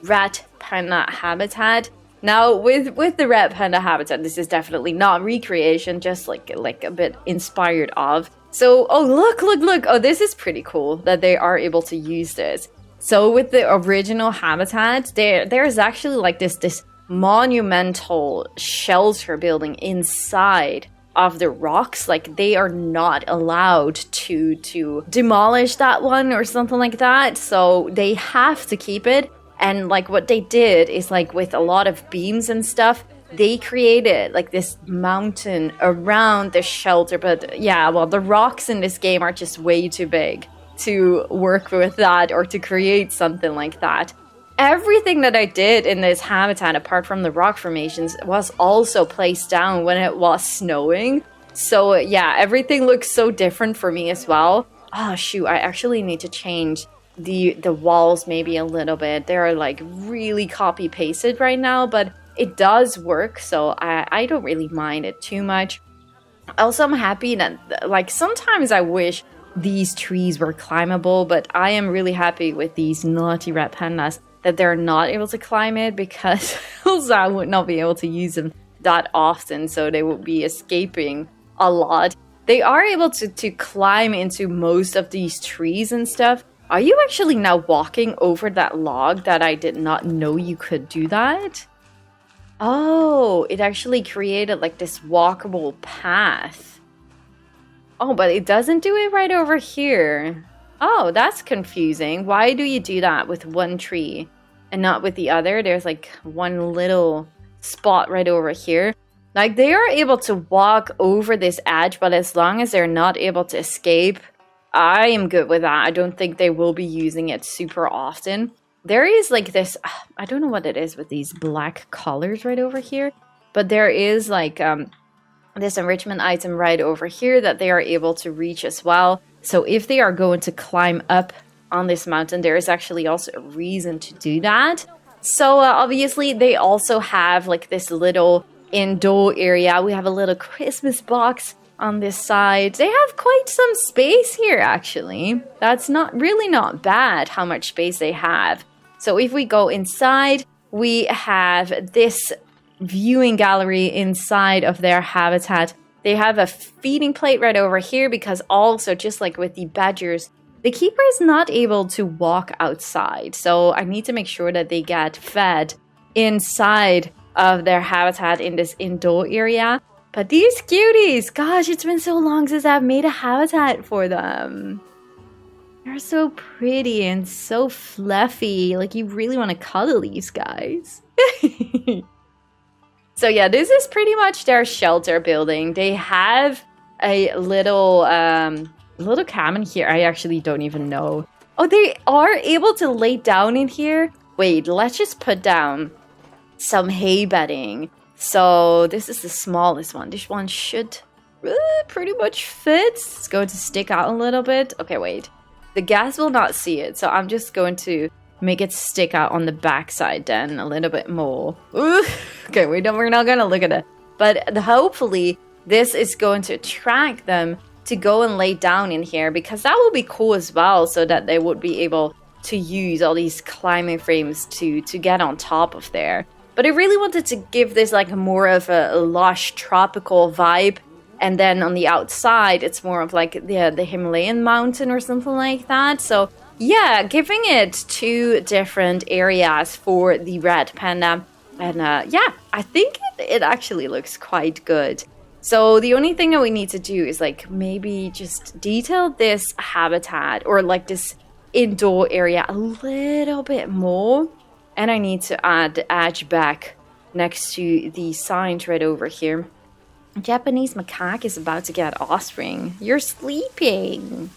Red Panda habitat. Now with the Red Panda habitat, this is definitely not recreation, just like a bit inspired of. So oh look. Oh, this is pretty cool that they are able to use this. So with the original habitat, there's actually like this monumental shelter building inside of the rocks. Like they are not allowed to demolish that one or something like that, so they have to keep it. And like what they did is like with a lot of beams and stuff, they created like this mountain around the shelter. But yeah, well, the rocks in this game are just way too big to work with that or to create something like that. Everything that I did in this habitat, apart from the rock formations, was also placed down when it was snowing. So yeah, everything looks so different for me as well. Oh shoot, I actually need to change the walls maybe a little bit. They're like really copy pasted right now, but it does work, so I don't really mind it too much. Also, I'm happy that like sometimes I wish these trees were climbable, but I am really happy with these naughty red pandas that they're not able to climb it, because else I would not be able to use them that often, so they would be escaping a lot. They are able to climb into most of these trees and stuff. Are you actually now walking over that log that I did not know you could do that? Oh, it actually created like this walkable path. Oh, but it doesn't do it right over here. Oh, that's confusing. Why do you do that with one tree and not with the other. There's like one little spot right over here. Like, they are able to walk over this edge, but as long as they're not able to escape, I am good with that. I don't think they will be using it super often. There is like this, I don't know what it is with these black collars right over here, but there is like this enrichment item right over here that they are able to reach as well. So if they are going to climb up on this mountain, there is actually also a reason to do that. So obviously they also have like this little indoor area. We have a little Christmas box on this side. They have quite some space here, actually. That's not bad how much space they have. So if we go inside, we have this viewing gallery inside of their habitat. They have a feeding plate right over here because also, just like with the badgers, the keeper is not able to walk outside. So I need to make sure that they get fed inside of their habitat in this indoor area. But these cuties, gosh, it's been so long since I've made a habitat for them. They're so pretty and so fluffy. Like, you really want to cuddle these guys. So yeah, this is pretty much their shelter building. They have a little cabin here. I actually don't even know. Oh, they are able to lay down in here. Wait, let's just put down some hay bedding. So this is the smallest one. This one should pretty much fit. It's going to stick out a little bit. Okay, wait. The gas will not see it, so I'm just going to make it stick out on the backside then a little bit more. Okay, we're not going to look at it. But hopefully this is going to attract them to go and lay down in here, because that will be cool as well, so that they would be able to use all these climbing frames to get on top of there. But I really wanted to give this like more of a lush tropical vibe. And then on the outside, it's more of like the Himalayan mountain or something like that. So yeah, giving it 2 different areas for the Red Panda. And yeah, I think it actually looks quite good. So the only thing that we need to do is like maybe just detail this habitat or like this indoor area a little bit more. And I need to add the edge back next to the signs right over here. Japanese Macaque is about to get offspring. You're sleeping.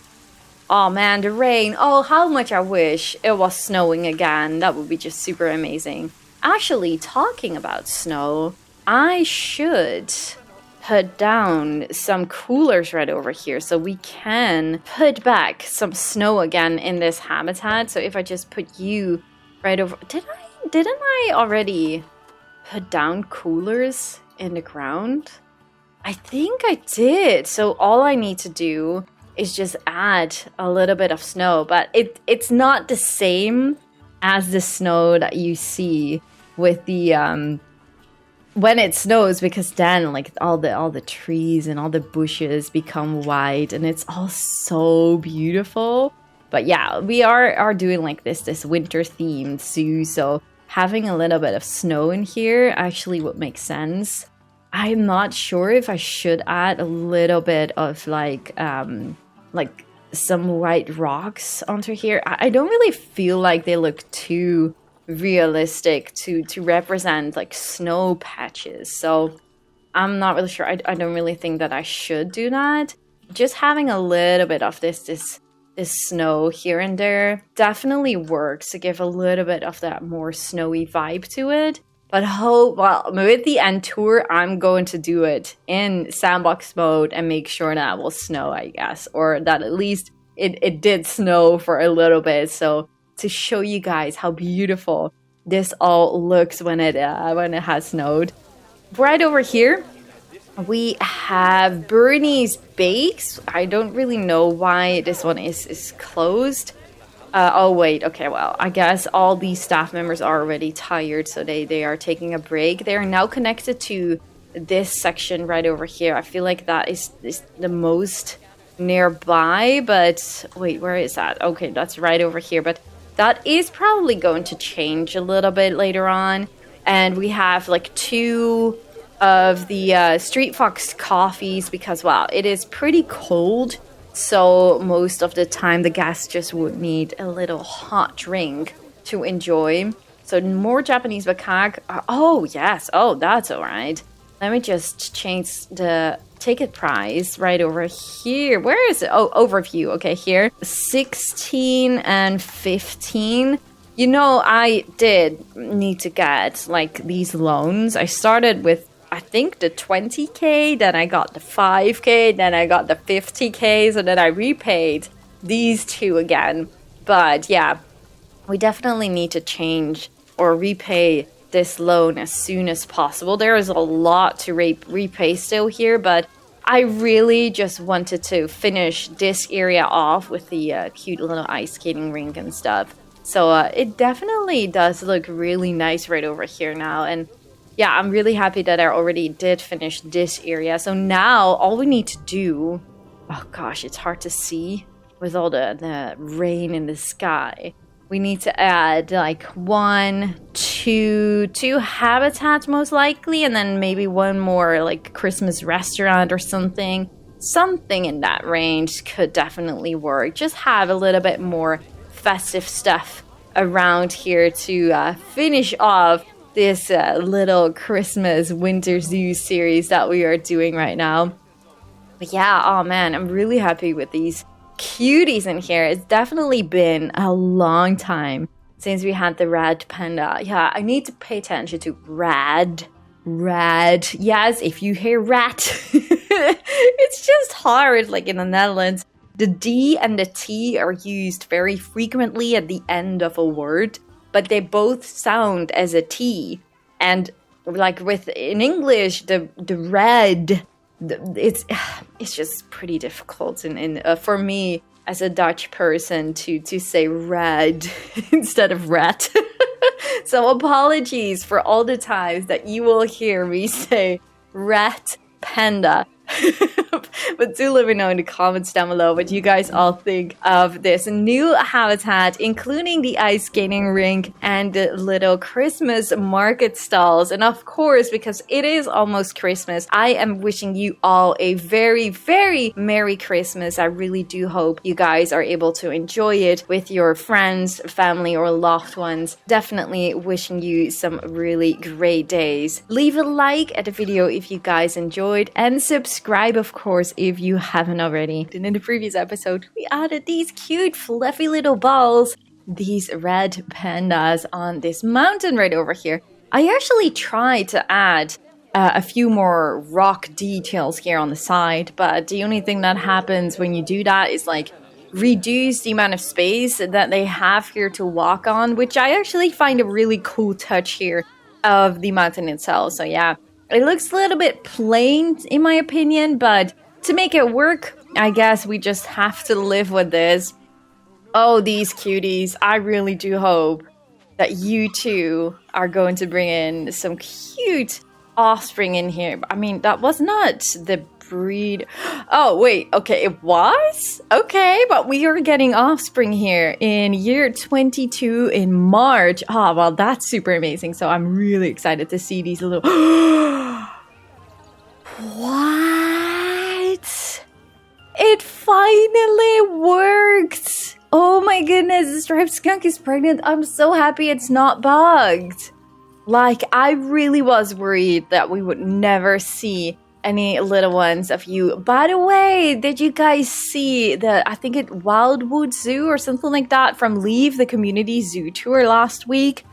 Oh man, the rain. Oh, how much I wish it was snowing again. That would be just super amazing. Actually, talking about snow, I should put down some coolers right over here so we can put back some snow again in this habitat. So if I just put you right over... Didn't I already put down coolers in the ground? I think I did. So all I need to do is just add a little bit of snow, but it's not the same as the snow that you see with the when it snows, because then like all the trees and all the bushes become white and it's all so beautiful. But yeah, we are doing like this winter themed zoo, so having a little bit of snow in here actually would make sense. I'm not sure if I should add a little bit of like some white rocks onto here. I don't really feel like they look too realistic to represent like snow patches. So I'm not really sure. I don't really think that I should do that. Just having a little bit of this snow here and there definitely works to give a little bit of that more snowy vibe to it. But with the end tour, I'm going to do it in sandbox mode and make sure that it will snow, I guess. Or that at least it did snow for a little bit. So to show you guys how beautiful this all looks when it has snowed. Right over here, we have Bernie's Bakes. I don't really know why this one is closed. Oh wait, okay, well, I guess all these staff members are already tired, so they are taking a break. They are now connected to this section right over here. I feel like that is the most nearby, but wait, where is that? Okay, that's right over here, but that is probably going to change a little bit later on. And we have like 2 of the Street Fox coffees because, wow, it is pretty cold. So most of the time the guests just would need a little hot drink to enjoy. So more Japanese macaque. Oh, yes. Oh, that's all right. Let me just change the ticket price right over here. Where is it? Oh, overview. Okay, here. 16 and 15. You know, I did need to get like these loans. I started with, I think, the 20k, then I got the 5k, then I got the 50k, so then I repaid these two again. But yeah, we definitely need to change or repay this loan as soon as possible. There is a lot to repay still here, but I really just wanted to finish this area off with the cute little ice skating rink and stuff. So it definitely does look really nice right over here now. And yeah, I'm really happy that I already did finish this area. So now all we need to do... Oh gosh, it's hard to see with all the rain in the sky. We need to add like 1, 2 habitats most likely. And then maybe one more like Christmas restaurant or something. Something in that range could definitely work. Just have a little bit more festive stuff around here to finish off this little Christmas winter zoo series that we are doing right now. But yeah, oh man, I'm really happy with these cuties in here. It's definitely been a long time since we had the Red Panda. Yeah, I need to pay attention to red. Yes, if you hear rat, it's just hard, like in the Netherlands. The D and the T are used very frequently at the end of a word, but they both sound as a T. And like in English, the red, it's just pretty difficult for me as a Dutch person to say red instead of rat. So apologies for all the times that you will hear me say Red Panda. But do let me know in the comments down below what you guys all think of this new habitat, including the ice skating rink and the little Christmas market stalls. And of course, because it is almost Christmas, I am wishing you all a very, very Merry Christmas. I really do hope you guys are able to enjoy it with your friends, family, or loved ones. Definitely wishing you some really great days. Leave a like at the video if you guys enjoyed, and subscribe, of course, if you haven't already. And in the previous episode, we added these cute fluffy little balls, these red pandas on this mountain right over here. I actually tried to add a few more rock details here on the side, but the only thing that happens when you do that is like reduce the amount of space that they have here to walk on, which I actually find a really cool touch here of the mountain itself. So yeah, it looks a little bit plain in my opinion, but to make it work, I guess we just have to live with this. Oh, these cuties. I really do hope that you too are going to bring in some cute offspring in here. I mean, that was not the breed. Oh, wait. Okay, it was? Okay, but we are getting offspring here in year 22 in March. Oh, well, that's super amazing. So I'm really excited to see these little... What? It finally worked! Oh my goodness, the Striped Skunk is pregnant. I'm so happy it's not bugged. Like, I really was worried that we would never see any little ones of you. By the way, did you guys see I think it Wildwood Zoo or something like that from Leave the Community Zoo Tour last week?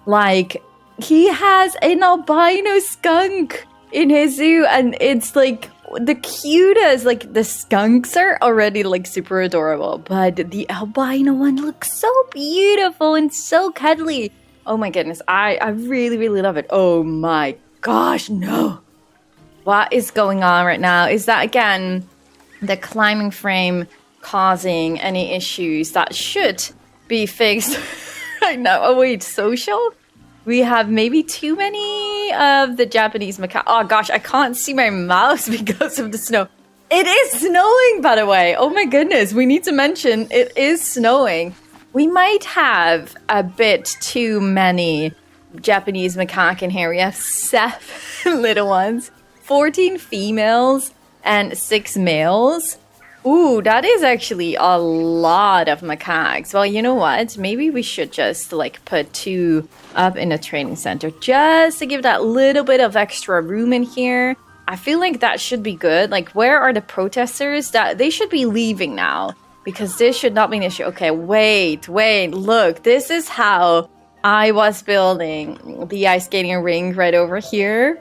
Like, he has an albino skunk in his zoo, and it's like the cutest. Like, the skunks are already like super adorable, but the albino one looks so beautiful and so cuddly. Oh my goodness, I really, really love it. Oh my gosh, no. What is going on right now? Is that again the climbing frame causing any issues that should be fixed right now? Oh wait, social? We have maybe too many of the Japanese Macaque. Oh gosh, I can't see my mouse because of the snow. It is snowing, by the way. Oh my goodness, we need to mention it is snowing. We might have a bit too many Japanese Macaque in here. We have 7 little ones, 14 females and 6 males. Ooh, that is actually a lot of macaques. Well, you know what? Maybe we should just like put 2 up in the training center just to give that little bit of extra room in here. I feel like that should be good. Like, where are the protesters? That they should be leaving now because this should not be an issue. Okay, wait, look. This is how I was building the ice skating rink right over here.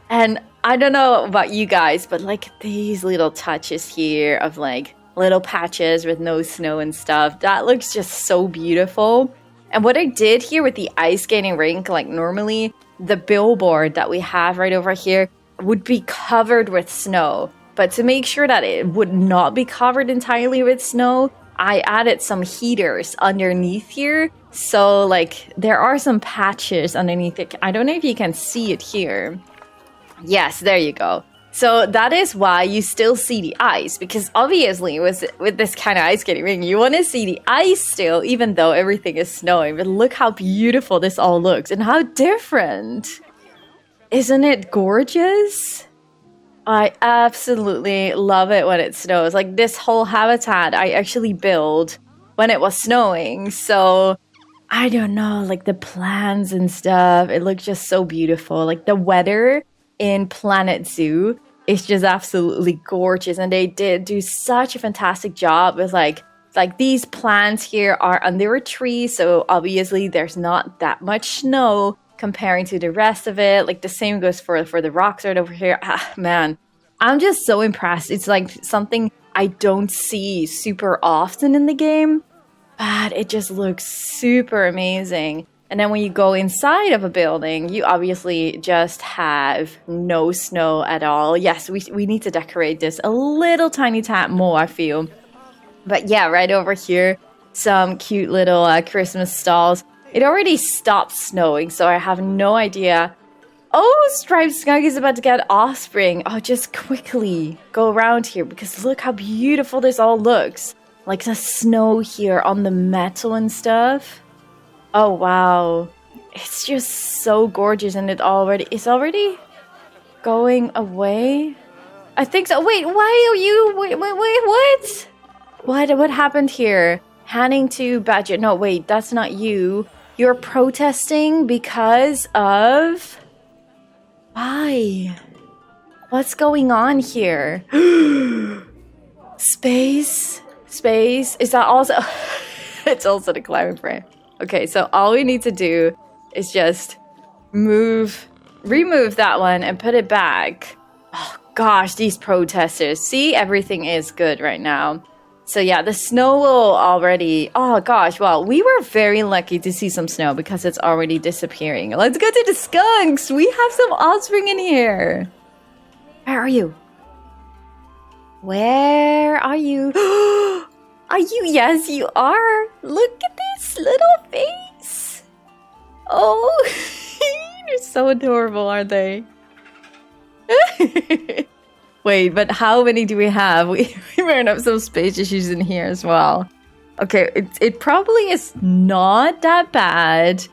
And I don't know about you guys, but like these little touches here of like little patches with no snow and stuff, that looks just so beautiful. And what I did here with the ice skating rink, like normally the billboard that we have right over here would be covered with snow. But to make sure that it would not be covered entirely with snow, I added some heaters underneath here. So like there are some patches underneath it. I don't know if you can see it here. Yes, there you go. So that is why you still see the ice, because obviously with this kind of ice skating ring, you want to see the ice still, even though everything is snowing. But look how beautiful this all looks and how different. Isn't it gorgeous? I absolutely love it when it snows. Like this whole habitat I actually built when it was snowing. So I don't know, like the plants and stuff, it looks just so beautiful. Like the weather in Planet Zoo is just absolutely gorgeous, and they did do such a fantastic job with like these plants here are under a tree, so obviously there's not that much snow comparing to the rest of it. Like the same goes for the rocks right over here. Man, I'm just so impressed. It's like something I don't see super often in the game, but it just looks super amazing. And then when you go inside of a building, you obviously just have no snow at all. Yes, we need to decorate this a little tiny tad more, I feel. But yeah, right over here, some cute little Christmas stalls. It already stopped snowing, so I have no idea. Oh, Striped Skunk is about to get offspring. Oh, just quickly go around here because look how beautiful this all looks. Like the snow here on the metal and stuff. Oh wow, it's just so gorgeous, and it's already going away. I think so. Wait, why are you? Wait, what? What happened here? Handing to Badger. No, wait, that's not you. You're protesting because of why? What's going on here? Space. Is that also? It's also the climbing frame. Okay, so all we need to do is just remove that one and put it back. Oh gosh, these protesters. See, everything is good right now. So yeah, the snow will already... Oh gosh, well, we were very lucky to see some snow because it's already disappearing. Let's go to the skunks. We have some offspring in here. Where are you? Where are you? Are you? Yes, you are. Look at this little face. Oh, they're so adorable, aren't they? Wait, but how many do we have? We ran up some space issues in here as well. Okay, it probably is not that bad.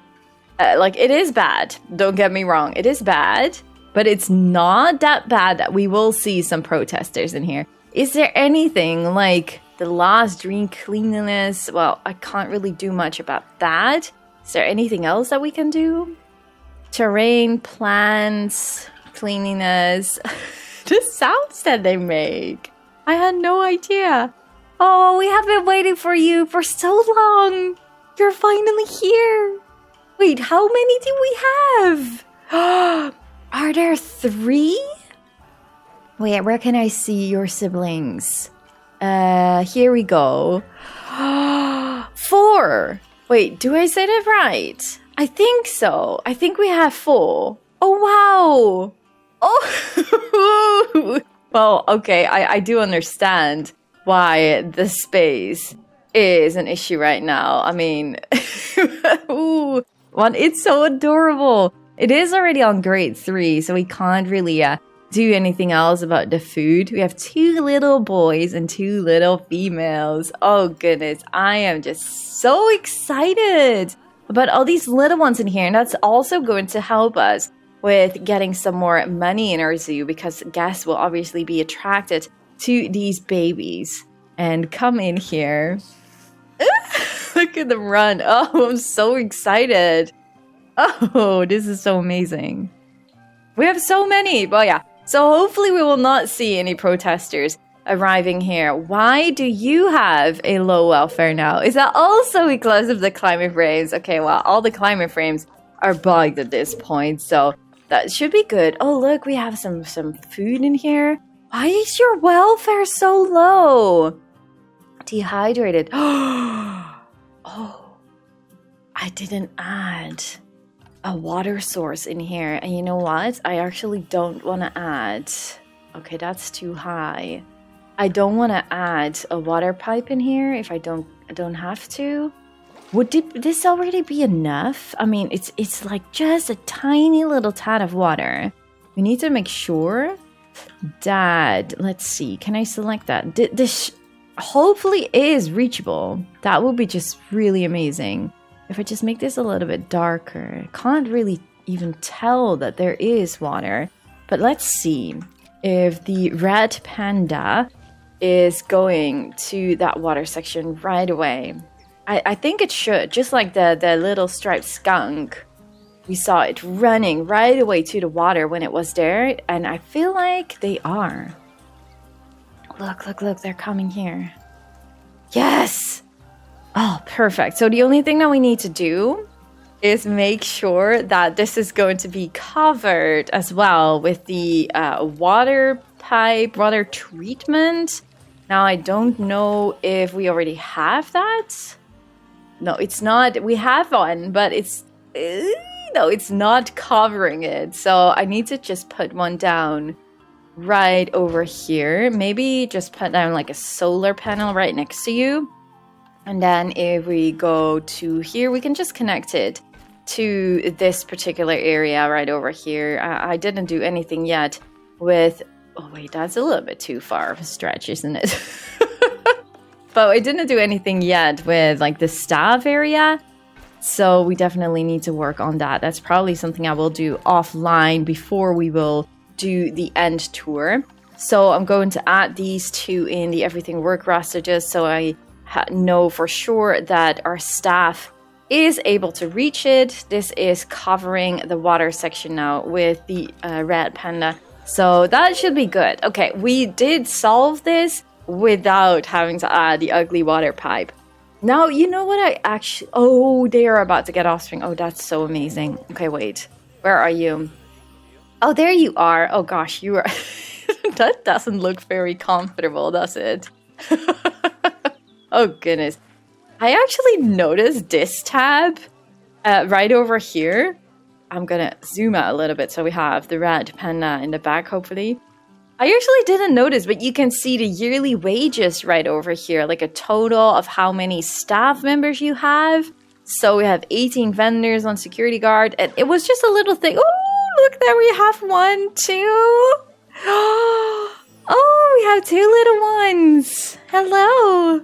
Like, it is bad. Don't get me wrong. It is bad, but it's not that bad that we will see some protesters in here. Is there anything like... The last dream cleanliness, well, I can't really do much about that. Is there anything else that we can do? Terrain, plants, cleanliness. The sounds that they make. I had no idea. Oh, we have been waiting for you for so long. You're finally here. Wait, how many do we have? Are there 3? Wait, where can I see your siblings? Here we go. 4. Wait, do I say that right? I think so. I think we have 4. Oh, wow. Oh. Well, okay. I do understand why the space is an issue right now. I mean, ooh, one, it's so adorable. It is already on grade 3, so we can't really, do anything else about the food. We have 2 little boys and 2 little females. Oh goodness, I am just so excited about all these little ones in here. And that's also going to help us with getting some more money in our zoo because guests will obviously be attracted to these babies and come in here. Look at them run. Oh, I'm so excited. Oh, this is so amazing. We have so many. Well, yeah. So hopefully we will not see any protesters arriving here. Why do you have a low welfare now? Is that also because of the climate frames? Okay, well, all the climate frames are bugged at this point, so that should be good. Oh, look, we have some food in here. Why is your welfare so low? Dehydrated. Oh, I didn't add a water source in here. And you know what? I actually don't want to add. Okay, that's too high. I don't want to add a water pipe in here if I don't have to. Would this already be enough? I mean, it's like just a tiny little tad of water. We need to make sure that, let's see, can I select that? This hopefully is reachable. That would be just really amazing. If I just make this a little bit darker, can't really even tell that there is water. But let's see if the Red Panda is going to that water section right away. I think it should, just like the little Striped Skunk. We saw it running right away to the water when it was there, and I feel like they are. Look, they're coming here. Yes! Oh, perfect. So the only thing that we need to do is make sure that this is going to be covered as well with the water pipe, water treatment. Now, I don't know if we already have that. No, it's not. We have one, but it's not covering it. So I need to just put one down right over here. Maybe just put down like a solar panel right next to you. And then if we go to here, we can just connect it to this particular area right over here. I didn't do anything yet with... Oh, wait, that's a little bit too far of a stretch, isn't it? But I didn't do anything yet with like the staff area. So we definitely need to work on that. That's probably something I will do offline before we will do the end tour. So I'm going to add these two in the everything work roster just so I know for sure that our staff is able to reach it. This is covering the water section now with the Red Panda. So that should be good. Okay, we did solve this without having to add the ugly water pipe. Now, you know what I actually... Oh, they are about to get offspring. Oh, that's so amazing. Okay, wait. Where are you? Oh, there you are. Oh, gosh, you are... That doesn't look very comfortable, does it? Oh, goodness. I actually noticed this tab right over here. I'm gonna zoom out a little bit so we have the Red Panda in the back, hopefully. I actually didn't notice, but you can see the yearly wages right over here, like a total of how many staff members you have. So we have 18 vendors on security guard, and it was just a little thing. Oh, look, there we have one, two. Oh, we have two little ones. Hello.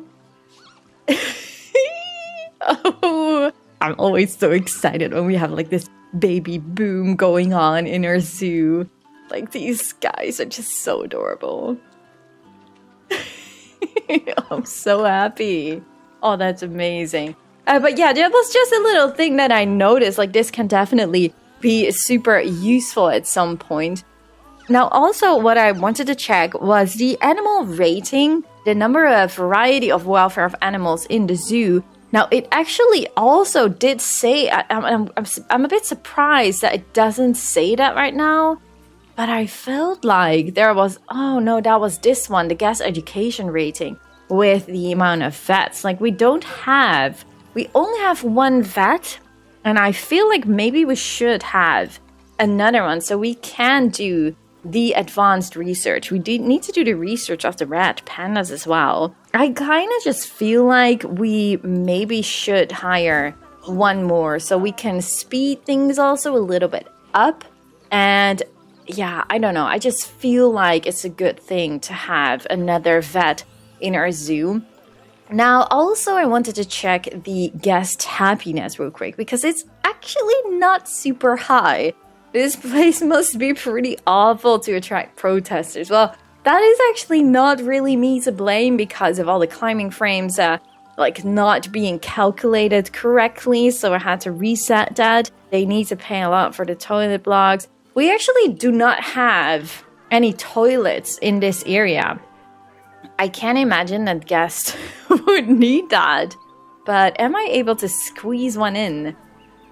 Oh, I'm always so excited when we have like this baby boom going on in our zoo. Like, these guys are just so adorable. I'm so happy. Oh, that's amazing. But yeah, that was just a little thing that I noticed. Like, this can definitely be super useful at some point. Now, also, what I wanted to check was the animal rating, the number of variety of welfare of animals in the zoo. Now, it actually also did say, I'm a bit surprised that it doesn't say that right now. But I felt like there was, oh no, that was this one, the guest education rating with the amount of vets. Like, we only have one vet, and I feel like maybe we should have another one so we can do the advanced research. We need to do the research of the red pandas as well. I kind of just feel like we maybe should hire one more so we can speed things also a little bit up. And yeah, I don't know. I just feel like it's a good thing to have another vet in our zoo. Now, also, I wanted to check the guest happiness real quick because it's actually not super high. This place must be pretty awful to attract protesters. Well, that is actually not really me to blame because of all the climbing frames like not being calculated correctly, so I had to reset that. They need to pay a lot for the toilet blocks. We actually do not have any toilets in this area. I can't imagine that guests would need that. But am I able to squeeze one in?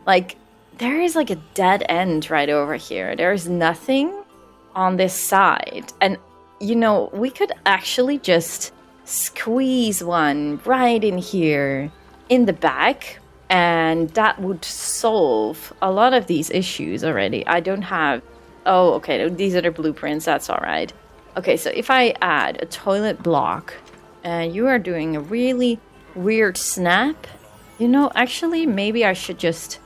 Like, there is like a dead end right over here. There's nothing on this side. And, you know, we could actually just squeeze one right in here in the back. And that would solve a lot of these issues already. I don't have... Oh, okay, these are the blueprints. That's all right. Okay, so if I add a toilet block, and you are doing a really weird snap, you know, actually, maybe I should just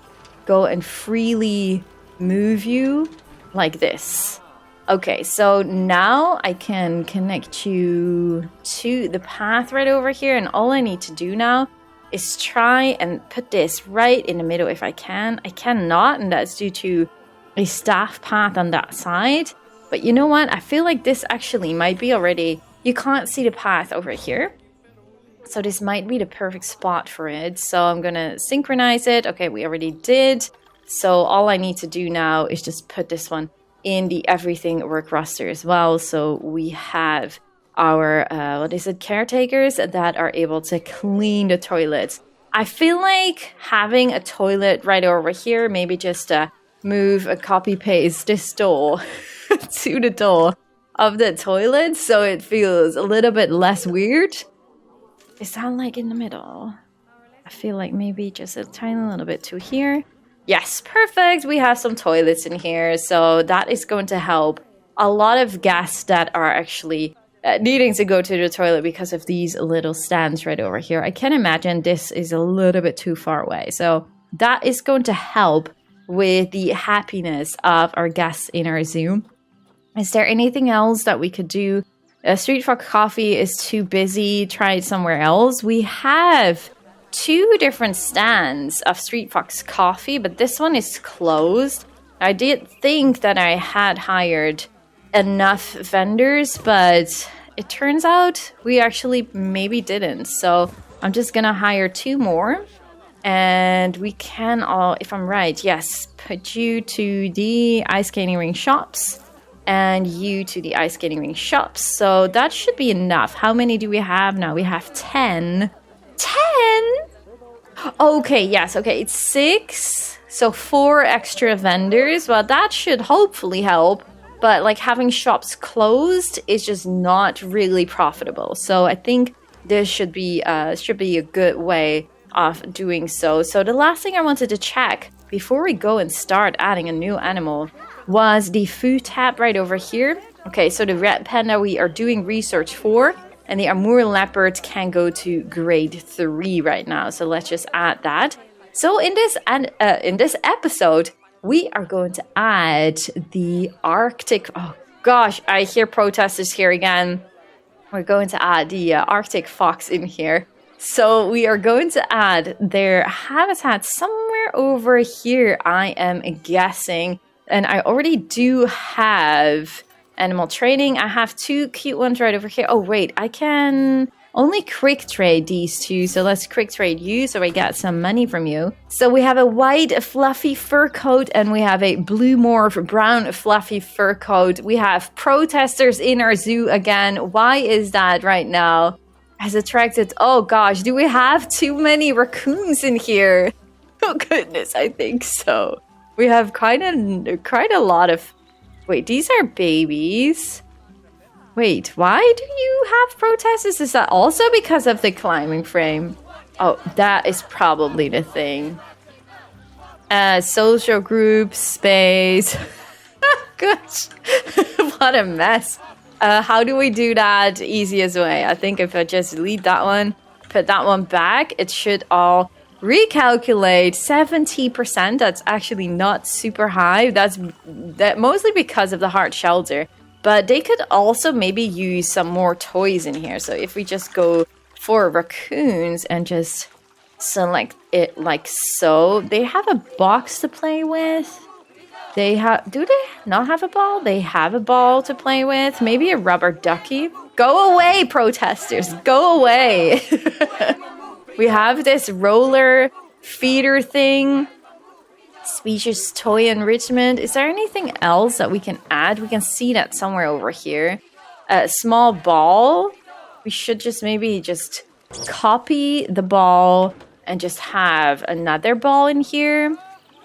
go and freely move you like this. Okay, so now I can connect you to the path right over here, and all I need to do now is try and put this right in the middle if I can. I cannot, and that's due to a staff path on that side. But you know what? I feel like this actually might be already... You can't see the path over here. So this might be the perfect spot for it. So I'm going to synchronize it. Okay, we already did. So all I need to do now is just put this one in the everything work roster as well. So we have our, caretakers that are able to clean the toilets. I feel like having a toilet right over here, maybe just move a copy paste this door to the door of the toilet so it feels a little bit less weird. Is that like in the middle? I feel like maybe just a tiny little bit to here. Yes, perfect. We have some toilets in here, so that is going to help a lot of guests that are actually needing to go to the toilet because of these little stands right over here. I can imagine this is a little bit too far away, so that is going to help with the happiness of our guests in our zoo. Is there anything else that we could do? Street Fox Coffee is too busy. Try it somewhere else. We have 2 different stands of Street Fox Coffee, but this one is closed. I did think that I had hired enough vendors, but it turns out we actually maybe didn't. So I'm just gonna hire 2 more. And we can all, if I'm right, yes, put you to the ice skating ring shops and you to the ice skating ring shops. So that should be enough. How many do we have now? We have 10. 10? Okay, yes, okay, it's 6. So 4 extra vendors. Well, that should hopefully help. But like having shops closed is just not really profitable. So I think this should be a good way of doing so. So the last thing I wanted to check before we go and start adding a new animal was the food tab right over here. Okay, so the Red Panda we are doing research for, and the Amur Leopard can go to grade 3 right now. So let's just add that. So in this episode, we are going to add the Arctic... Oh gosh, I hear protesters here again. We're going to add the Arctic fox in here. So we are going to add their habitat somewhere over here, I am guessing. And I already do have animal training. I have 2 cute ones right over here. Oh, wait, I can only quick trade these 2. So let's quick trade you so I get some money from you. So we have a white fluffy fur coat and we have a blue morph brown fluffy fur coat. We have protesters in our zoo again. Why is that right now? Has attracted... Oh gosh, do we have too many raccoons in here? Oh goodness, I think so. We have quite a lot of... Wait, these are babies. Wait, why do you have protesters? Is that also because of the climbing frame? Oh, that is probably the thing. Social group, space. Gosh, what a mess. How do we do that easiest way? I think if I just delete that one, put that one back, it should all recalculate 70%. That's actually not super high. That's mostly because of the hard shelter. But they could also maybe use some more toys in here. So if we just go for raccoons and just select it like so, they have a box to play with. Do they not have a ball? They have a ball to play with. Maybe a rubber ducky. Go away, protesters. Go away. We have this roller feeder thing. Species toy enrichment. Is there anything else that we can add? We can see that somewhere over here. A small ball. We should just maybe just copy the ball and just have another ball in here.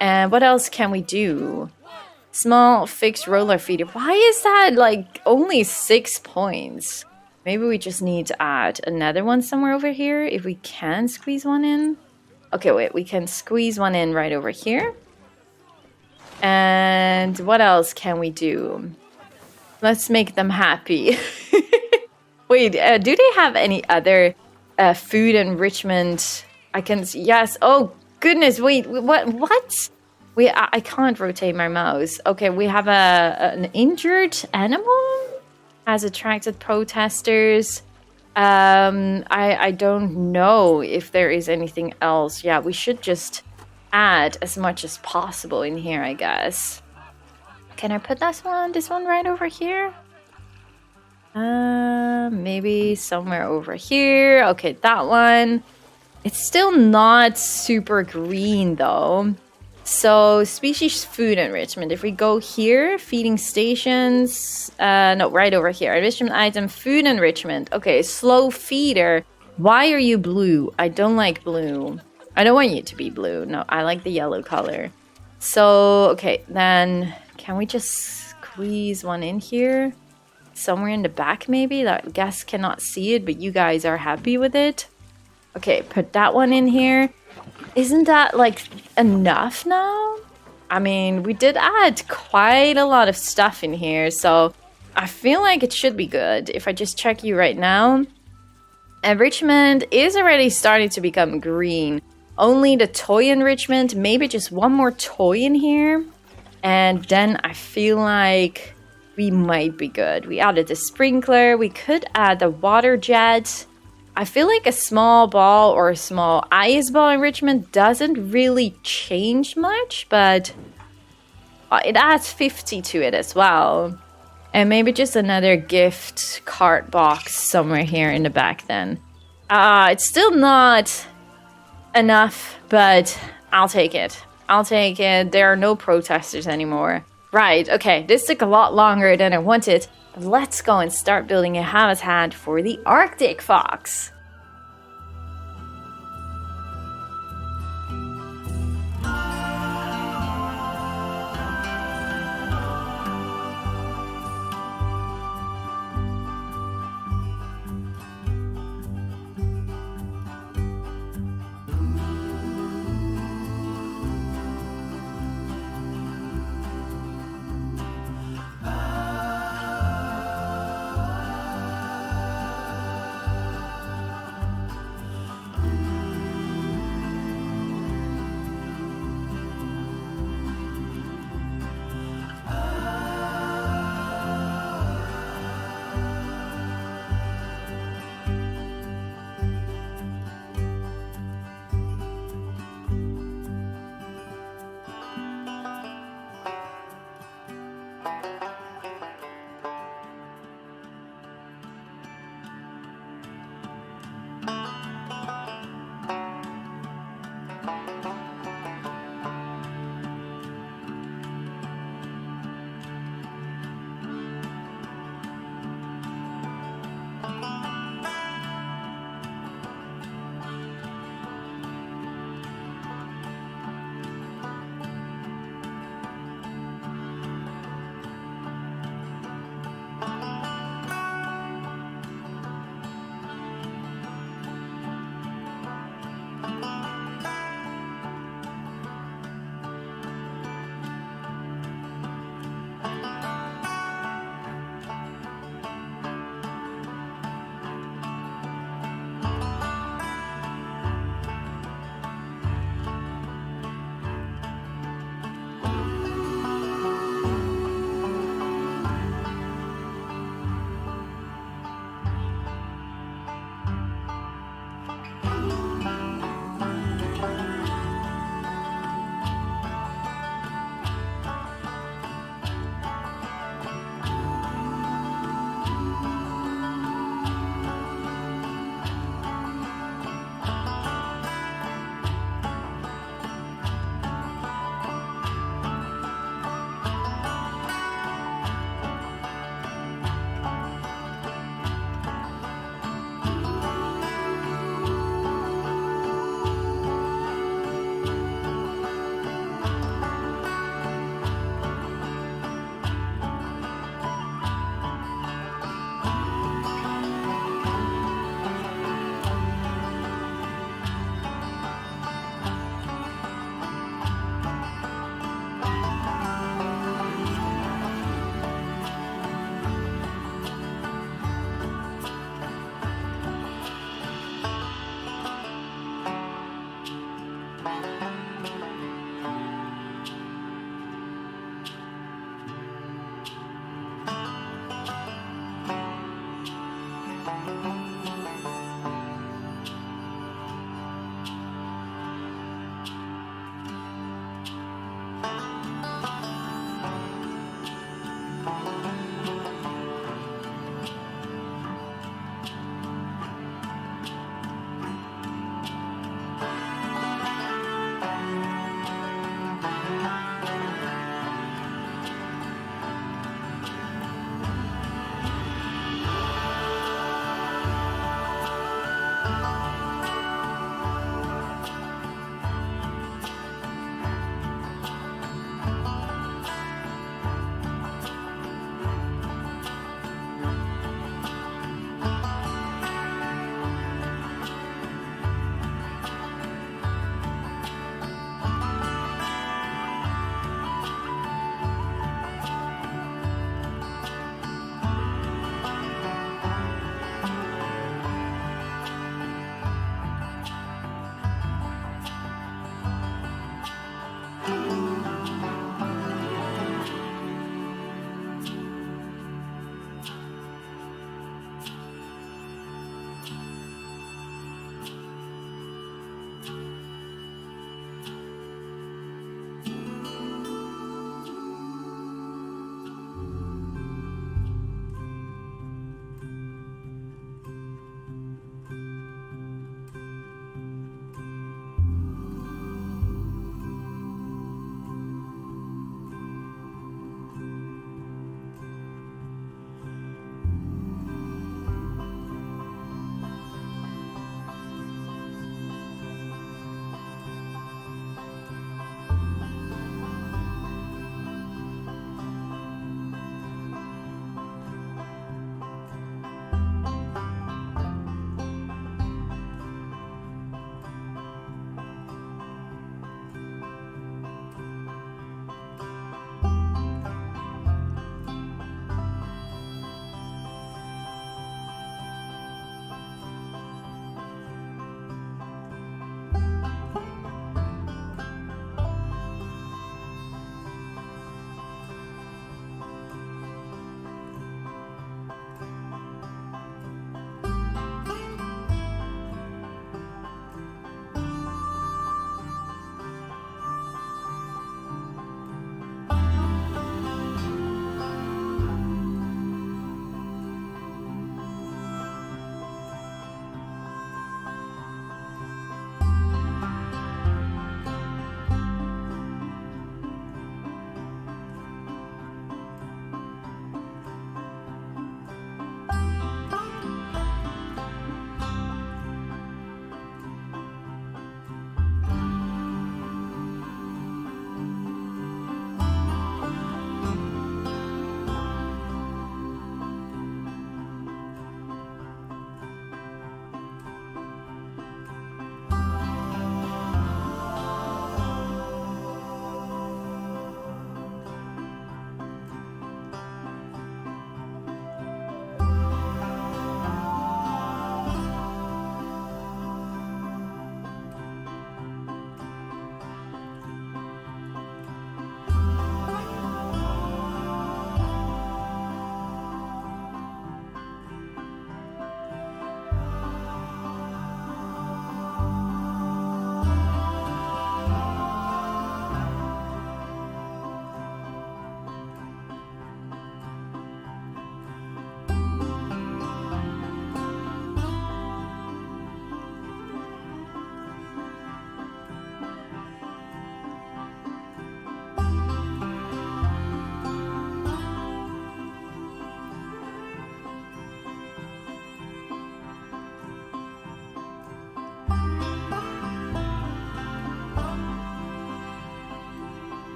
And what else can we do? Small fixed roller feeder. Why is that like only 6 points? Maybe we just need to add another one somewhere over here if we can squeeze one in. Okay, wait, we can squeeze one in right over here. And what else can we do? Let's make them happy. Wait, do they have any other food enrichment? I can see, yes. Oh, goodness, wait, what? I can't rotate my mouse. Okay, we have an injured animal has attracted protesters. I don't know if there is anything else. Yeah, we should just add as much as possible in here, I guess. Can I put this one right over here? Maybe somewhere over here. Okay, that one. It's still not super green though. So, species food enrichment. If we go here, feeding stations. No, right over here. Enrichment item, food enrichment. Okay, slow feeder. Why are you blue? I don't like blue. I don't want you to be blue. No, I like the yellow color. So, okay, then can we just squeeze one in here? Somewhere in the back, maybe? That guest cannot see it, but you guys are happy with it. Okay, put that one in here. Isn't that, like, enough now? I mean, we did add quite a lot of stuff in here, so I feel like it should be good. If I just check you right now, enrichment is already starting to become green. Only the toy enrichment, maybe just one more toy in here. And then I feel like we might be good. We added the sprinkler. We could add the water jet. I feel like a small ball or a small ice ball enrichment doesn't really change much, but it adds 50 to it as well. And maybe just another gift card box somewhere here in the back then. It's still not enough, but I'll take it. I'll take it. There are no protesters anymore. Right, okay, this took a lot longer than I wanted. But let's go and start building a habitat for the Arctic fox.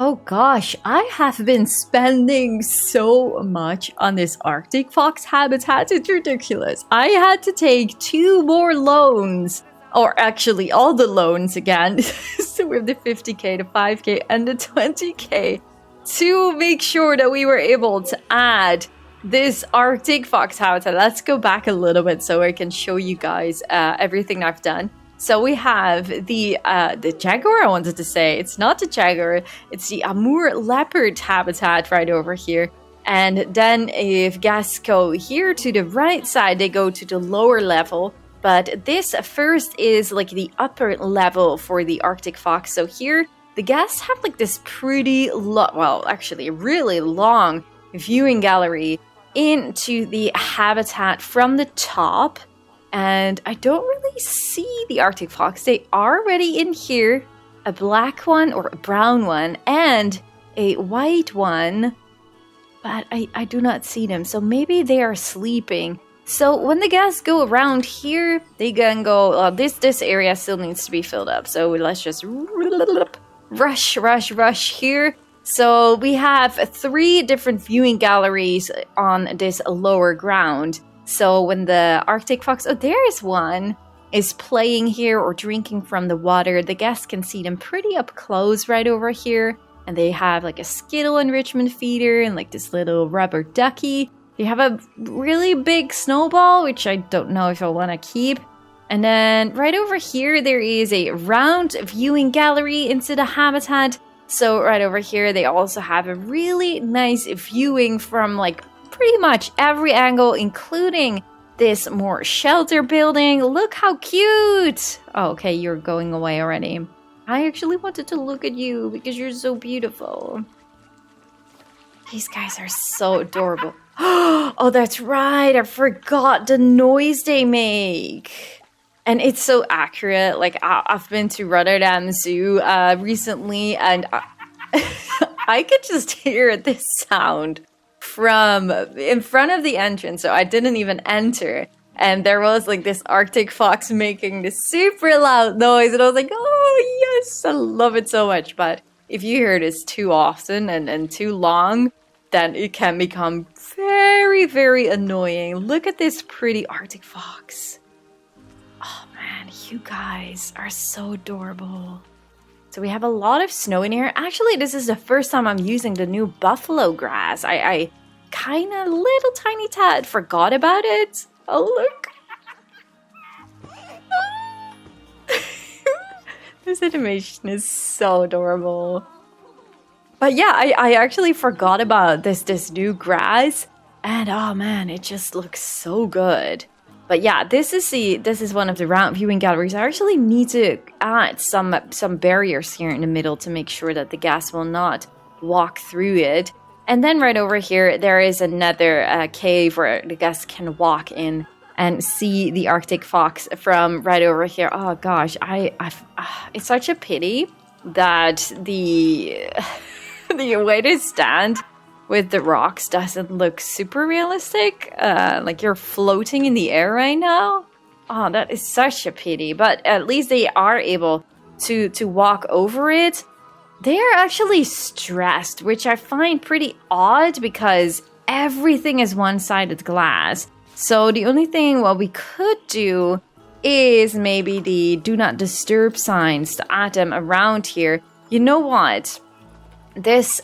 Oh gosh, I have been spending so much on this Arctic fox habitat, it's ridiculous. I had to take 2 more loans, or actually all the loans again, so we have the 50k, the 5k, and the 20k, to make sure that we were able to add this Arctic fox habitat. Let's go back a little bit so I can show you guys everything I've done. So we have the jaguar, I wanted to say. It's not the jaguar, it's the Amur Leopard habitat right over here. And then if guests go here to the right side, they go to the lower level. But this first is like the upper level for the Arctic fox. So here, the guests have like this pretty, well, actually really long viewing gallery into the habitat from the top. And I don't really see the Arctic fox. They are already in here. A black one or a brown one and a white one. But I do not see them. So maybe they are sleeping. So when the guests go around here, they can go, this area still needs to be filled up. So let's just rush here. So we have 3 different viewing galleries on this lower ground. So when the Arctic fox, there's one, is playing here or drinking from the water, the guests can see them pretty up close right over here. And they have like a Skittle enrichment feeder and like this little rubber ducky. They have a really big snowball, which I don't know if I want to keep. And then right over here, there is a round viewing gallery into the habitat. So right over here, they also have a really nice viewing from like pretty much every angle, including this more shelter building. Look how cute! Oh, okay, you're going away already. I actually wanted to look at you because you're so beautiful. These guys are so adorable. Oh, that's right. I forgot the noise they make. And it's so accurate. Like, I've been to Rotterdam Zoo recently, and I could just hear this sound from in front of the entrance. So I didn't even enter. and there was like this Arctic fox making this super loud noise, and I was like, oh yes, I love it so much. But if you hear this too often and too long, then it can become very, very annoying. Look at this pretty Arctic fox. Oh man, you guys are so adorable. So we have a lot of snow in here. Actually, this is the first time I'm using the new buffalo grass. I kind of little tiny tad forgot about it. Oh, look. This animation is so adorable. But yeah, I actually forgot about this new grass. And oh man, it just looks so good. But yeah, this is one of the round viewing galleries. I actually need to add some barriers here in the middle to make sure that the guests will not walk through it. And then right over here, there is another cave where the guests can walk in and see the Arctic fox from right over here. Oh gosh, it's such a pity that the way to stand with the rocks doesn't look super realistic. Like you're floating in the air right now. Oh, that is such a pity. But at least they are able to walk over it. They are actually stressed, which I find pretty odd because everything is one-sided glass. So the only thing what we could do is maybe the do not disturb signs to add them around here. You know what? This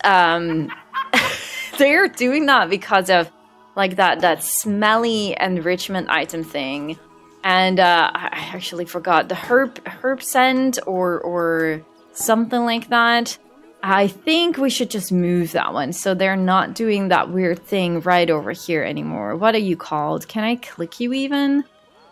they're doing that because of like that smelly enrichment item thing. And I actually forgot the herb scent or something like that. I think we should just move that one so they're not doing that weird thing right over here anymore. What are you called? Can I click you even?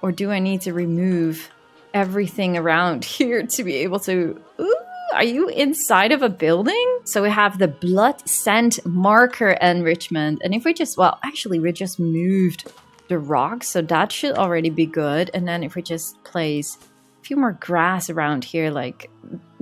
Or do I need to remove everything around here to be able to... Ooh, are you inside of a building? So we have the blood scent marker enrichment. And if we just... Well, actually, we just moved the rocks, so that should already be good. And then if we just place a few more grass around here, like...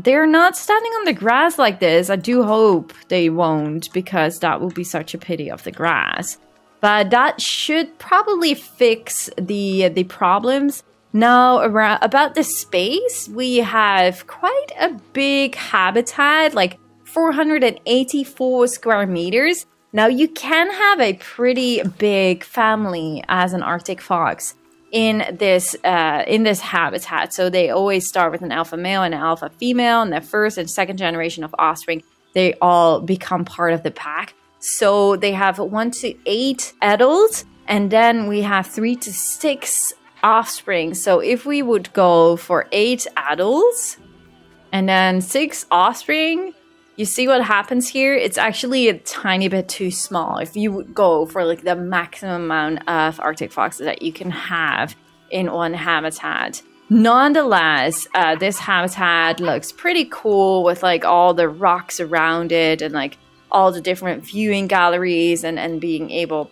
They're not standing on the grass like this. I do hope they won't, because that would be such a pity of the grass. But that should probably fix the problems. Now, about the space, we have quite a big habitat, like 484 square meters. Now, you can have a pretty big family as an Arctic fox in this habitat. So they always start with an alpha male and an alpha female, and their first and second generation of offspring, they all become part of the pack. So they have 1 to 8 adults, and then we have 3 to 6 offspring. So if we would go for 8 adults and then 6 offspring, you see what happens here? It's actually a tiny bit too small. If you would go for like the maximum amount of Arctic foxes that you can have in one habitat. Nonetheless, this habitat looks pretty cool with like all the rocks around it and like all the different viewing galleries and being able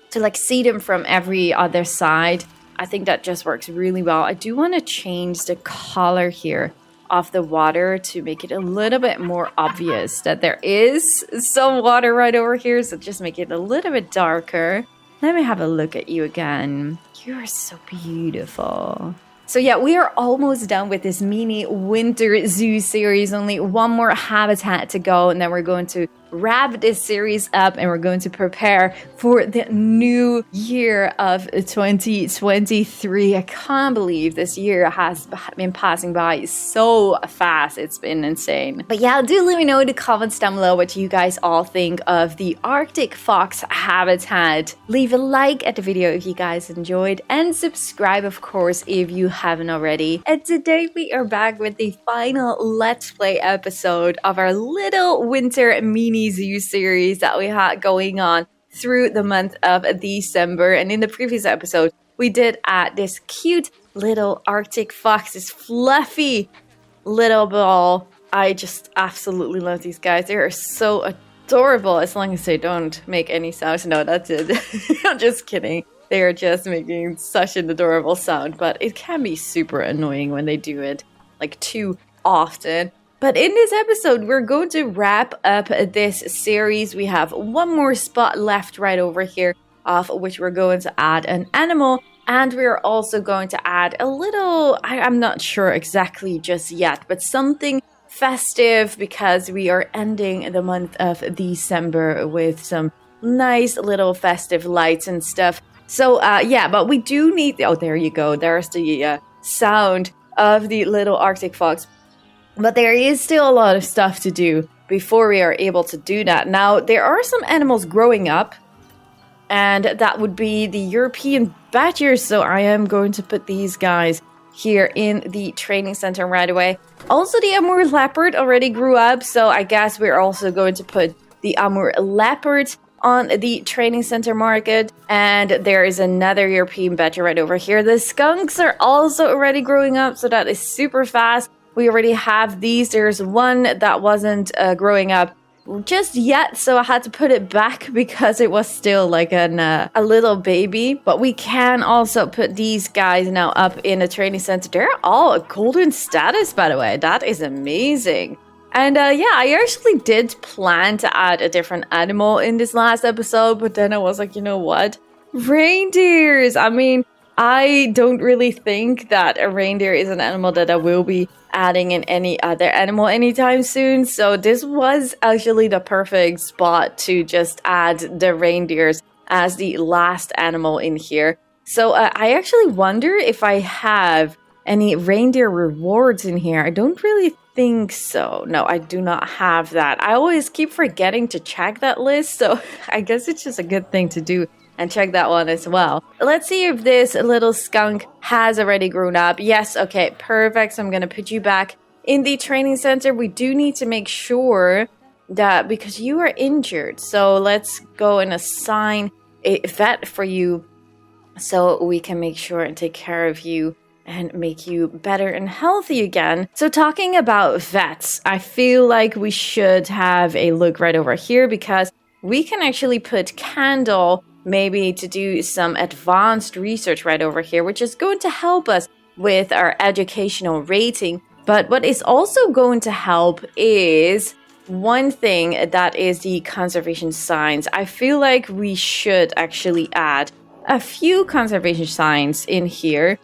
to like see them from every other side. I think that just works really well. I do want to change the color here of the water to make it a little bit more obvious that there is some water right over here. So just make it a little bit darker. Let me have a look at you again. You're so beautiful. So yeah, we are almost done with this mini winter zoo series. Only one more habitat to go, and then we're going to wrap this series up and we're going to prepare for the new year of 2023. I can't believe this year has been passing by so fast. It's been insane. But yeah, do let me know in the comments down below what you guys all think of the Arctic fox habitat. Leave a like at the video if you guys enjoyed, and subscribe of course if you haven't already. And today we are back with the final Let's Play episode of our little winter mini zoo series that we had going on through the month of December. And in the previous episode, we did add this cute little Arctic fox, this fluffy little ball. I just absolutely love these guys. They are so adorable, as long as they don't make any sounds. No, that's it. I'm just kidding. They are just making such an adorable sound, but it can be super annoying when they do it like too often. But in this episode, we're going to wrap up this series. We have one more spot left right over here, of which we're going to add an animal And we're also going to add a little, I'm not sure exactly just yet, but something festive because we are ending the month of December with some nice little festive lights and stuff. So yeah, but we do need, oh, there you go. There's the sound of the little Arctic fox. But there is still a lot of stuff to do before we are able to do that. Now, there are some animals growing up, and that would be the European badgers. So I am going to put these guys here in the training center right away. Also, the Amur Leopard already grew up, so I guess we're also going to put the Amur Leopard on the training center market. And there is another European badger right over here. The skunks are also already growing up, so that is super fast. We already have these. There's one that wasn't growing up just yet, so I had to put it back because it was still like a little baby. But we can also put these guys now up in a training center. They're all golden status, by the way. That is amazing. And yeah, I actually did plan to add a different animal in this last episode, but then I was like, you know what? Reindeers! I mean, I don't really think that a reindeer is an animal that I will be adding in any other animal anytime soon. So this was actually the perfect spot to just add the reindeers as the last animal in here. So I actually wonder if I have any reindeer rewards in here. I don't really think so. No, I do not have that. I always keep forgetting to check that list. So I guess it's just a good thing to do and check that one as well. Let's see if this little skunk has already grown up. Yes, okay, perfect. So I'm gonna put you back in the training center. We do need to make sure that, because you are injured, so let's go and assign a vet for you so we can make sure and take care of you and make you better and healthy again. So talking about vets, I feel like we should have a look right over here because we can actually put Candle maybe to do some advanced research right over here, which is going to help us with our educational rating. But what is also going to help is one thing, that is the conservation signs. I feel like we should actually add a few conservation signs in here.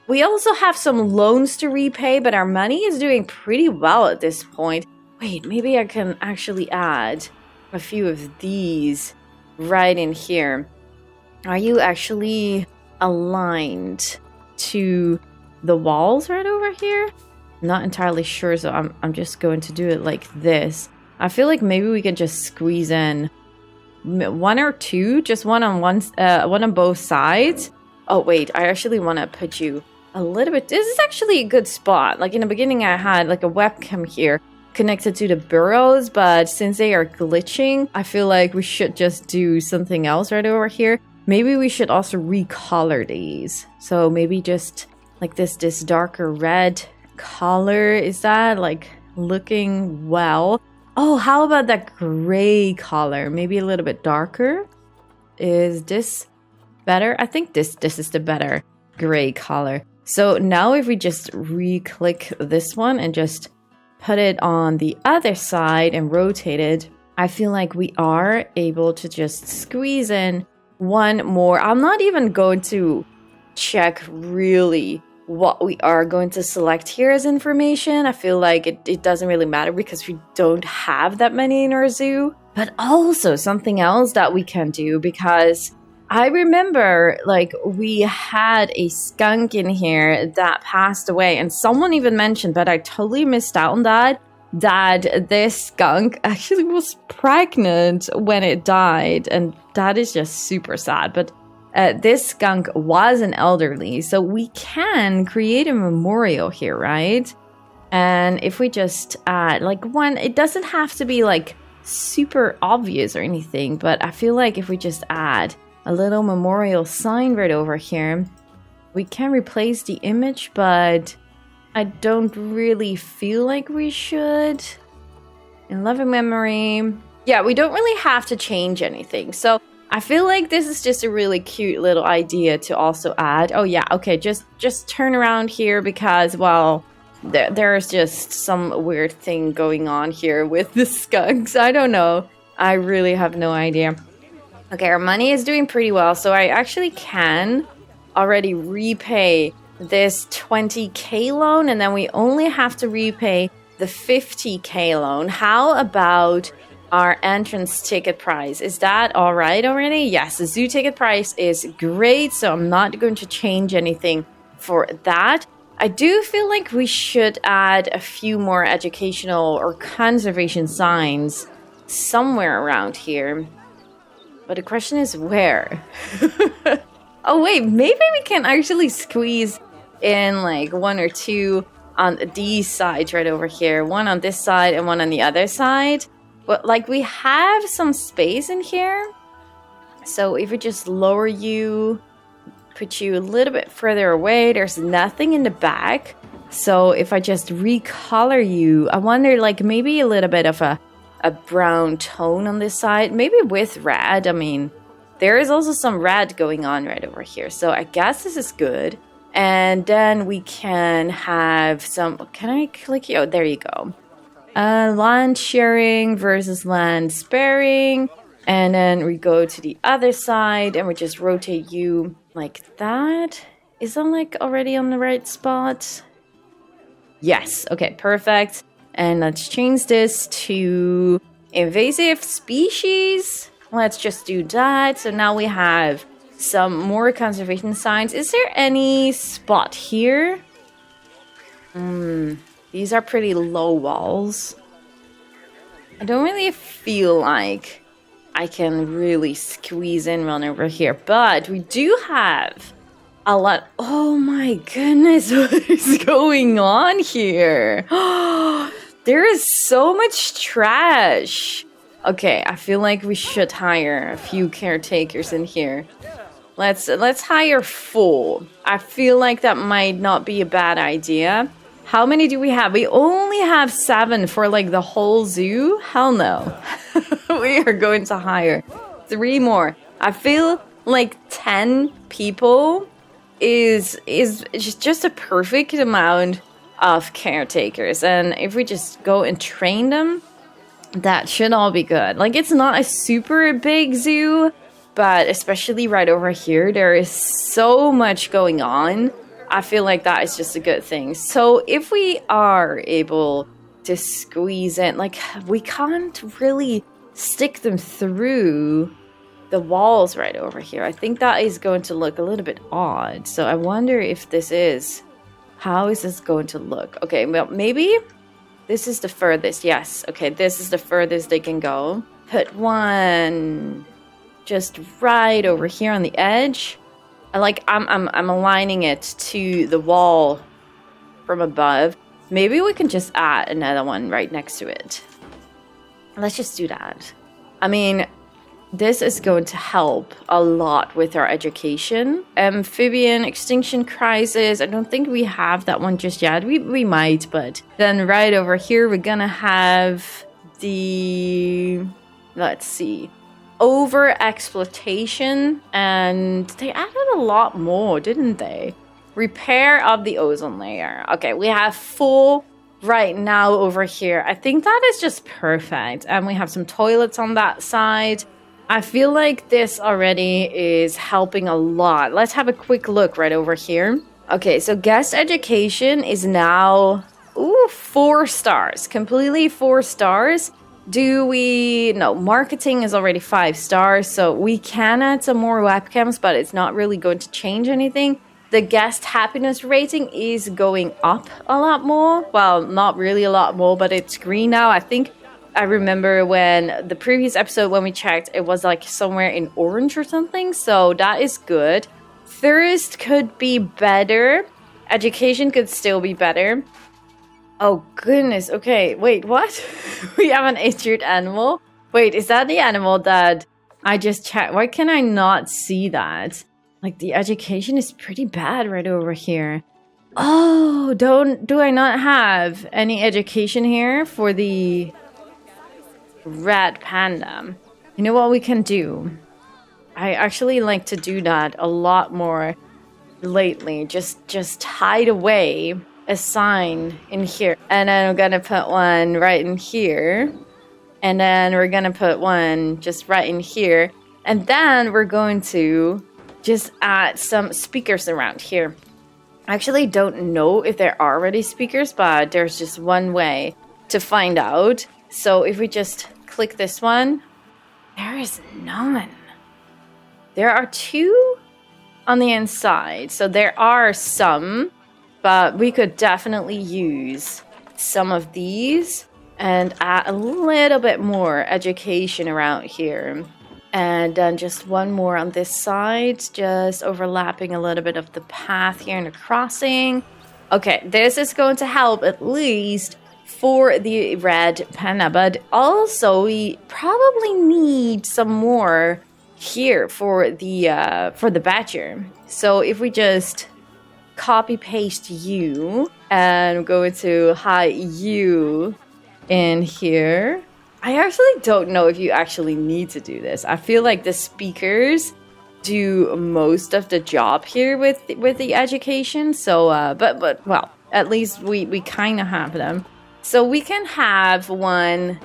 We also have some loans to repay, but our money is doing pretty well at this point. Wait, maybe I can actually add a few of these right in here. Are you actually aligned to the walls right over here? Not entirely sure, so I'm just going to do it like this. I feel like maybe we can just squeeze in one or two, just one on both sides. Oh wait, I actually want to put you a little bit. This is actually a good spot. Like in the beginning, I had like a webcam here connected to the burrows, but since they are glitching, I feel like we should just do something else right over here. Maybe we should also recolor these. So maybe just like this darker red color. Is that like looking well? Oh, how about that gray color? Maybe a little bit darker. Is this better? I think this is the better gray color. So now if we just re-click this one and just put it on the other side and rotate it, I feel like we are able to just squeeze in one more. I'm not even going to check really what we are going to select here as information. I feel like it doesn't really matter because we don't have that many in our zoo. But also something else that we can do, because I remember like we had a skunk in here that passed away, and someone even mentioned, but I totally missed out on that this skunk actually was pregnant when it died, and that is just super sad. But this skunk was an elderly, so we can create a memorial here, right? And if we just add like one, it doesn't have to be like super obvious or anything, but I feel like if we just add a little memorial sign right over here, we can replace the image, but I don't really feel like we should. In loving memory. Yeah, we don't really have to change anything. So I feel like this is just a really cute little idea to also add. Oh yeah, okay, just turn around here because, well, there's just some weird thing going on here with the skunks. I don't know. I really have no idea. Okay, our money is doing pretty well, so I actually can already repay this 20k loan, and then we only have to repay the 50k loan. How about our entrance ticket price? Is that all right already? Yes, the zoo ticket price is great, so I'm not going to change anything for that. I do feel like we should add a few more educational or conservation signs somewhere around here. But the question is where? Oh wait, maybe we can actually squeeze in like one or two on these sides right over here. One on this side and one on the other side. But like we have some space in here. So if we just lower you, put you a little bit further away, there's nothing in the back. So if I just recolor you, I wonder like maybe a little bit of a brown tone on this side, maybe with red. I mean, there is also some red going on right over here. So I guess this is good. And then we can have some, can I click you? Oh, there you go. Land sharing versus land sparing. And then we go to the other side and we just rotate you like that. Is that like already on the right spot? Yes. Okay, perfect. And let's change this to invasive species. Let's just do that. So now we have some more conservation signs. Is there any spot here? These are pretty low walls. I don't really feel like I can really squeeze in one over here. But we do have a lot. Oh my goodness, what is going on here? There is so much trash. Okay, I feel like we should hire a few caretakers in here. Let's hire 4. I feel like that might not be a bad idea. How many do we have? We only have 7 for like the whole zoo? Hell no. We are going to hire 3 more. I feel like 10 people is just a perfect amount of caretakers, and if we just go and train them, that should all be good. Like, it's not a super big zoo, but especially right over here, there is so much going on. I feel like that is just a good thing. So if we are able to squeeze in, like, we can't really stick them through the walls right over here. I think that is going to look a little bit odd. So I wonder if this is... How is this going to look? Okay, well, maybe this is the furthest. Yes, okay, this is the furthest they can go. Put one just right over here on the edge. I'm aligning it to the wall from above. Maybe we can just add another one right next to it. Let's just do that. I mean, this is going to help a lot with our education. Amphibian extinction crisis. I don't think we have that one just yet. We might, but then right over here, we're gonna have the... Let's see. Over exploitation. And they added a lot more, didn't they? Repair of the ozone layer. Okay, we have 4 right now over here. I think that is just perfect. And we have some toilets on that side. I feel like this already is helping a lot. Let's have a quick look right over here. Okay, so guest education is now 4 stars. Completely 4 stars. No, marketing is already 5 stars. So we can add some more webcams, but it's not really going to change anything. The guest happiness rating is going up a lot more. Well, not really a lot more, but it's green now. I remember when the previous episode when we checked, it was like somewhere in orange or something. So that is good. Thirst could be better. Education could still be better. Oh goodness. Okay, wait, what? We have an injured animal? Wait, is that the animal that I just checked? Why can I not see that? Like, the education is pretty bad right over here. Oh, do I not have any education here for the... Red Panda? You know what we can do? I actually like to do that a lot more lately. Just hide away a sign in here. And then I'm gonna put one right in here. And then we're gonna put one just right in here. And then we're going to just add some speakers around here. I actually don't know if there are already speakers, but there's just one way to find out. So if we just click this one, there is none. There are 2 on the inside. So there are some, but we could definitely use some of these and add a little bit more education around here. And then just one more on this side, just overlapping a little bit of the path here in the crossing. Okay, this is going to help at least for the Red Panda, but also we probably need some more here for the badger. So if we just copy paste you and go into hide you in here. I actually don't know if you actually need to do this. I feel like the speakers do most of the job here with the education. So, but well, at least we kind of have them. So we can have one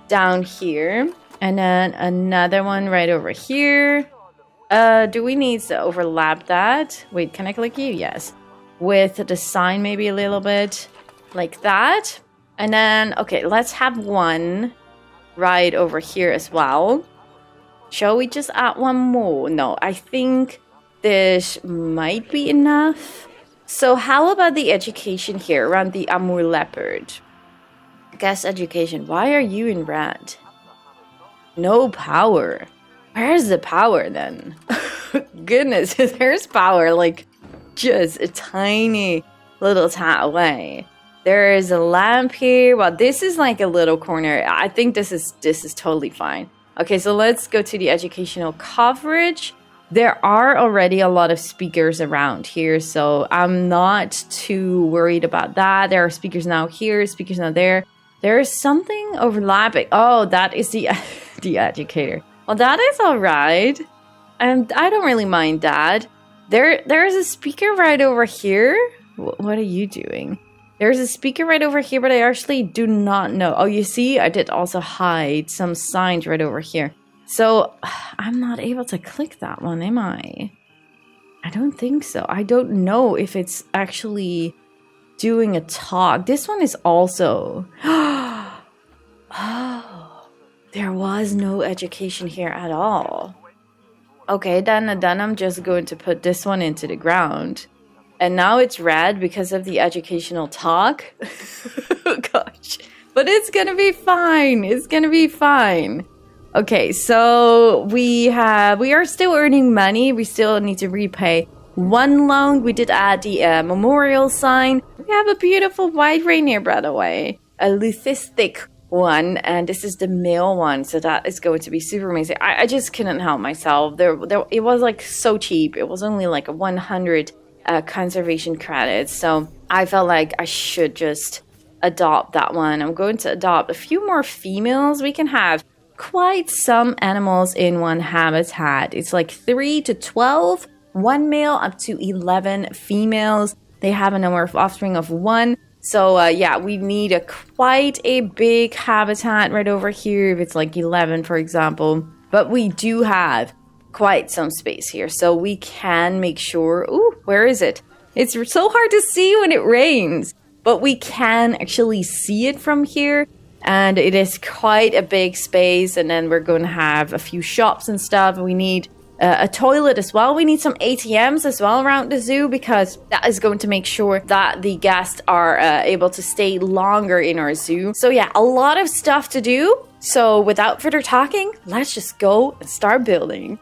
down here and then another one right over here. Do we need to overlap that? Wait, can I click you? Yes. With the sign maybe a little bit like that. And then, okay, let's have one right over here as well. Shall we just add one more? No, I think this might be enough. So how about the education here around the Amur Leopard? Guest education. Why are you in red? No power. Where's the power then? Goodness, there's power like just a tiny little tad away. There is a lamp here. Well, this is like a little corner. I think this is totally fine. Okay, so let's go to the educational coverage. There are already a lot of speakers around here, so I'm not too worried about that. There are speakers now here, speakers now there. There is something overlapping. Oh, that is the the educator. Well, that is all right. And I don't really mind that. There is a speaker right over here. What are you doing? There's a speaker right over here, but I actually do not know. Oh, you see, I did also hide some signs right over here. So I'm not able to click that one, am I? I don't think so. I don't know if it's actually doing a talk. This one is also... Oh, there was no education here at all. Okay, then I'm just going to put this one into the ground. And now it's red because of the educational talk. Gosh. But it's gonna be fine. It's gonna be fine. Okay, so we are still earning money. We still need to repay one loan. We did add the memorial sign. We have a beautiful white reindeer, by the way. A leucistic one, and this is the male one, so that is going to be super amazing. I just couldn't help myself. It was like so cheap. It was only like 100 conservation credits, so I felt like I should just adopt that one. I'm going to adopt a few more females. We can have quite some animals in one habitat. It's like 3 to 12, one male up to 11 females. They have a number of offspring of 1. So yeah, we need quite a big habitat right over here if it's like 11, for example. But we do have quite some space here, so we can make sure... Ooh, where is it? It's so hard to see when it rains, but we can actually see it from here, and it is quite a big space. And then we're going to have a few shops and stuff. We need a toilet as well. We need some ATMs as well around the zoo, because that is going to make sure that the guests are able to stay longer in our zoo. So yeah, a lot of stuff to do. So without further talking, let's just go and start building.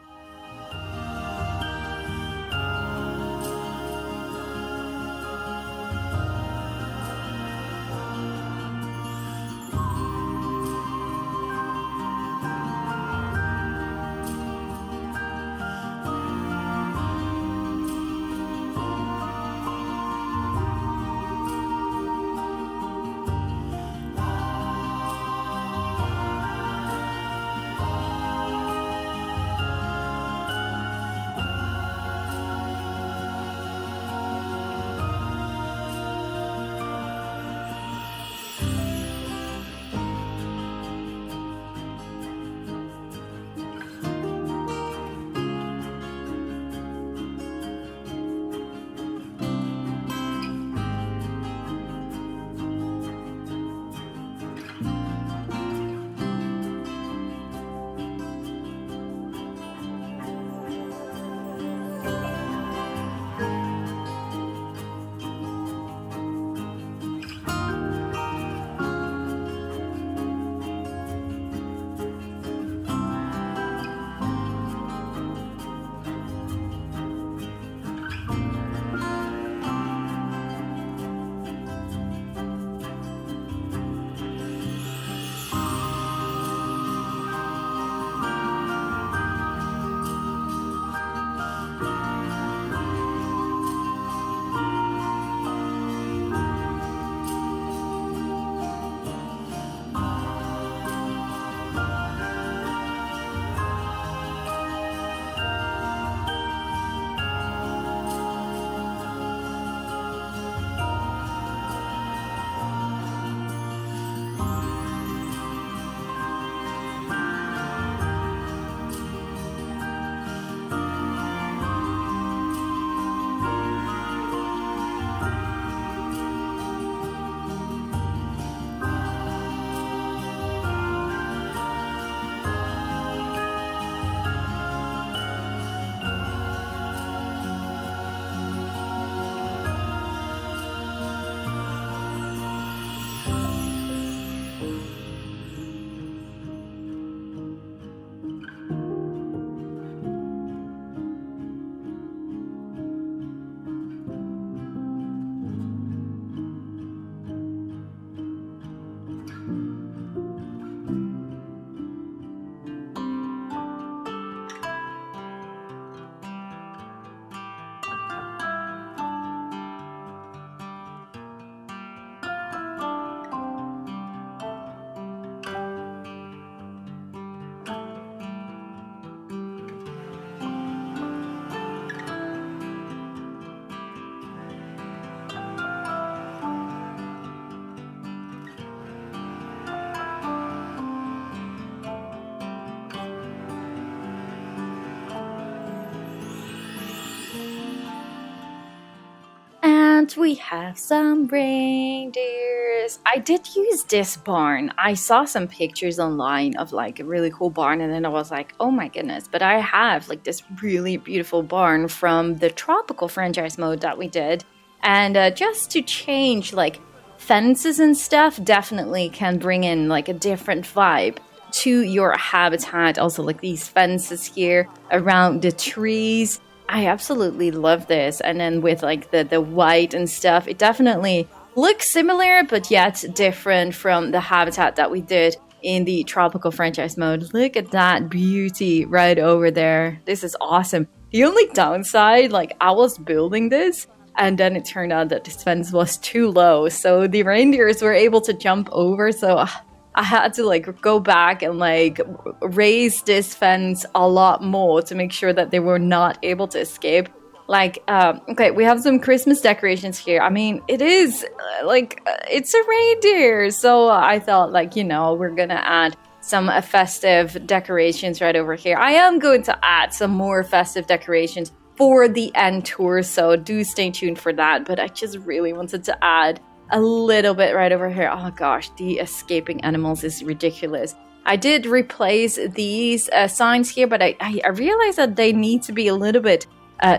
And we have some reindeers. I did use this barn. I saw some pictures online of like a really cool barn, and then I was like, oh my goodness. But I have like this really beautiful barn from the tropical franchise mode that we did. And just to change like fences and stuff definitely can bring in like a different vibe to your habitat. Also like these fences here around the trees. I absolutely love this. And then with like the white and stuff, it definitely looks similar, but yet different from the habitat that we did in the tropical franchise mode. Look at that beauty right over there. This is awesome. The only downside, like I was building this and then it turned out that this fence was too low. So the reindeers were able to jump over. So I had to like go back and like raise this fence a lot more to make sure that they were not able to escape. Like, okay, we have some Christmas decorations here. I mean, it is it's a reindeer. So I thought like, you know, we're going to add some festive decorations right over here. I am going to add some more festive decorations for the end tour. So do stay tuned for that. But I just really wanted to add a little bit right over here. Oh gosh, the escaping animals is ridiculous. I did replace these signs here, but I realized that they need to be a little bit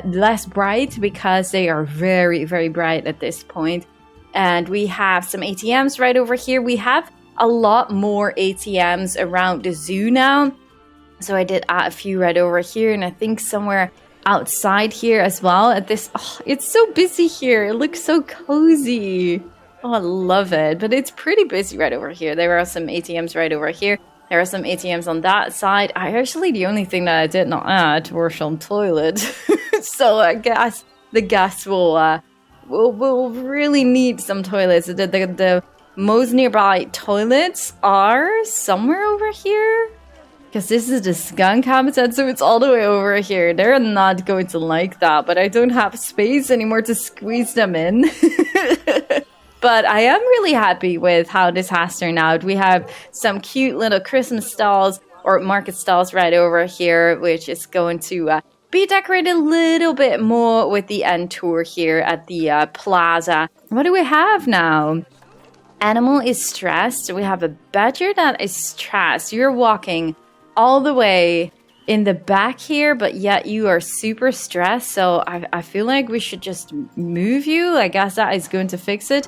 less bright because they are very, very bright at this point. And we have some ATMs right over here. We have a lot more ATMs around the zoo now. So I did add a few right over here, and I think somewhere outside here as well. At this, oh, it's so busy here. It looks so cozy. Oh, I love it. But it's pretty busy right over here. There are some ATMs right over here. There are some ATMs on that side. The only thing that I did not add were some toilets. So I guess the guests will really need some toilets. The most nearby toilets are somewhere over here. Because this is the skunk habitat, so it's all the way over here. They're not going to like that, but I don't have space anymore to squeeze them in. But I am really happy with how this has turned out. We have some cute little Christmas stalls or market stalls right over here, which is going to be decorated a little bit more with the end tour here at the plaza. What do we have now? Animal is stressed. We have a badger that is stressed. You're walking all the way in the back here, but yet you are super stressed. So I feel like we should just move you. I guess that is going to fix it.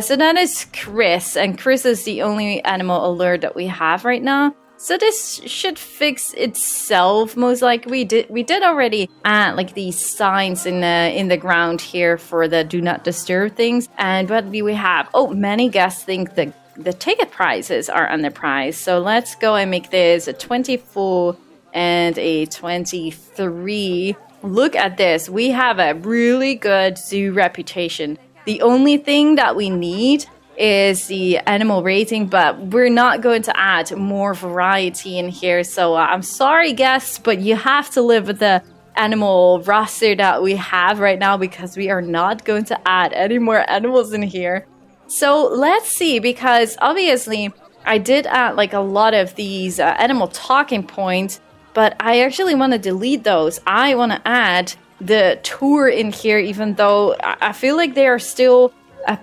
So that is Chris, and Chris is the only animal alert that we have right now. So this should fix itself most likely. We did already add like these signs in the ground here for the do not disturb things. And what do we have? Oh, many guests think that the ticket prices are underpriced. So let's go and make this a 24 and a 23. Look at this. We have a really good zoo reputation. The only thing that we need is the animal rating, but we're not going to add more variety in here. So I'm sorry, guests, but you have to live with the animal roster that we have right now because we are not going to add any more animals in here. So let's see, because obviously I did add like a lot of these animal talking points, but I actually want to delete those. I want to add the tour in here, even though I feel like they are still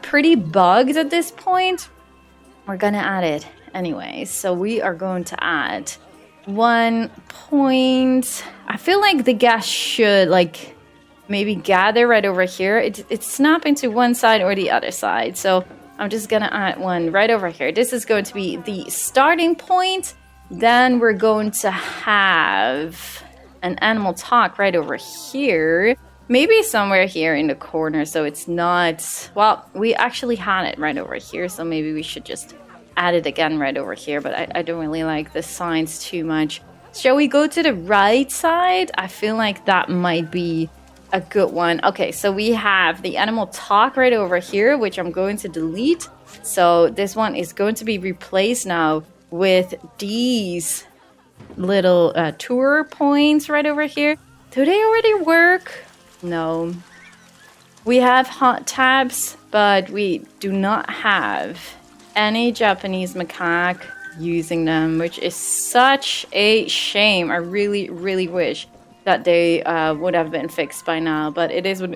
pretty bugged at this point. We're gonna add it anyway. So we are going to add 1 point. I feel like the guests should like maybe gather right over here. It's snapping to one side or the other side. So I'm just gonna add one right over here. This is going to be the starting point. Then we're going to have an animal talk right over here. Maybe somewhere here in the corner, so it's not... Well, we actually had it right over here, so maybe we should just add it again right over here. But I don't really like the signs too much. Shall we go to the right side? I feel like that might be a good one. Okay, so we have the animal talk right over here, which I'm going to delete. So this one is going to be replaced now with these little tour points right over here. Do they already work? No. We have hot tabs, but we do not have any Japanese macaque using them, which is such a shame. I really, really wish that they would have been fixed by now, but it is what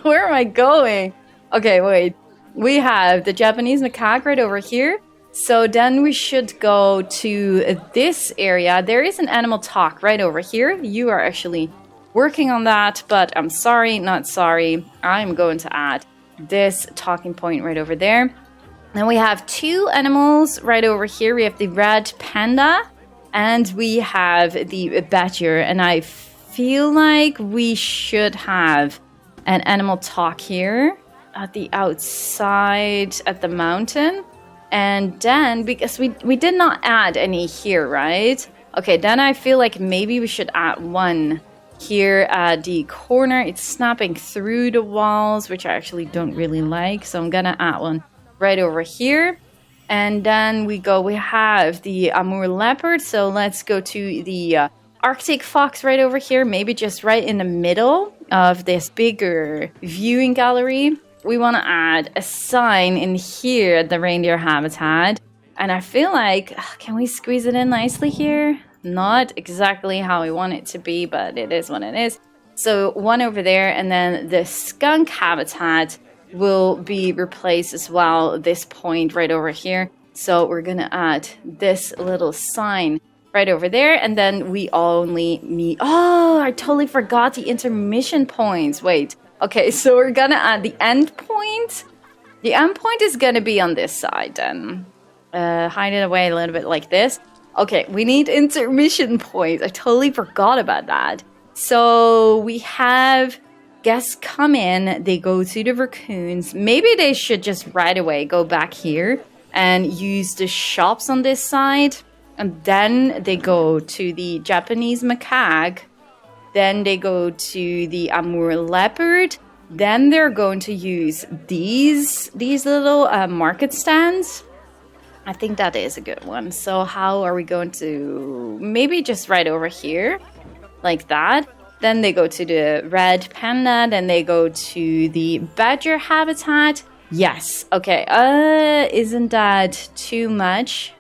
where am I going? Okay, wait. We have the Japanese macaque right over here. So then we should go to this area. There is an animal talk right over here. You are actually working on that, but I'm sorry, not sorry. I'm going to add this talking point right over there. Then we have two animals right over here. We have the Red Panda and we have the Badger. And I feel like we should have an animal talk here at the outside at the mountain. And then, because we did not add any here, right? Okay, then I feel like maybe we should add one here at the corner. It's snapping through the walls, which I actually don't really like. So I'm gonna add one right over here. And then we have the Amur Leopard. So let's go to the Arctic Fox right over here. Maybe just right in the middle of this bigger viewing gallery. We want to add a sign in here at the reindeer habitat. And I feel like, can we squeeze it in nicely here? Not exactly how we want it to be, but it is what it is. So one over there, and then the skunk habitat will be replaced as well, this point right over here. So we're going to add this little sign right over there. And then we only need... Oh, I totally forgot the intermission points. Wait. Okay, so we're gonna add the end point. The end point is gonna be on this side then. Hide it away a little bit like this. Okay, we need intermission points. I totally forgot about that. So we have guests come in, they go to the raccoons. Maybe they should just right away go back here and use the shops on this side. And then they go to the Japanese macaque. Then they go to the Amur Leopard. Then they're going to use these little market stands. I think that is a good one. So how are we going to... Maybe just right over here. Like that. Then they go to the Red Panda. Then they go to the Badger habitat. Yes. Okay. Isn't that too much?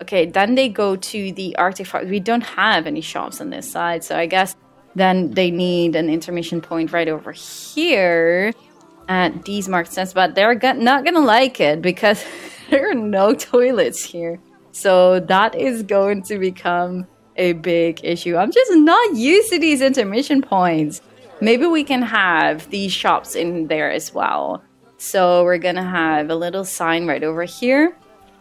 Okay. Then they go to the Arctic Fox. We don't have any shops on this side. So I guess... Then they need an intermission point right over here at these marked stands. But they're not going to like it because there are no toilets here. So that is going to become a big issue. I'm just not used to these intermission points. Maybe we can have these shops in there as well. So we're going to have a little sign right over here.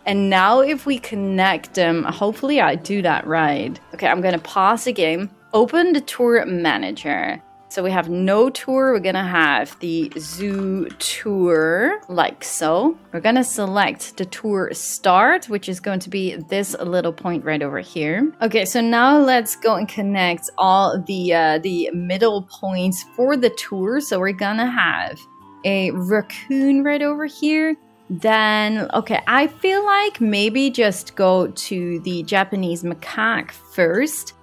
And now if we connect them, hopefully I do that right. Okay, I'm going to pause the game. Open the tour manager. So we have no tour. We're gonna have the zoo tour like so. We're gonna select the tour start, which is going to be this little point right over here. Okay, so now let's go and connect all the middle points for the tour. So we're gonna have a raccoon right over here. Then, okay, I feel like maybe just go to the Japanese macaque first.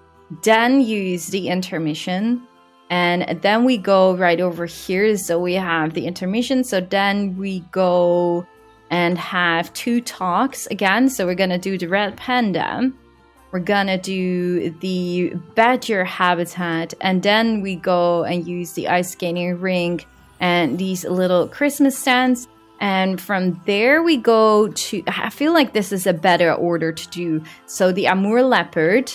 Then use the intermission, and then we go right over here. So we have the intermission. So then we go and have two talks again. So we're gonna do the Red Panda, we're gonna do the Badger habitat, and then we go and use the ice skating rink and these little Christmas stands. And from there we go to, I feel like this is a better order to do. So the Amur Leopard.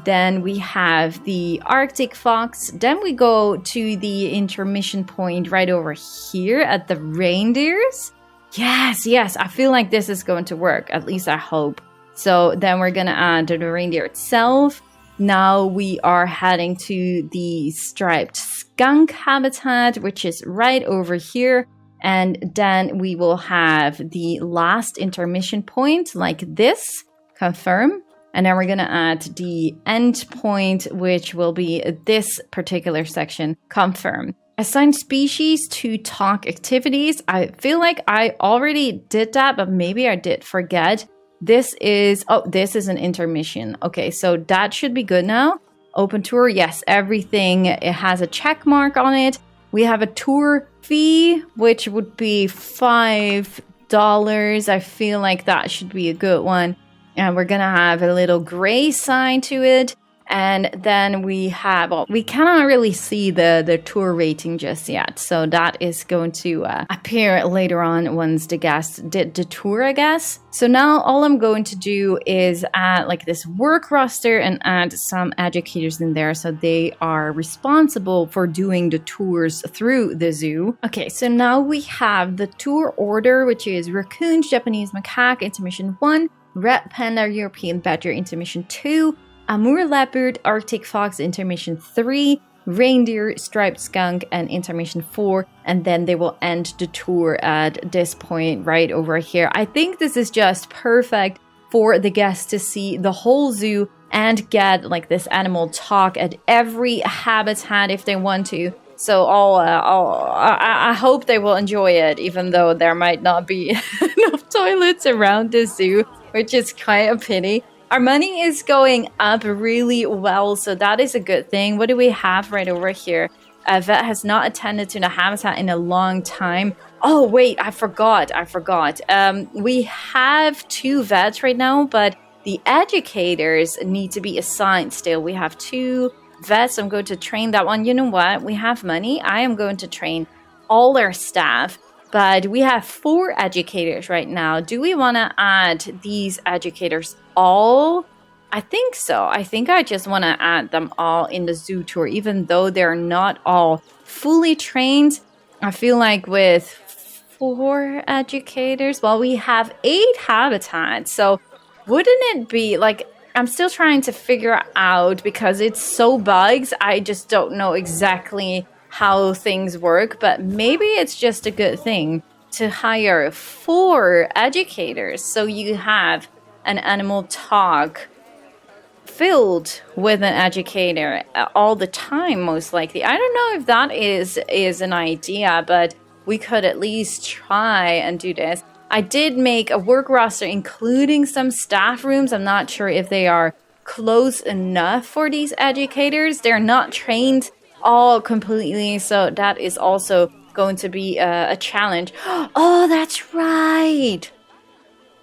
Then we have the Arctic Fox. Then we go to the intermission point right over here at the reindeers. Yes, I feel like this is going to work. At least I hope. So then we're going to add the reindeer itself. Now we are heading to the Striped Skunk habitat, which is right over here. And then we will have the last intermission point like this. Confirm. And then we're going to add the end point, which will be this particular section, confirm. Assign species to talk activities. I feel like I already did that, but maybe I did forget. This is an intermission. Okay, so that should be good now. Open tour, yes, everything. It has a check mark on it. We have a tour fee, which would be $5. I feel like that should be a good one. And we're going to have a little gray sign to it. And then we have, well, we cannot really see the tour rating just yet. So that is going to appear later on once the guest did the tour, I guess. So now all I'm going to do is add like this work roster and add some educators in there. So they are responsible for doing the tours through the zoo. Okay, so now we have the tour order, which is Raccoon, Japanese Macaque, Intermission 1, Red Panda, European Badger, Intermission 2, Amur Leopard, Arctic Fox, Intermission 3, Reindeer, Striped Skunk, and Intermission 4. And then they will end the tour at this point right over here. I think this is just perfect for the guests to see the whole zoo and get like this animal talk at every habitat if they want to. So I hope they will enjoy it, even though there might not be enough toilets around the zoo, which is quite a pity. Our money is going up really well, so that is a good thing. What do we have right over here? A vet has not attended to the habitat in a long time. Oh, wait, I forgot. We have 2 vets right now, but the educators need to be assigned still. We have 2 vets. I'm going to train that one. You know what? We have money. I am going to train all our staff. But we have 4 educators right now. Do we want to add these educators all? I think so. I think I just want to add them all in the zoo tour, even though they're not all fully trained. I feel like with 4 educators, well, we have 8 habitats. So wouldn't it be like, I'm still trying to figure out because it's so bugs. I just don't know exactly how things work, but maybe it's just a good thing to hire 4 educators so you have an animal talk filled with an educator all the time, most likely. I don't know if that is an idea, but we could at least try and do this. I did make a work roster including some staff rooms. I'm not sure if they are close enough for these educators. They're not trained all completely, so that is also going to be a challenge. Oh, that's right.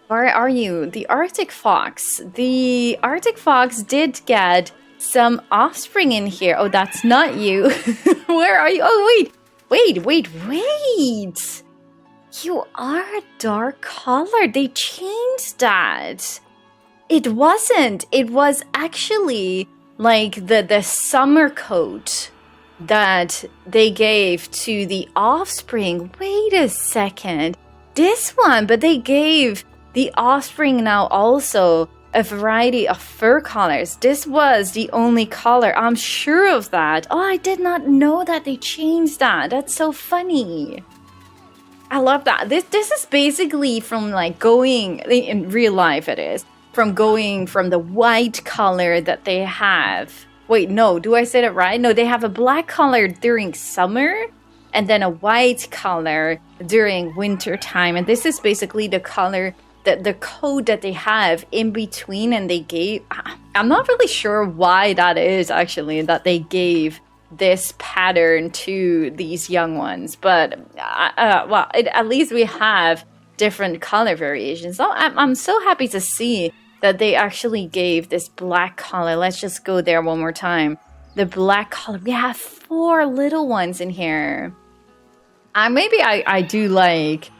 Where are you? The Arctic Fox. The Arctic Fox did get some offspring in here. Oh, that's not you. Where are you? Oh, wait. You are a dark color. They changed that. It wasn't. It was actually like the summer coat that they gave to the offspring. Wait a second. This one, but they gave the offspring now also a variety of fur colors. This was the only color. I'm sure of that. Oh, I did not know that they changed that. That's so funny. I love that. This is basically from like going, in real life it is, from going from the white color that they have. Wait, no, do I say that right? No, they have a black color during summer and then a white color during winter time. And this is basically the color, the code that they have in between. And they gave, I'm not really sure why that is actually, that they gave this pattern to these young ones. But, at least we have different color variations. So I'm so happy to see that they actually gave this black color. Let's just go there one more time. The black color. We have 4 little ones in here. Maybe I do like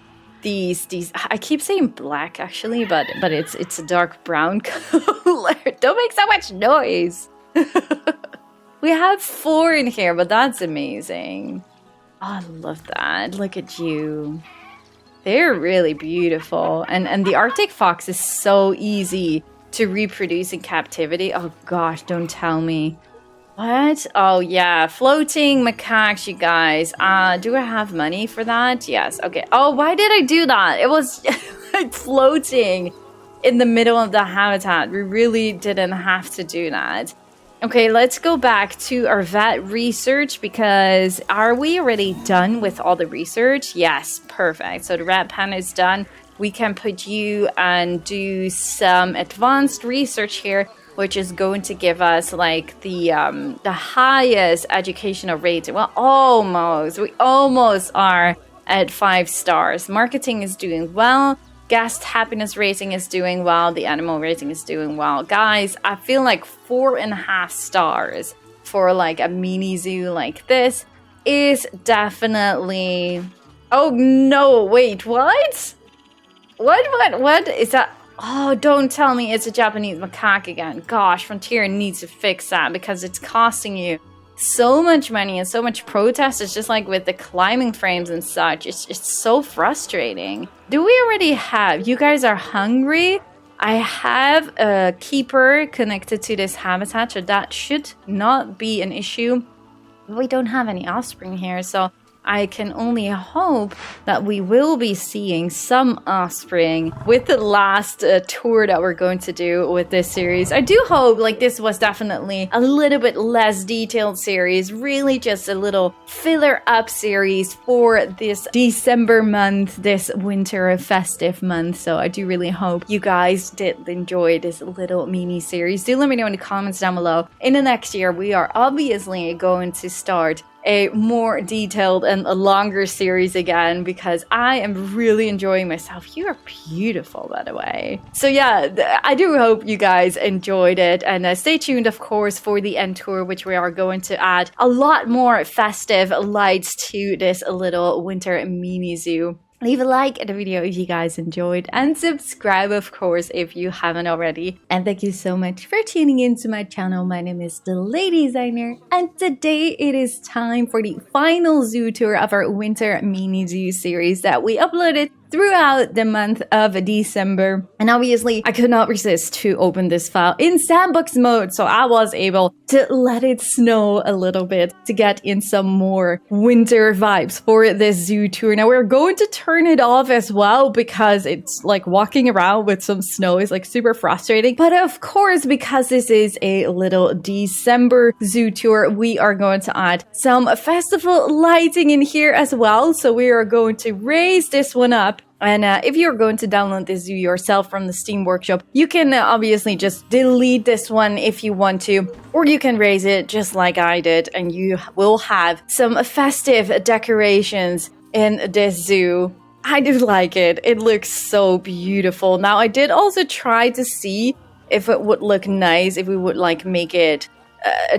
these. I keep saying black actually, but it's a dark brown color. Don't make so much noise. We have 4 in here, but that's amazing. Oh, I love that. Look at you. They're really beautiful. And the Arctic fox is so easy to reproduce in captivity. Oh gosh, don't tell me. What? Oh yeah, floating macaques, you guys. Do I have money for that? Yes, okay. Oh, why did I do that? It was like floating in the middle of the habitat. We really didn't have to do that. Okay, let's go back to our vet research because are we already done with all the research? Yes, perfect. So the Red Panda is done. We can put you and do some advanced research here, which is going to give us like the highest educational rating. Well, almost. We almost are at 5 stars. Marketing is doing well. Guest happiness rating is doing well. The animal rating is doing well. Guys, I feel like 4.5 stars for like a mini zoo like this is definitely... Oh no, wait, what? What is that? Oh, don't tell me it's a Japanese macaque again. Gosh, Frontier needs to fix that because it's costing you so much money and so much protest. It's just like with the climbing frames and such. It's so frustrating. Do we already have... You guys are hungry? I have a keeper connected to this habitat, so that should not be an issue. We don't have any offspring here, so I can only hope that we will be seeing some offspring with the last tour that we're going to do with this series. I do hope, like, this was definitely a little bit less detailed series, really just a little filler up series for this December month, this winter festive month. So I do really hope you guys did enjoy this little mini series. Do let me know in the comments down below. In the next year, we are obviously going to start a more detailed and a longer series again because I am really enjoying myself. You are beautiful, by the way. So yeah, I do hope you guys enjoyed it, and stay tuned, of course, for the end tour, which we are going to add a lot more festive lights to this little winter mini zoo. Leave a like at the video if you guys enjoyed, and subscribe, of course, if you haven't already. And thank you so much for tuning into my channel. My name is the Lady Designer, and today it is time for the final zoo tour of our winter mini zoo series that we uploaded throughout the month of December. And obviously, I could not resist to open this file in sandbox mode, so I was able to let it snow a little bit to get in some more winter vibes for this zoo tour. Now, we're going to turn it off as well because it's like walking around with some snow is like super frustrating. But of course, because this is a little December zoo tour, we are going to add some festival lighting in here as well. So we are going to raise this one up. And if you're going to download this zoo yourself from the Steam Workshop, you can obviously just delete this one if you want to, or you can raise it just like I did, and you will have some festive decorations in this zoo. I do like it. It looks so beautiful. Now, I did also try to see if it would look nice, if we would like make it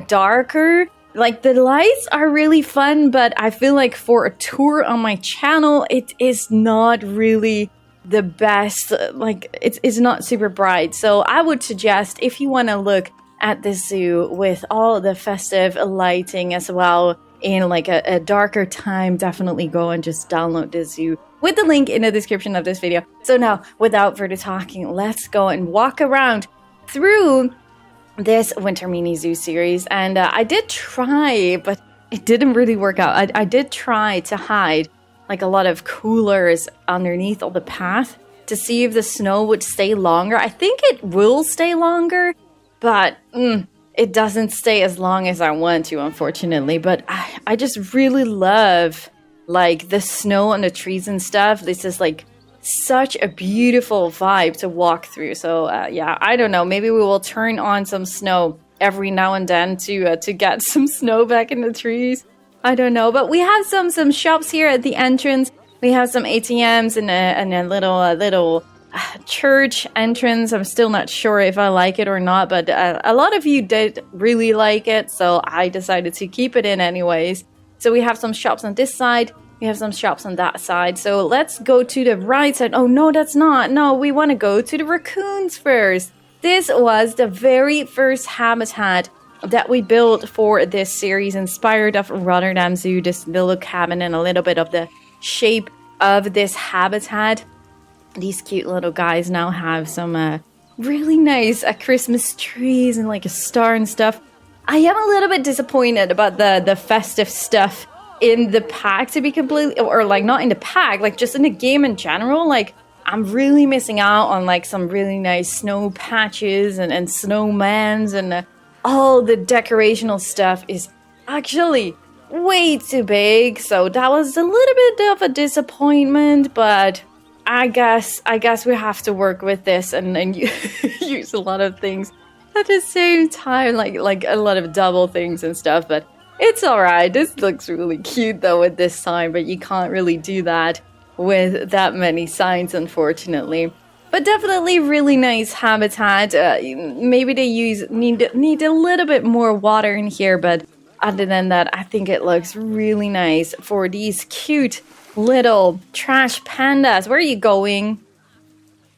darker. Like, the lights are really fun, but I feel like for a tour on my channel, it is not really the best. Like, it's not super bright. So I would suggest, if you want to look at the zoo with all the festive lighting as well in like a darker time, definitely go and just download the zoo with the link in the description of this video. So now, without further talking, let's go and walk around through this winter mini zoo series. And I did try, but it didn't really work out. I did try to hide like a lot of coolers underneath all the path to see if the snow would stay longer. I think it will stay longer, but it doesn't stay as long as I want to, unfortunately. But I just really love like the snow on the trees and stuff. This is like such a beautiful vibe to walk through. So yeah, I don't know, maybe we will turn on some snow every now and then to get some snow back in the trees. I don't know, but we have some shops here at the entrance. We have some ATMs and a little church entrance. I'm still not sure if I like it or not, but a lot of you did really like it, so I decided to keep it in anyways. So we have some shops on this side. We have some shops on that side. So let's go to the right side. Oh, no, that's not. No, we want to go to the raccoons first. This was the very first habitat that we built for this series, inspired of Rotterdam Zoo, this little cabin and a little bit of the shape of this habitat. These cute little guys now have some really nice Christmas trees and like a star and stuff. I am a little bit disappointed about the festive stuff in the pack, to be completely, or like not in the pack, like just in the game in general. Like, I'm really missing out on like some really nice snow patches and snowmans, and all the decorational stuff is actually way too big. So that was a little bit of a disappointment, but I guess we have to work with this and use a lot of things at the same time, like a lot of double things and stuff. But it's alright. This looks really cute though at this time, but you can't really do that with that many signs, unfortunately. But definitely really nice habitat. Maybe they need a little bit more water in here, but other than that, I think it looks really nice for these cute little trash pandas. Where are you going?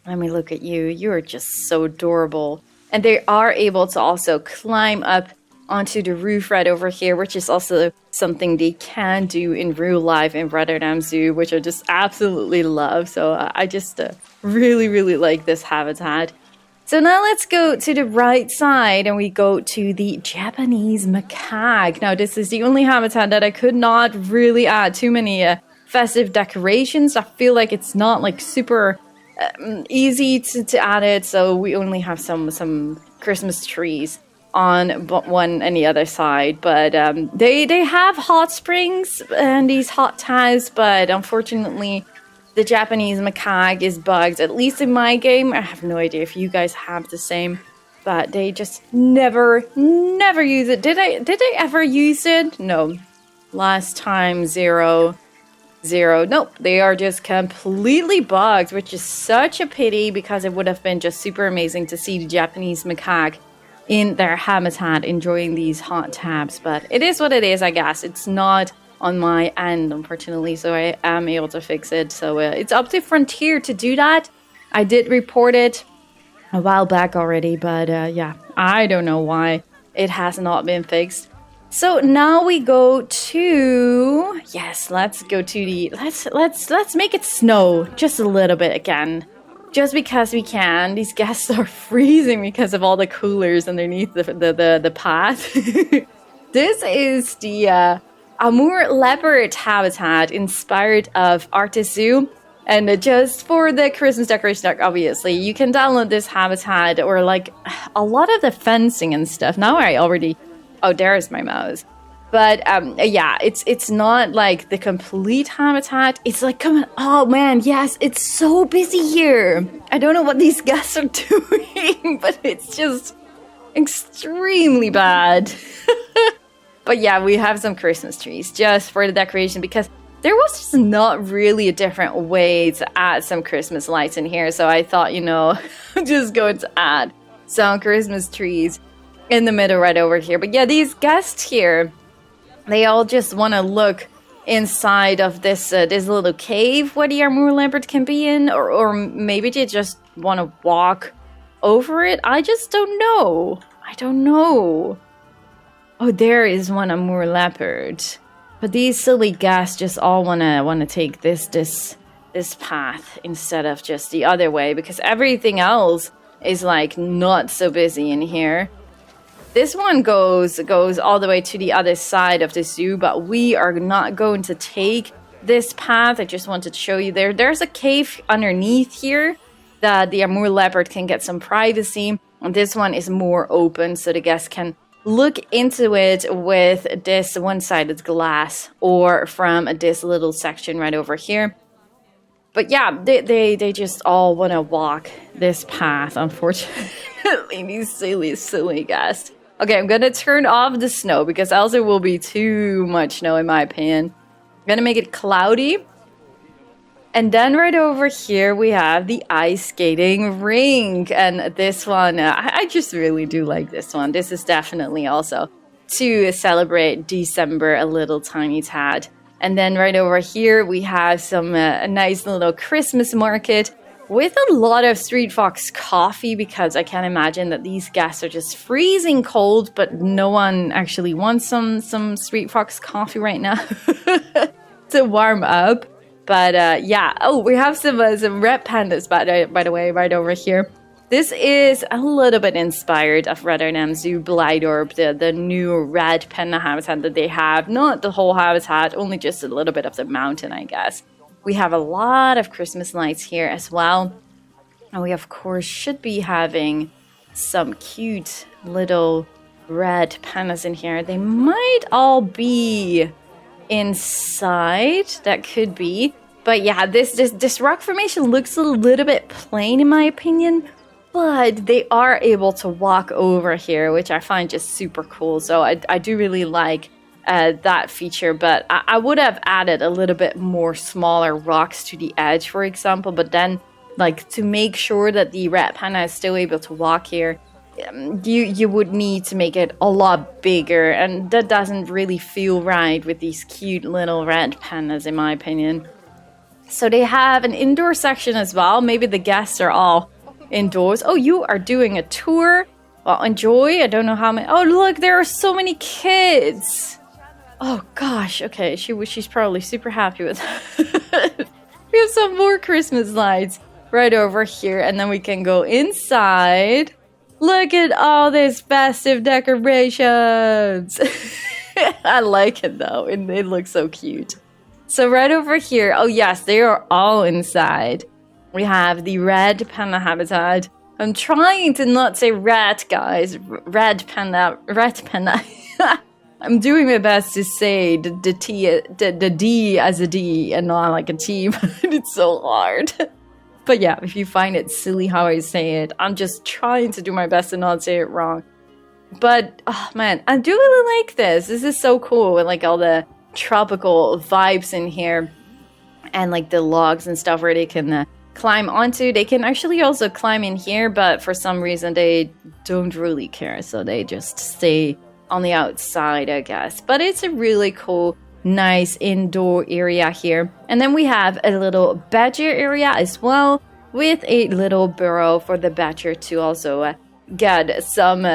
Let me look at you. You're just so adorable. And they are able to also climb up onto the roof right over here, which is also something they can do in real life in Rotterdam Zoo, which I just absolutely love. So I just really, really like this habitat. So now let's go to the right side and we go to the Japanese macaque. Now this is the only habitat that I could not really add too many festive decorations. I feel like it's not like super easy to add it, so we only have some Christmas trees on one and the other side. But they have hot springs and these hot tubs, but unfortunately the Japanese macaque is bugged, at least in my game. I have no idea if you guys have the same, but they just never use it. Did I ever use it? No. Last time, zero. Nope, they are just completely bugged, which is such a pity because it would have been just super amazing to see the Japanese macaque in their habitat enjoying these hot tabs. But it is what it is, I guess. It's not on my end, unfortunately, so I am able to fix it. So it's up to Frontier to do that. I did report it a while back already, but yeah, I don't know why it has not been fixed. So now we go to, yes, let's go to the, let's make it snow just a little bit again. Just because we can. These guests are freezing because of all the coolers underneath the path. This is the Amur Leopard habitat inspired of Artist Zoo. And just for the Christmas decoration, obviously, you can download this habitat or like a lot of the fencing and stuff. Now I already... Oh, there's my mouse. But yeah, it's not like the complete habitat. It's like, come on. Oh man, yes, it's so busy here. I don't know what these guys are doing, but it's just extremely bad. But yeah, we have some Christmas trees just for the decoration because there was just not really a different way to add some Christmas lights in here. So I thought, you know, I'm just going to add some Christmas trees in the middle right over here. But yeah, these guests here, they all just want to look inside of this this little cave where the Amur Leopard can be in, or maybe they just want to walk over it. I just don't know. I don't know. Oh, there is one Amur Leopard. But these silly guests just all wanna take this path instead of just the other way, because everything else is like not so busy in here. This one goes all the way to the other side of the zoo, but we are not going to take this path. I just wanted to show you there's a cave underneath here that the Amur Leopard can get some privacy. And this one is more open, so the guests can look into it with this one-sided glass or from this little section right over here. But yeah, they just all want to walk this path, unfortunately. These silly guests. Okay, I'm gonna turn off the snow because else it will be too much snow in my opinion. I'm gonna make it cloudy. And then right over here we have the ice skating rink. And this one, I just really do like this one. This is definitely also to celebrate December a little tiny tad. And then right over here we have some a nice little Christmas market with a lot of Street Fox coffee, because I can imagine that these guests are just freezing cold, but no one actually wants some Street Fox coffee right now to warm up. But yeah, oh, we have some Red Pandas, by the way, right over here. This is a little bit inspired of Rotterdam Zoo Blijdorp, the new Red Panda habitat that they have. Not the whole habitat, only just a little bit of the mountain, I guess. We have a lot of Christmas lights here as well. And we, of course, should be having some cute little red pandas in here. They might all be inside. That could be. But yeah, this rock formation looks a little bit plain in my opinion. But they are able to walk over here, which I find just super cool. So I do really like that feature, but I would have added a little bit more smaller rocks to the edge, for example, but then like to make sure that the red panda is still able to walk here, you would need to make it a lot bigger, and that doesn't really feel right with these cute little red pandas in my opinion. So they have an indoor section as well. Maybe the guests are all indoors. Oh, you are doing a tour. Well, enjoy. I don't know how many. Oh, look, there are so many kids. Oh gosh, okay, she's probably super happy with that. We have some more Christmas lights right over here, and then we can go inside. Look at all these festive decorations. I like it though, and it looks so cute. So right over here, oh yes, they are all inside. We have the red panda habitat. I'm trying to not say rat, guys. Red panda. I'm doing my best to say the D as a D and not like a T, but it's so hard. But yeah, if you find it silly how I say it, I'm just trying to do my best to not say it wrong. But, oh man, I do really like this. This is so cool with like all the tropical vibes in here. And like the logs and stuff where they can climb onto. They can actually also climb in here, but for some reason they don't really care. So they just stay on the outside, I guess. But it's a really cool, nice indoor area here. And then we have a little badger area as well, with a little burrow for the badger to also get some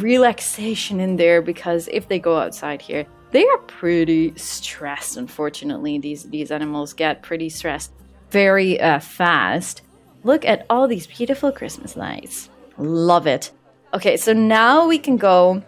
relaxation in there, because if they go outside here, they are pretty stressed. Unfortunately, these animals get pretty stressed very fast. Look at all these beautiful Christmas lights. Love it. Okay, so now we can go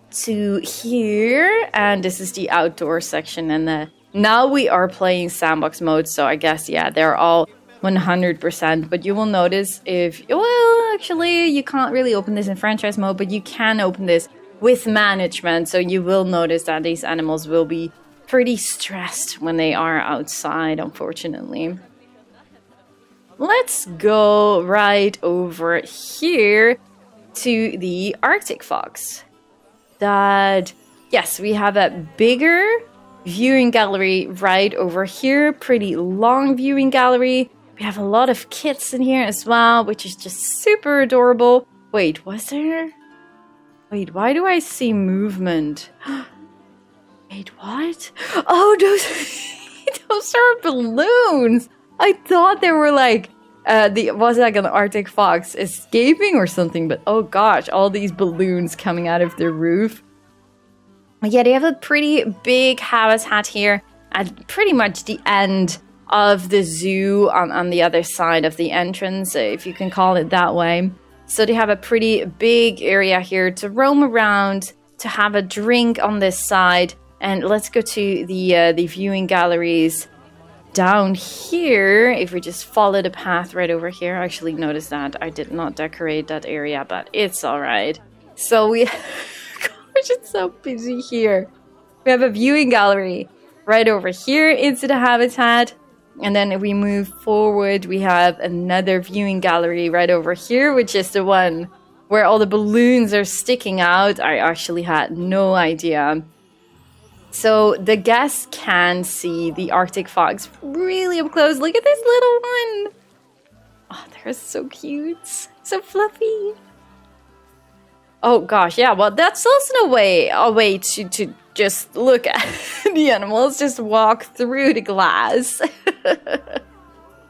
to here, and this is the outdoor section, and now we are playing sandbox mode, so I guess, yeah, they're all 100%, but you will notice well, actually, you can't really open this in franchise mode, but you can open this with management, so you will notice that these animals will be pretty stressed when they are outside, unfortunately. Let's go right over here to the Arctic fox. Yes, we have a bigger viewing gallery right over here. Pretty long viewing gallery. We have a lot of kits in here as well, which is just super adorable. Wait, was there? Wait, why do I see movement? Wait, what? Oh, those are balloons. I thought they were like was like an Arctic fox escaping or something, but oh gosh, all these balloons coming out of the roof. Yeah, they have a pretty big habitat here at pretty much the end of the zoo on the other side of the entrance, if you can call it that way. So they have a pretty big area here to roam around, to have a drink on this side. And let's go to the viewing galleries down here. If we just follow the path right over here. I actually noticed that I did not decorate that area, but it's all right. So we... Gosh, it's so busy here. We have a viewing gallery right over here into the habitat. And then if we move forward, we have another viewing gallery right over here, which is the one where all the balloons are sticking out. I actually had no idea. So the guests can see the Arctic fox really up close. Look at this little one. Oh, they're so cute. So fluffy. Oh gosh, yeah, well that's also a way to just look at the animals, just walk through the glass.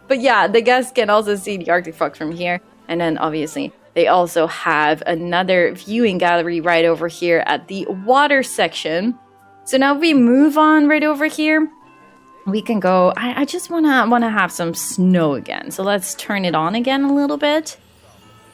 But yeah, the guests can also see the Arctic fox from here. And then obviously they also have another viewing gallery right over here at the water section. So now we move on right over here. We can go, I just wanna have some snow again. So let's turn it on again a little bit.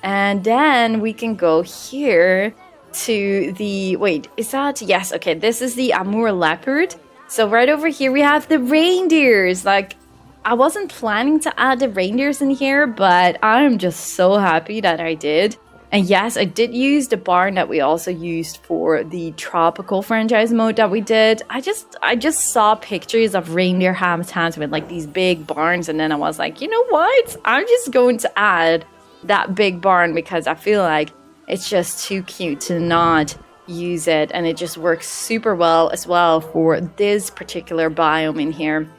And then we can go here to the... Wait, is that... Yes, okay, this is the Amur Leopard. So right over here we have the reindeers. Like, I wasn't planning to add the reindeers in here, but I'm just so happy that I did. And yes, I did use the barn that we also used for the tropical franchise mode that we did. I just saw pictures of reindeer habitats with like these big barns, and then I was like, you know what? I'm just going to add that big barn because I feel like it's just too cute to not use it, and it just works super well as well for this particular biome in here.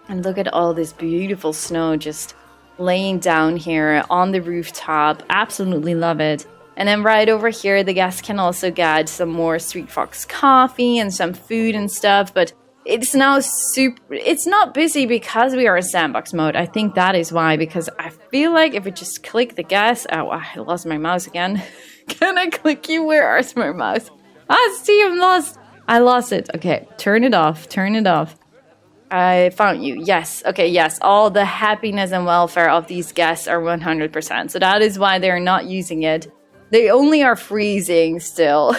And look at all this beautiful snow just laying down here on the rooftop. Absolutely love it. And then right over here, the guests can also get some more Sweet Fox coffee and some food and stuff, but it's now it's not busy because we are in sandbox mode. I think that is why, because I feel like if we just click the guest, oh, I lost my mouse again. Can I click you? Where is my mouse? See, I lost it. Okay, turn it off. I found you. Yes. Okay, yes. All the happiness and welfare of these guests are 100%. So that is why they're not using it. They only are freezing still.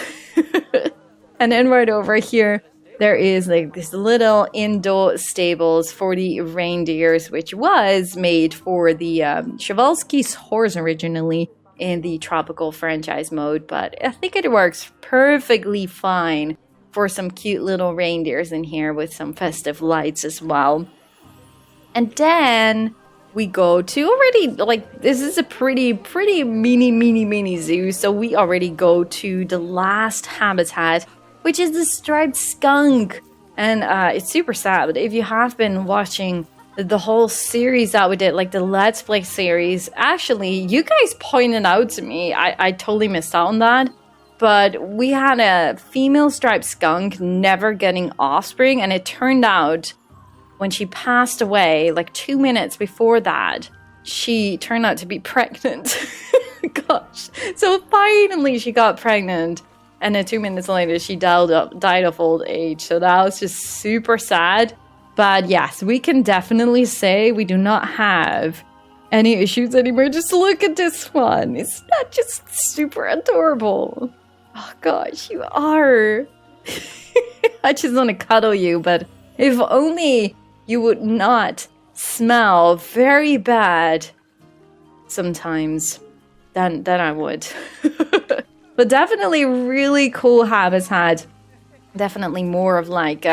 And then right over here, there is like this little indoor stables for the reindeers, which was made for the Przewalski's horse originally in the tropical franchise mode. But I think it works perfectly fine for some cute little reindeers in here with some festive lights as well. And then we go to already, like, this is a pretty mini zoo. So we already go to the last habitat, which is the Striped Skunk. And it's super sad, but if you have been watching the whole series that we did, like the Let's Play series, actually, you guys pointed out to me, I totally missed out on that, but we had a female Striped Skunk never getting offspring, and it turned out when she passed away, like 2 minutes before that, she turned out to be pregnant. Gosh. So finally she got pregnant. And then 2 minutes later, she died of old age. So that was just super sad. But yes, we can definitely say we do not have any issues anymore. Just look at this one. It's not just super adorable. Oh gosh, you are. I just want to cuddle you. But if only you would not smell very bad sometimes, then I would. But definitely really cool habitat. Definitely more of like,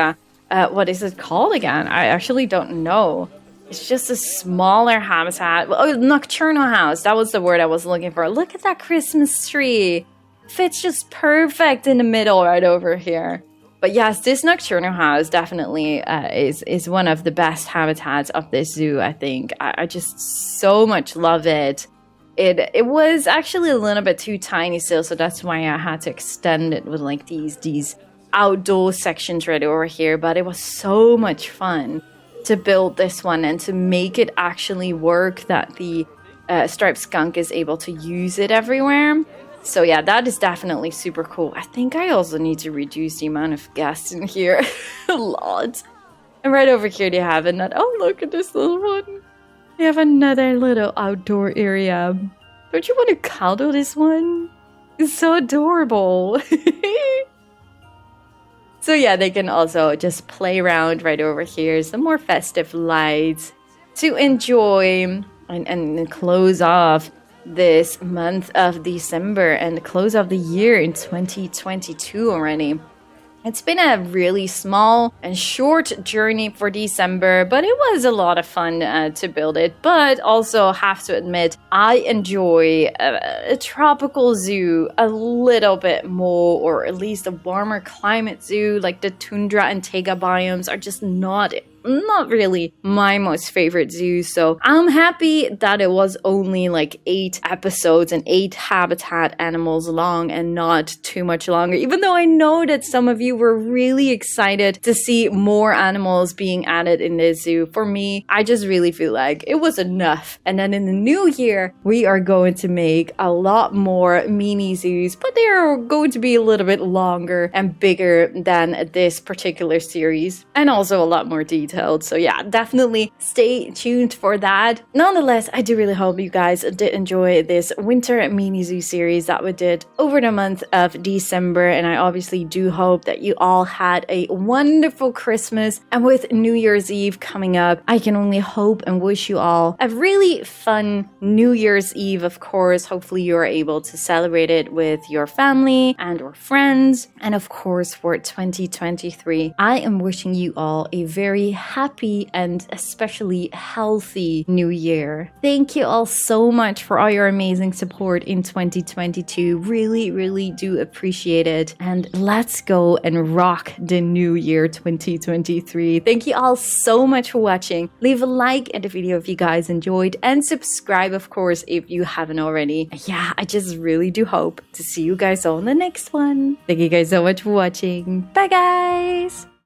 what is it called again? I actually don't know. It's just a smaller habitat. Oh, Nocturnal House. That was the word I was looking for. Look at that Christmas tree. Fits just perfect in the middle right over here. But yes, this Nocturnal House definitely is one of the best habitats of this zoo, I think. I just so much love it. It was actually a little bit too tiny still, so that's why I had to extend it with like these outdoor sections right over here. But it was so much fun to build this one and to make it actually work, that the Striped Skunk is able to use it everywhere. So yeah, that is definitely super cool. I think I also need to reduce the amount of guests in here a lot. And right over here they have another. Oh, look at this little one. They have another little outdoor area. Don't you want to cuddle this one? It's so adorable. So yeah, they can also just play around right over here. Some more festive lights to enjoy and close off this month of December and close off the year in 2022 already. It's been a really small and short journey for December, but it was a lot of fun to build it. But also have to admit, I enjoy a tropical zoo a little bit more, or at least a warmer climate zoo. Like the tundra and taiga biomes are just not really my most favorite zoo. So I'm happy that it was only like 8 episodes and 8 habitat animals long and not too much longer, even though I know that some of you were really excited to see more animals being added in this zoo. For me, I just really feel like it was enough. And then in the new year, we are going to make a lot more mini zoos, but they are going to be a little bit longer and bigger than this particular series, and also a lot more detailed. So yeah, definitely stay tuned for that. Nonetheless, I do really hope you guys did enjoy this winter mini zoo series that we did over the month of December, and I obviously do hope that you all had a wonderful Christmas. And with New Year's Eve coming up, I can only hope and wish you all a really fun New Year's Eve. Of course, hopefully you are able to celebrate it with your family and or friends. And of course, for 2023, I am wishing you all a very happy and especially healthy new year. Thank you all so much for all your amazing support in 2022. Really do appreciate it. And let's go and rock the new year 2023. Thank you all so much for watching. Leave a like in the video if you guys enjoyed, and subscribe, of course, if you haven't already. Yeah, I just really do hope to see you guys all in the next one. Thank you guys so much for watching. Bye guys!